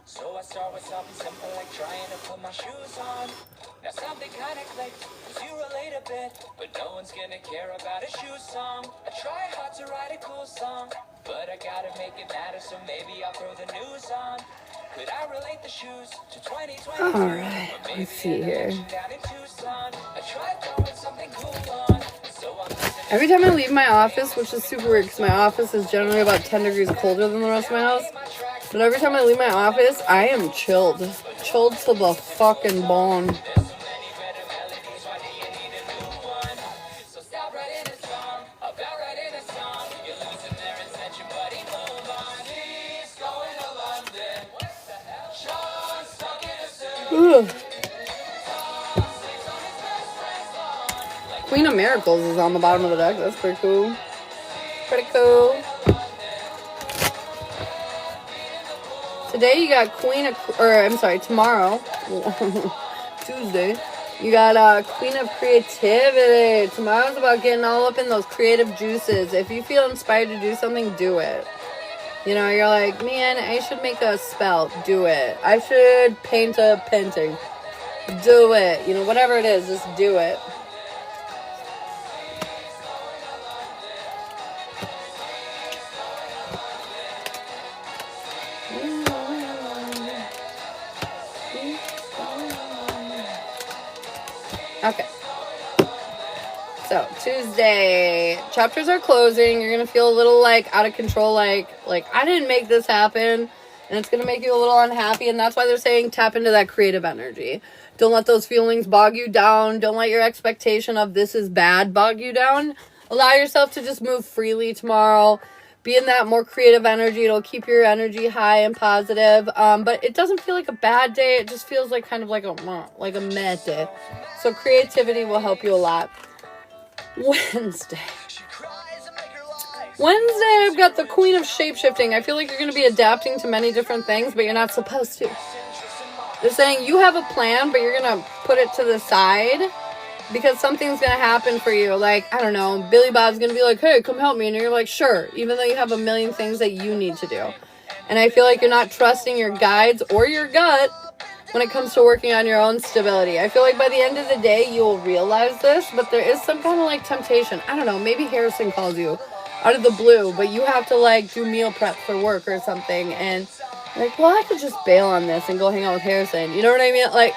So I start with something simple like trying to put my shoes on. Now something kind of clicked, cause you relate a bit, but no one's gonna care about a shoe song. I try hard to write a cool song, but I gotta make it matter, so maybe I'll throw the news on. Could I relate the shoes to 2020? Alright, let's see here. Every time I leave my office, which is super weird because my office is generally about 10 degrees colder than the rest of my house, but every time I leave my office, I am chilled. Chilled to the fucking bone. Ugh. Queen of Miracles is on the bottom of the deck. That's pretty cool. Pretty cool. Today you got tomorrow, Tuesday, you got Queen of Creativity. Tomorrow's about getting all up in those creative juices. If you feel inspired to do something, do it. You know, you're like, man, I should make a spell. Do it. I should paint a painting. Do it. You know, whatever it is, just do it. Okay. So, Tuesday, chapters are closing. You're going to feel a little, like, out of control, like, I didn't make this happen. And it's going to make you a little unhappy. And that's why they're saying tap into that creative energy. Don't let those feelings bog you down. Don't let your expectation of this is bad bog you down. Allow yourself to just move freely tomorrow. Be in that more creative energy. It'll keep your energy high and positive. But it doesn't feel like a bad day. It just feels like kind of like a meh day. So creativity will help you a lot. Wednesday, I've got the Queen of Shapeshifting. I feel like you're going to be adapting to many different things, but you're not supposed to. They're saying you have a plan, but you're going to put it to the side because something's going to happen for you. Like, I don't know, Billy Bob's going to be like, hey, come help me. And you're like, sure, even though you have a million things that you need to do. And I feel like you're not trusting your guides or your gut when it comes to working on your own stability. I feel like by the end of the day, you will realize this, but there is some kind of, like, temptation. I don't know, maybe Harrison calls you out of the blue, but you have to, like, do meal prep for work or something, and, like, well, I could just bail on this and go hang out with Harrison. You know what I mean? Like,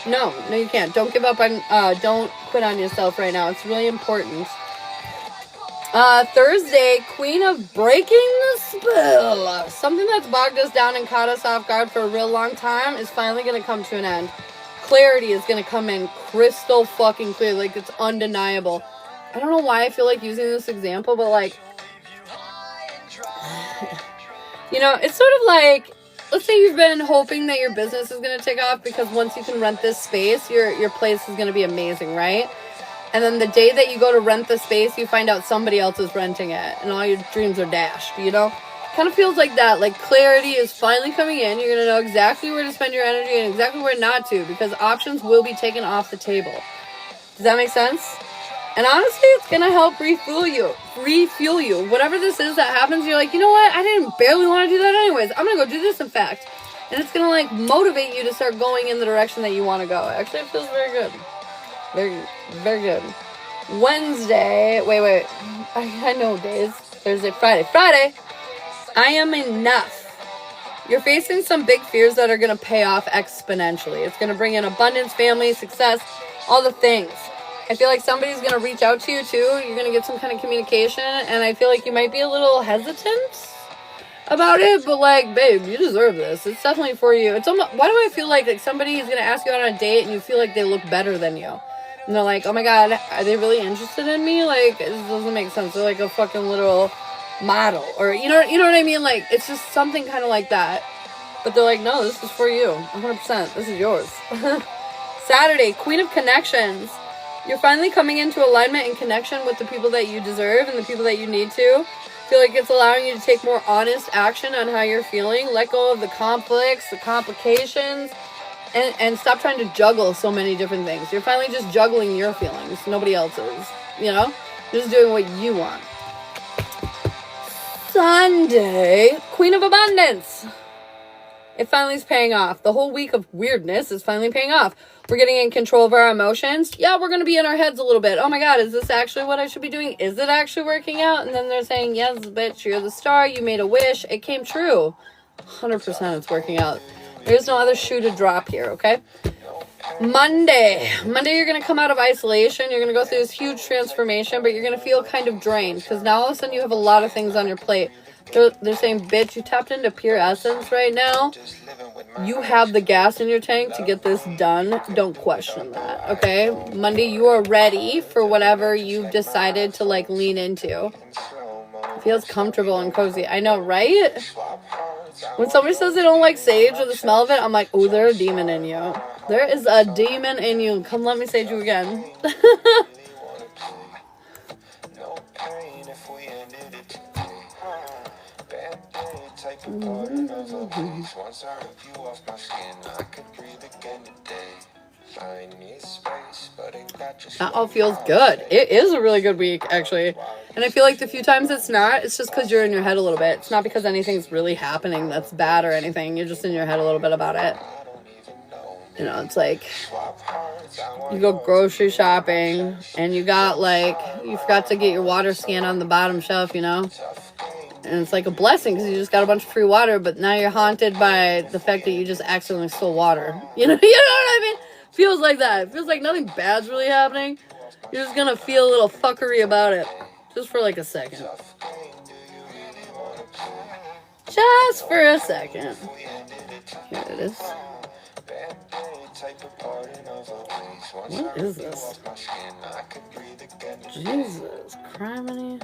no, you can't. Don't give up on, don't quit on yourself right now. It's really important. Thursday, Queen of Breaking the Spell. Something that's bogged us down and caught us off guard for a real long time is finally going to come to an end. clarity is going to come in crystal fucking clear. Like, it's undeniable. I don't know why I feel like using this example, but like, you know, it's sort of like, let's say you've been hoping that your business is going to take off because once you can rent this space, your place is going to be amazing, right? And then the day that you go to rent the space, you find out somebody else is renting it and all your dreams are dashed, you know? Kind of feels like that. Like, clarity is finally coming in. You're going to know exactly where to spend your energy and exactly where not to, because options will be taken off the table. Does that make sense? And honestly, it's going to help refuel you. Whatever this is that happens, you're like, you know what? I didn't barely want to do that anyways. I'm going to go do this, in fact. And it's going to, like, motivate you to start going in the direction that you want to go. Actually, it feels very good. Very, very good. Wednesday. Wait. I know days. Thursday, Friday. I am enough. You're facing some big fears that are going to pay off exponentially. It's going to bring in abundance, family, success, all the things. I feel like somebody's going to reach out to you too. You're going to get some kind of communication, and I feel like you might be a little hesitant about it, but like, babe, you deserve this. It's definitely for you. It's almost, why do I feel like somebody is going to ask you out on a date and you feel like they look better than you? And they're like, oh my God, are they really interested in me? Like, it doesn't make sense. They're like a fucking little model, or you know what I mean? Like, it's just something kind of like that. But they're like, no, this is for you, 100%. This is yours. Saturday, Queen of Connections. You're finally coming into alignment and connection with the people that you deserve and the people that you need to. I feel like it's allowing you to take more honest action on how you're feeling. Let go of the conflicts, the complications, and stop trying to juggle so many different things. You're finally just juggling your feelings, nobody else's, you know? Just doing what you want. Sunday, Queen of Abundance. It finally is paying off. The whole week of weirdness is finally paying off. We're getting in control of our emotions. Yeah, we're going to be in our heads a little bit. Oh my God, is this actually what I should be doing? Is it actually working out? And then they're saying, yes, bitch, you're the star. You made a wish. It came true. 100% it's working out. There's no other shoe to drop here, okay? Monday, you're going to come out of isolation. You're going to go through this huge transformation, but you're going to feel kind of drained because now all of a sudden you have a lot of things on your plate. They're saying, bitch, you tapped into pure essence right now. You have the gas in your tank to get this done. Don't question that, okay? Monday, you are ready for whatever you've decided to, like, lean into. It feels comfortable and cozy. I know, right? When somebody says they don't like sage or the smell of it, I'm like, oh, there's a demon in you. There is a demon in you. Come let me sage you again. That all feels good. It is a really good week, actually. And I feel like the few times it's not, it's just because you're in your head a little bit. It's not because anything's really happening that's bad or anything. You're just in your head a little bit about it. You know, it's like you go grocery shopping and you forgot to get your water scan on the bottom shelf, you know? And it's like a blessing because you just got a bunch of free water, but now you're haunted by the fact that you just accidentally stole water. You know what I mean? Feels like that. It feels like nothing bad's really happening. You're just gonna feel a little fuckery about it. Just for like a second. Just for a second. Here it is. What is this? Jesus, criminy.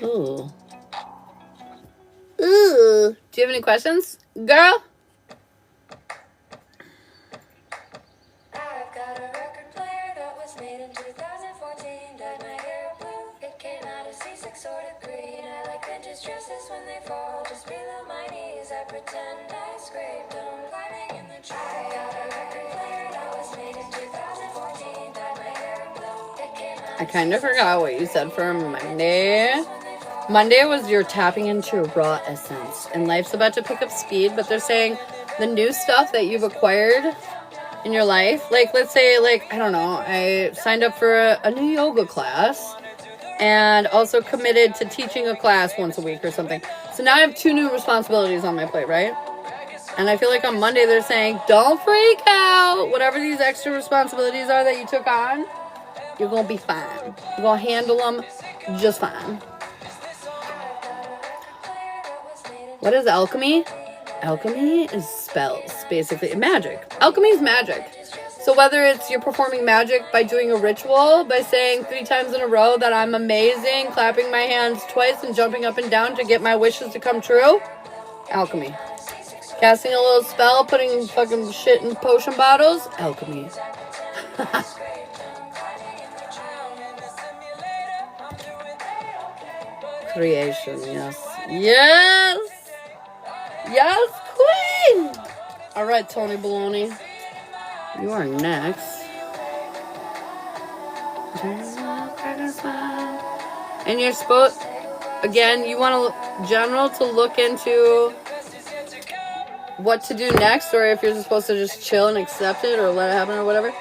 Ooh. Ooh. Do you have any questions, girl? I've got a record player that was made in 2014. Dyed my hair blue. It came out of C6 sort of green. I like vintage dresses when they fall just below my knees. I pretend I scraped them climbing in the tree. I got a record player that was made in 2014. Dyed my hair blue. It came out I kind of forgot what you said for Monday. Monday was your tapping into your raw essence. And life's about to pick up speed, but they're saying the new stuff that you've acquired in your life, like, let's say, like, I don't know, I signed up for a new yoga class and also committed to teaching a class once a week or something. So now I have 2 new responsibilities on my plate, right? And I feel like on Monday they're saying, don't freak out. Whatever these extra responsibilities are that you took on, You're gonna be fine. You're gonna handle them just fine. What is alchemy? Alchemy is spells, basically. Magic. Alchemy is magic. So whether it's you're performing magic by doing a ritual, by saying 3 times in a row that I'm amazing, clapping my hands twice and jumping up and down to get my wishes to come true, alchemy. Casting a little spell, putting fucking shit in potion bottles, alchemy. Creation, yes. Yes! Yes, queen! Alright, Tony Baloney. You are next. And you're supposed, again, you want to, general, to look into what to do next, or if you're supposed to just chill and accept it or let it happen or whatever.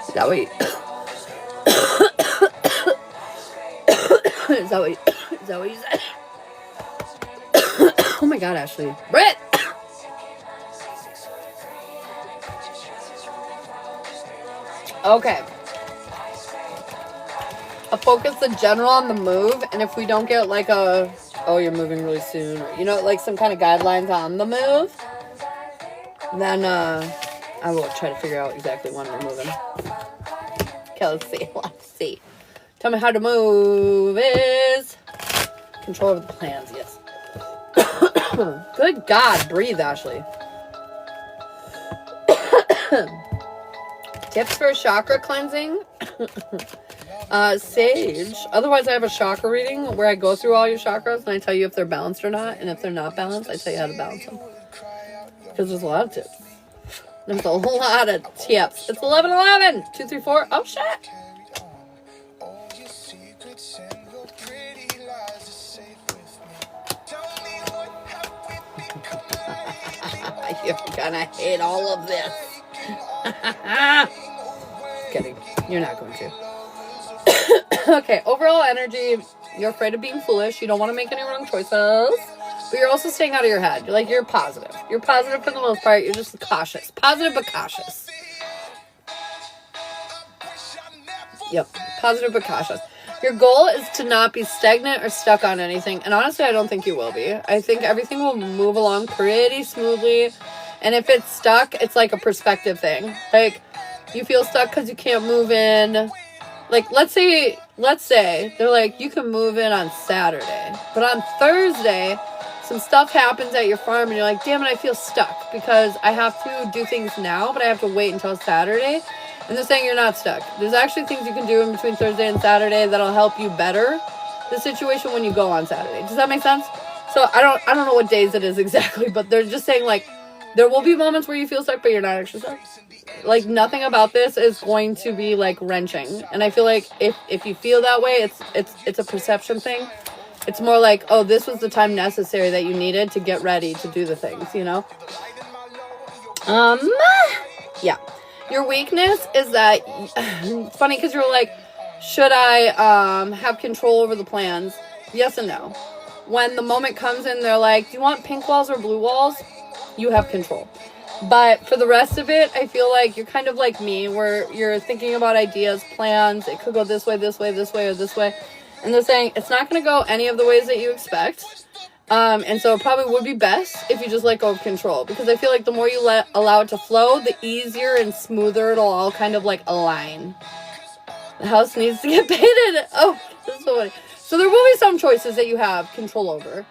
Is that what you... Is that what you said? Oh my god, Ashley. Brett! Okay. A focus the general on the move, and if we don't get like a, oh, you're moving really soon, or, you know, like some kind of guidelines on the move, then I will try to figure out exactly when we're moving. Okay, let's see. Tell me how to move is control over the plans, yes. Good God, breathe, Ashley. Tips for chakra cleansing. Sage. Otherwise, I have a chakra reading where I go through all your chakras and I tell you if they're balanced or not. And if they're not balanced, I tell you how to balance them. Because there's a lot of tips. There's a lot of tips. It's 11:11. 2, 3, 4. Oh, shit. You're gonna hate all of this. Just kidding. You're not going to. Okay, overall energy. You're afraid of being foolish. You don't want to make any wrong choices. But you're also staying out of your head. You're positive. You're positive for the most part. You're just cautious. Positive but cautious. Yep. Positive but cautious. Your goal is to not be stagnant or stuck on anything. And honestly, I don't think you will be. I think everything will move along pretty smoothly. And if it's stuck, it's like a perspective thing. Like, you feel stuck because you can't move in. Like, let's say they're like, you can move in on Saturday. But on Thursday, some stuff happens at your farm and you're like, damn it, I feel stuck because I have to do things now, but I have to wait until Saturday. And they're saying you're not stuck. There's actually things you can do in between Thursday and Saturday that'll help you better the situation when you go on Saturday. Does that make sense? So I don't know what days it is exactly, but they're just saying, like, there will be moments where you feel stuck, but you're not actually stuck. Like, nothing about this is going to be, like, wrenching. And I feel like if you feel that way, it's a perception thing. It's more like, oh, this was the time necessary that you needed to get ready to do the things, you know? Yeah. Your weakness is that, it's funny because you're like, should I have control over the plans? Yes and no. When the moment comes in, they're like, do you want pink walls or blue walls? You have control. But for the rest of it, I feel like you're kind of like me, where you're thinking about ideas, plans. It could go this way, this way, this way, or this way. And they're saying it's not going to go any of the ways that you expect. And so it probably would be best if you just let go of control. Because I feel like the more you allow it to flow, the easier and smoother it'll all kind of like align. The house needs to get painted. Oh, this is so funny. So there will be some choices that you have control over.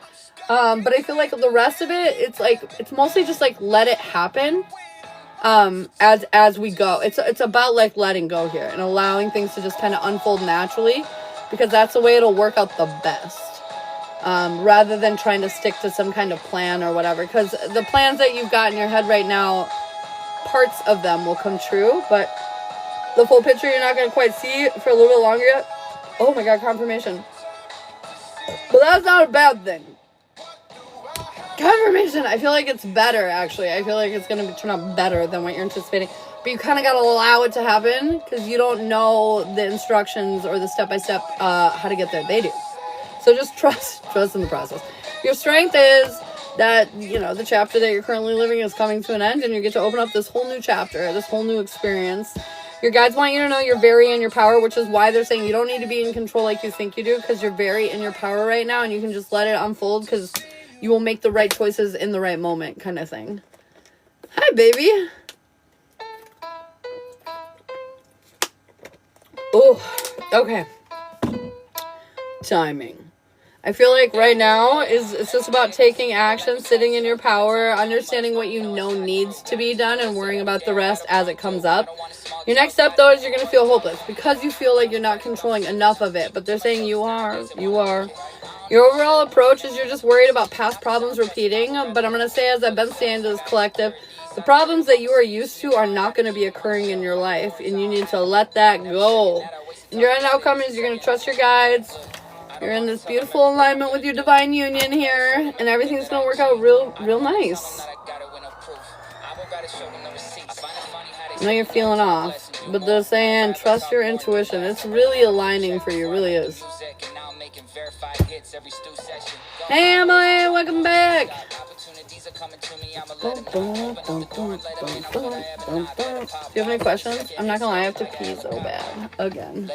But I feel like the rest of it, it's mostly just like let it happen. As we go. It's about like letting go here and allowing things to just kind of unfold naturally. Because that's the way it'll work out the best. Rather than trying to stick to some kind of plan or whatever. Because the plans that you've got in your head right now, parts of them will come true. But the full picture you're not going to quite see for a little bit longer yet. Oh my god, confirmation. But that's not a bad thing. Confirmation. I feel like it's better, actually. I feel like it's going to turn out better than what you're anticipating. But you kind of got to allow it to happen. Because you don't know the instructions or the step-by-step how to get there. They do. So just trust in the process. Your strength is that, you know, the chapter that you're currently living is coming to an end, and you get to open up this whole new chapter, this whole new experience. Your guides want you to know you're very in your power, which is why they're saying you don't need to be in control like you think you do, because you're very in your power right now, and you can just let it unfold, because you will make the right choices in the right moment, kind of thing. Hi, baby. Oh, okay. Timing. I feel like right now it's just about taking action, sitting in your power, understanding what you know needs to be done, and worrying about the rest as it comes up. Your next step, though, is you're going to feel hopeless because you feel like you're not controlling enough of it. But they're saying you are. You are. Your overall approach is you're just worried about past problems repeating. But I'm going to say, as I've been saying to this collective, the problems that you are used to are not going to be occurring in your life. And you need to let that go. And your end outcome is you're going to trust your guides. You're in this beautiful alignment with your divine union here, and everything's gonna work out real nice. I know you're feeling off, but they're saying trust your intuition. It's really aligning for you, really is. Hey Emily, welcome back. Do you have any questions? I'm not gonna lie, I have to pee so bad. Again.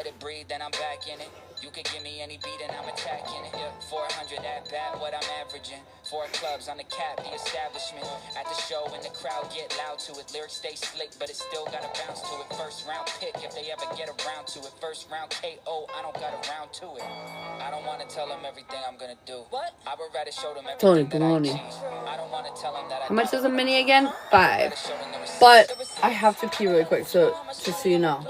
You could give me any beat and I'm attacking it. 400 at bat, what I'm averaging. 4 clubs on the cap, the establishment. At the show and the crowd get loud to it. Lyrics stay slick, but it still gotta bounce to it. First round pick, if they ever get around to it. First round KO, I don't got around to it. I don't wanna tell them everything I'm gonna do. What? I would rather show them everything that I achieve. I don't wanna tell them that. How much is a mini again? 5. But I have to pee really quick, so just so you know.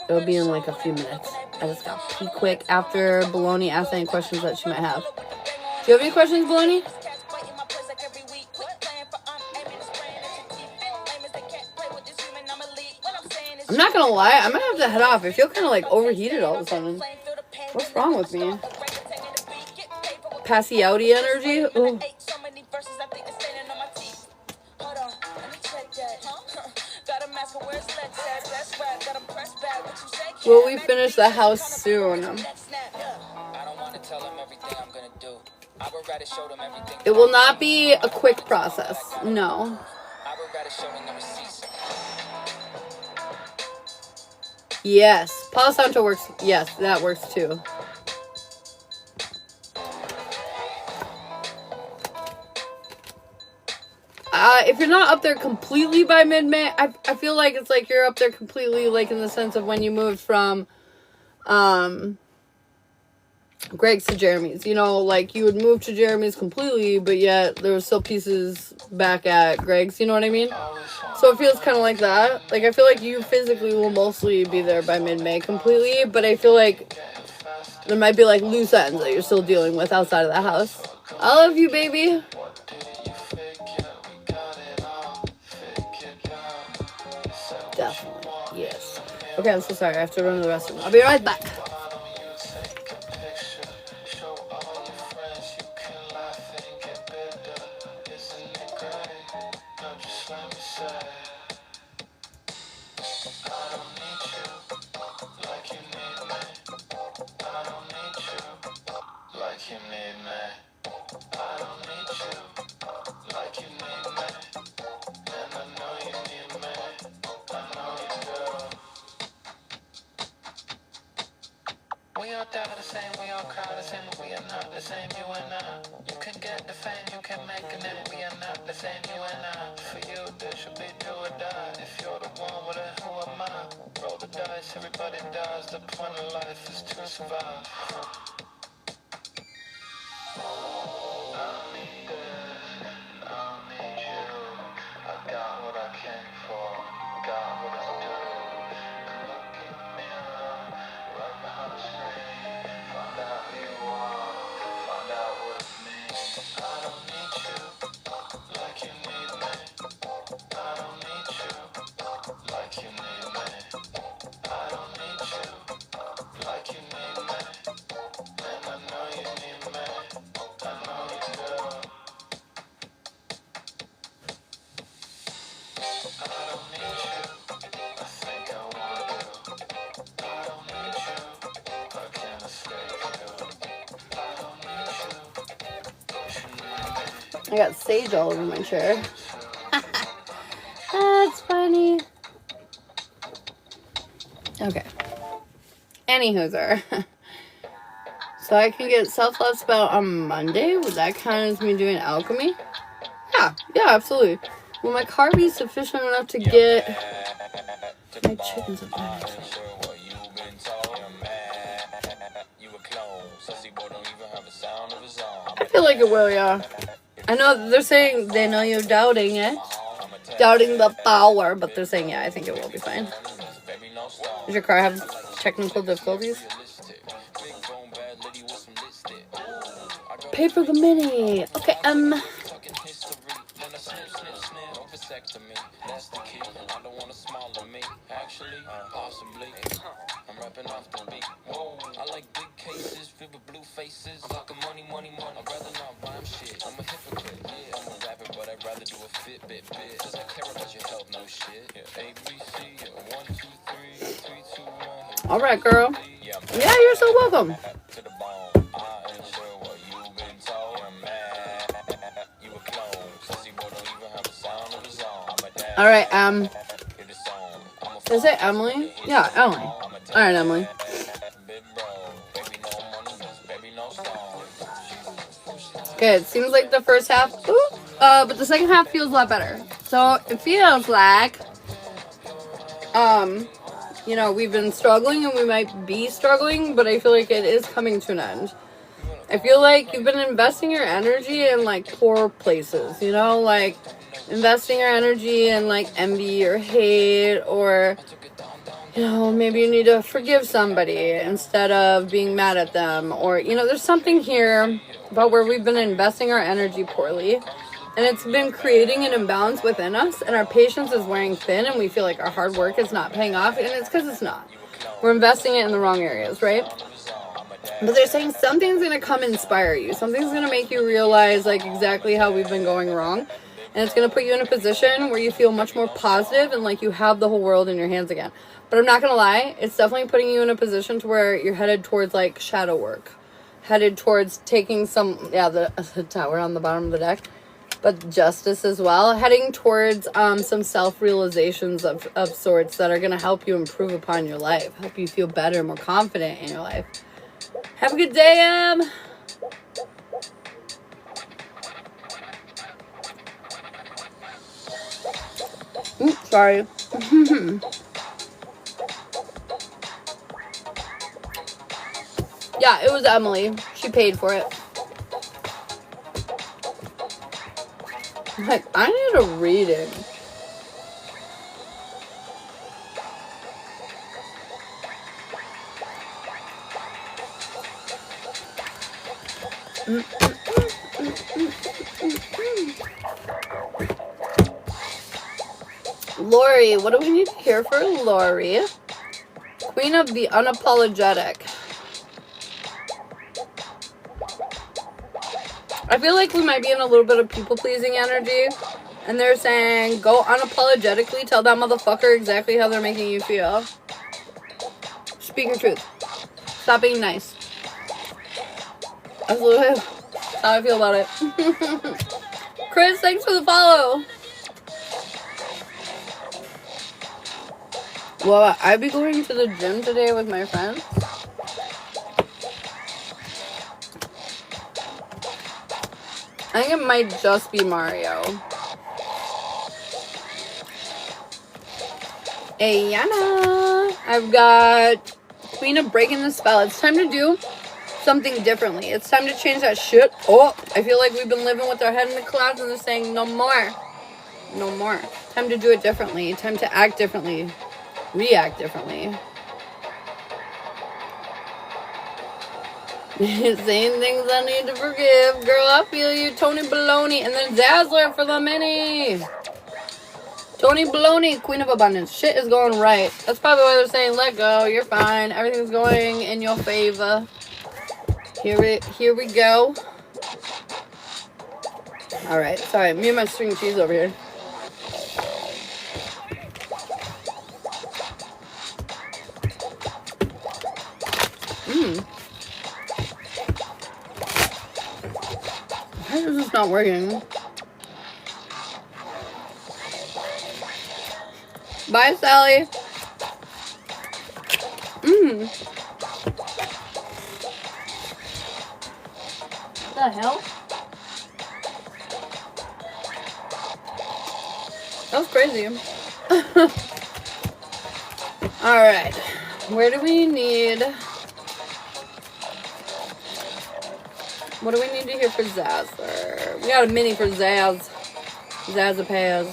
It'll be in like a few minutes. I just got to pee quick after Baloney asks any questions that she might have. Do you have any questions, Baloney? I'm not gonna lie, I might have to head off. I feel kind of like overheated all of a sudden. What's wrong with me? Passy outy energy? Ooh. Will we finish the house soon? It will not be a quick process. No. Yes. Palo Santo works. Yes, that works too. If you're not up there completely by mid-May, I feel like it's like you're up there completely, like in the sense of when you moved from Greg's to Jeremy's. You know, like you would move to Jeremy's completely, but yet there were still pieces back at Greg's. You know what I mean? So it feels kind of like that. Like I feel like you physically will mostly be there by mid-May completely, but I feel like there might be like loose ends that you're still dealing with outside of the house. I love you, baby. Definitely, yes. Okay, I'm so sorry. I have to run to the restroom. I'll be right back. We all die the same, we all cry the same, but we are not the same, you and I. You can get the fame, you can make a name, we are not the same, you and I. For you, there should be do or die. If you're the one, well then who am I? Roll the dice, everybody dies, the point of life is to survive. I got sage all over my chair. That's funny. Okay. Anywho's. So I can get self-love spell on Monday? Would that count as me doing alchemy? Yeah, absolutely. Will my car be sufficient enough to get my chickens up there? I feel like it will, yeah. I know they're saying they know you're doubting it. Doubting the power, but they're saying, yeah, I think it will be fine. Does your car have technical difficulties? Pay for the mini. Okay, I like big cases filled with blue faces. Like a money. I'd rather not rhyme shit. I'm a hypocrite. Yeah, I'm a rapper, but I'd rather do a Fitbit bit. Cause I care about your health, no shit. Yeah, ABC, yeah, 1, 2, 3, 3, 2, 1. all right, girl. Yeah, you're so welcome. To the bone. I ain't sure what you've been told. I'm mad. You a clone. Sissy boy don't even have a sound of his own. I'm a dad. All right, Hear the song. I'm a is it Emily? Yeah, Emily. All right, Emily. big bro. Baby, no money. Baby, no song. Okay, it seems like the first half, but the second half feels a lot better. So it feels like, you know, we've been struggling and we might be struggling, but I feel like it is coming to an end. I feel like you've been investing your energy in like poor places, you know, like investing your energy in like envy or hate, or, you know, maybe you need to forgive somebody instead of being mad at them, or, you know, there's something here about where we've been investing our energy poorly, and it's been creating an imbalance within us, and our patience is wearing thin, and we feel like our hard work is not paying off, and it's because it's not. We're investing it in the wrong areas, right? But they're saying something's going to come inspire you. Something's going to make you realize like exactly how we've been going wrong. And it's going to put you in a position where you feel much more positive and like you have the whole world in your hands again. But I'm not going to lie, it's definitely putting you in a position to where you're headed towards like shadow work. Headed towards taking some, the tower on the bottom of the deck. But justice as well. Heading towards some self-realizations of sorts that are going to help you improve upon your life. Help you feel better, more confident in your life. Have a good day, Oops, sorry. Yeah, it was Emily. She paid for it. Like, I need a reading. Lori, what do we need to hear for Lori? Queen of the Unapologetic. I feel like we might be in a little bit of people-pleasing energy. And they're saying, go unapologetically tell that motherfucker exactly how they're making you feel. Speak your truth. Stop being nice. That's literally how I feel about it. Chris, thanks for the follow. Well, I'll be going to the gym today with my friends. I think it might just be Mario. Ayana. I've got Queen of Breaking the Spell. It's time to do something differently. It's time to change that shit up. I feel like we've been living with our head in the clouds and they're saying no more. No more. Time to do it differently. Time to act differently. React differently. Saying things I need to forgive. Girl, I feel you. Tony Baloney. And then Dazzler for the mini. Tony Baloney, Queen of Abundance. Shit is going right. That's probably why they're saying let go. You're fine. Everything's going in your favor. Here we go. Alright. Sorry. Me and my string cheese over here. Why is this not working? Bye, Sally. What the hell? That was crazy. Alright. Where do we need... What do we need to hear for Zazzer? We got a mini for Zaz. Zazapaz.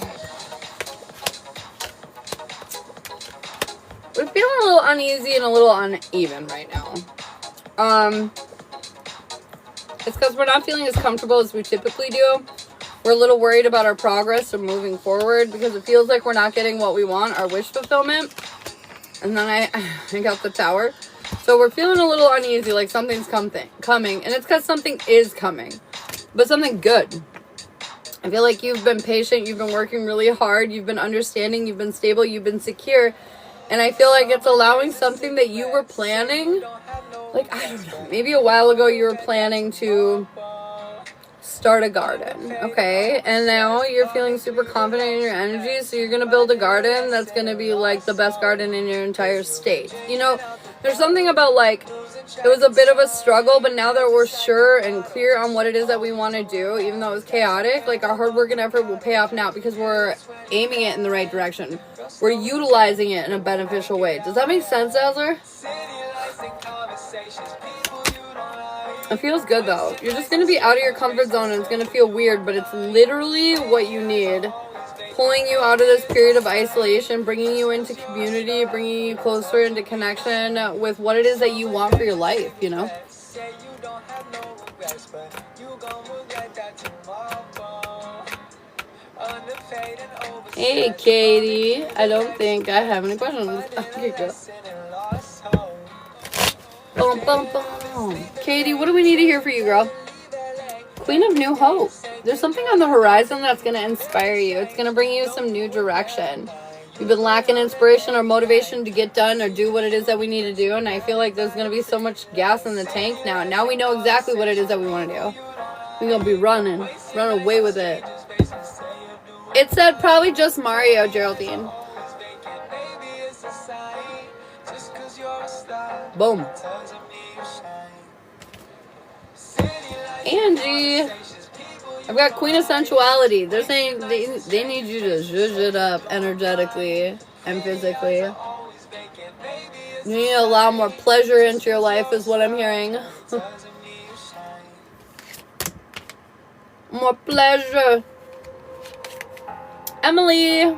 We're feeling a little uneasy and a little uneven right now. It's because we're not feeling as comfortable as we typically do. We're a little worried about our progress or moving forward because it feels like we're not getting what we want, our wish fulfillment. And then I got the tower. So we're feeling a little uneasy, like something's coming. And it's because something is coming. But something good. I feel like you've been patient, you've been working really hard, you've been understanding, you've been stable, you've been secure. And I feel like it's allowing something that you were planning. Like, I don't know, maybe a while ago you were planning to start a garden, okay? And now you're feeling super confident in your energy, so you're going to build a garden that's going to be like the best garden in your entire state. You know, there's something about like, it was a bit of a struggle, but now that we're sure and clear on what it is that we want to do, even though it was chaotic, like our hard work and effort will pay off now because we're aiming it in the right direction. We're utilizing it in a beneficial way. Does that make sense, Azler? It feels good though. You're just going to be out of your comfort zone and it's going to feel weird, but it's literally what you need. Pulling you out of this period of isolation, bringing you into community, bringing you closer into connection with what it is that you want for your life, you know? Hey, Katie. I don't think I have any questions. Okay, girl. Boom, boom, boom. Katie, what do we need to hear for you, girl? Queen of New Hope. There's something on the horizon that's going to inspire you. It's going to bring you some new direction. You've been lacking inspiration or motivation to get done or do what it is that we need to do. And I feel like there's going to be so much gas in the tank now. Now we know exactly what it is that we want to do. We're going to be running. Run away with it. It said probably just Mario, Geraldine. Boom. Angie. I've got Queen of Sensuality. They're saying they need you to zhuzh it up energetically and physically. You need to allow more pleasure into your life is what I'm hearing. More pleasure. Emily.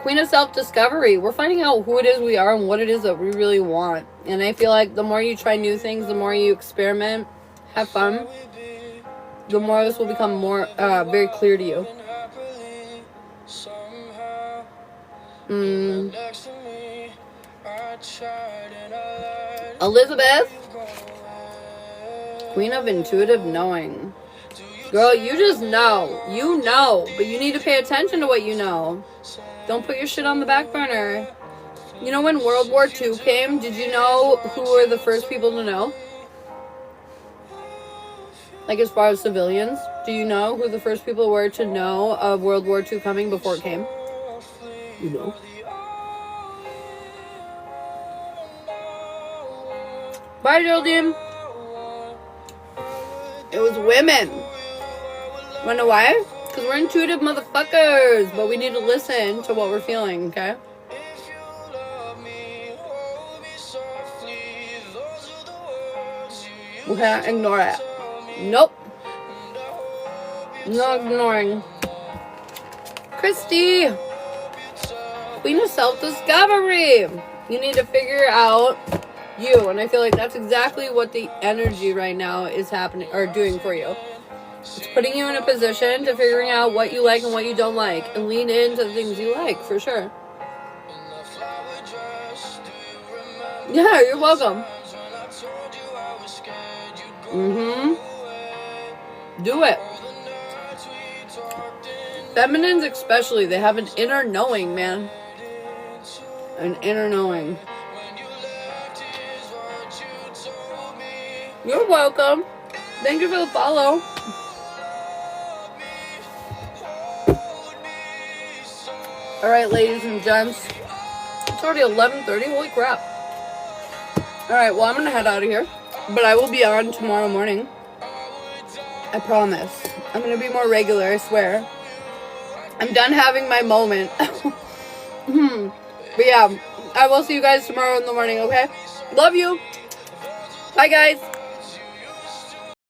Queen of Self-Discovery. We're finding out who it is we are and what it is that we really want. And I feel like the more you try new things, the more you experiment, have fun, the more this will become more very clear to you. Elizabeth. Queen of Intuitive Knowing. Girl, you just know. You know. But you need to pay attention to what you know. Don't put your shit on the back burner. You know when World War II came, did you know who were the first people to know? Like as far as civilians, do you know who the first people were to know of World War II coming before it came? You know. Bye, Geraldine. It was women. Wanna know why? Because we're intuitive motherfuckers, but we need to listen to what we're feeling, okay? We can't ignore it. Nope. No ignoring. Christy. Queen of Self-Discovery. You need to figure out you. And I feel like that's exactly what the energy right now is happening or doing for you. It's putting you in a position to figuring out what you like and what you don't like. And lean into the things you like, for sure. Yeah, you're welcome. Do it. Feminines especially, they have an inner knowing, man. An inner knowing. You're welcome. Thank you for the follow. Alright, ladies and gents. It's already 11:30. Holy crap. Alright, well, I'm gonna head out of here. But I will be on tomorrow morning. I promise. I'm gonna be more regular, I swear. I'm done having my moment. But yeah, I will see you guys tomorrow in the morning, okay? Love you. Bye, guys.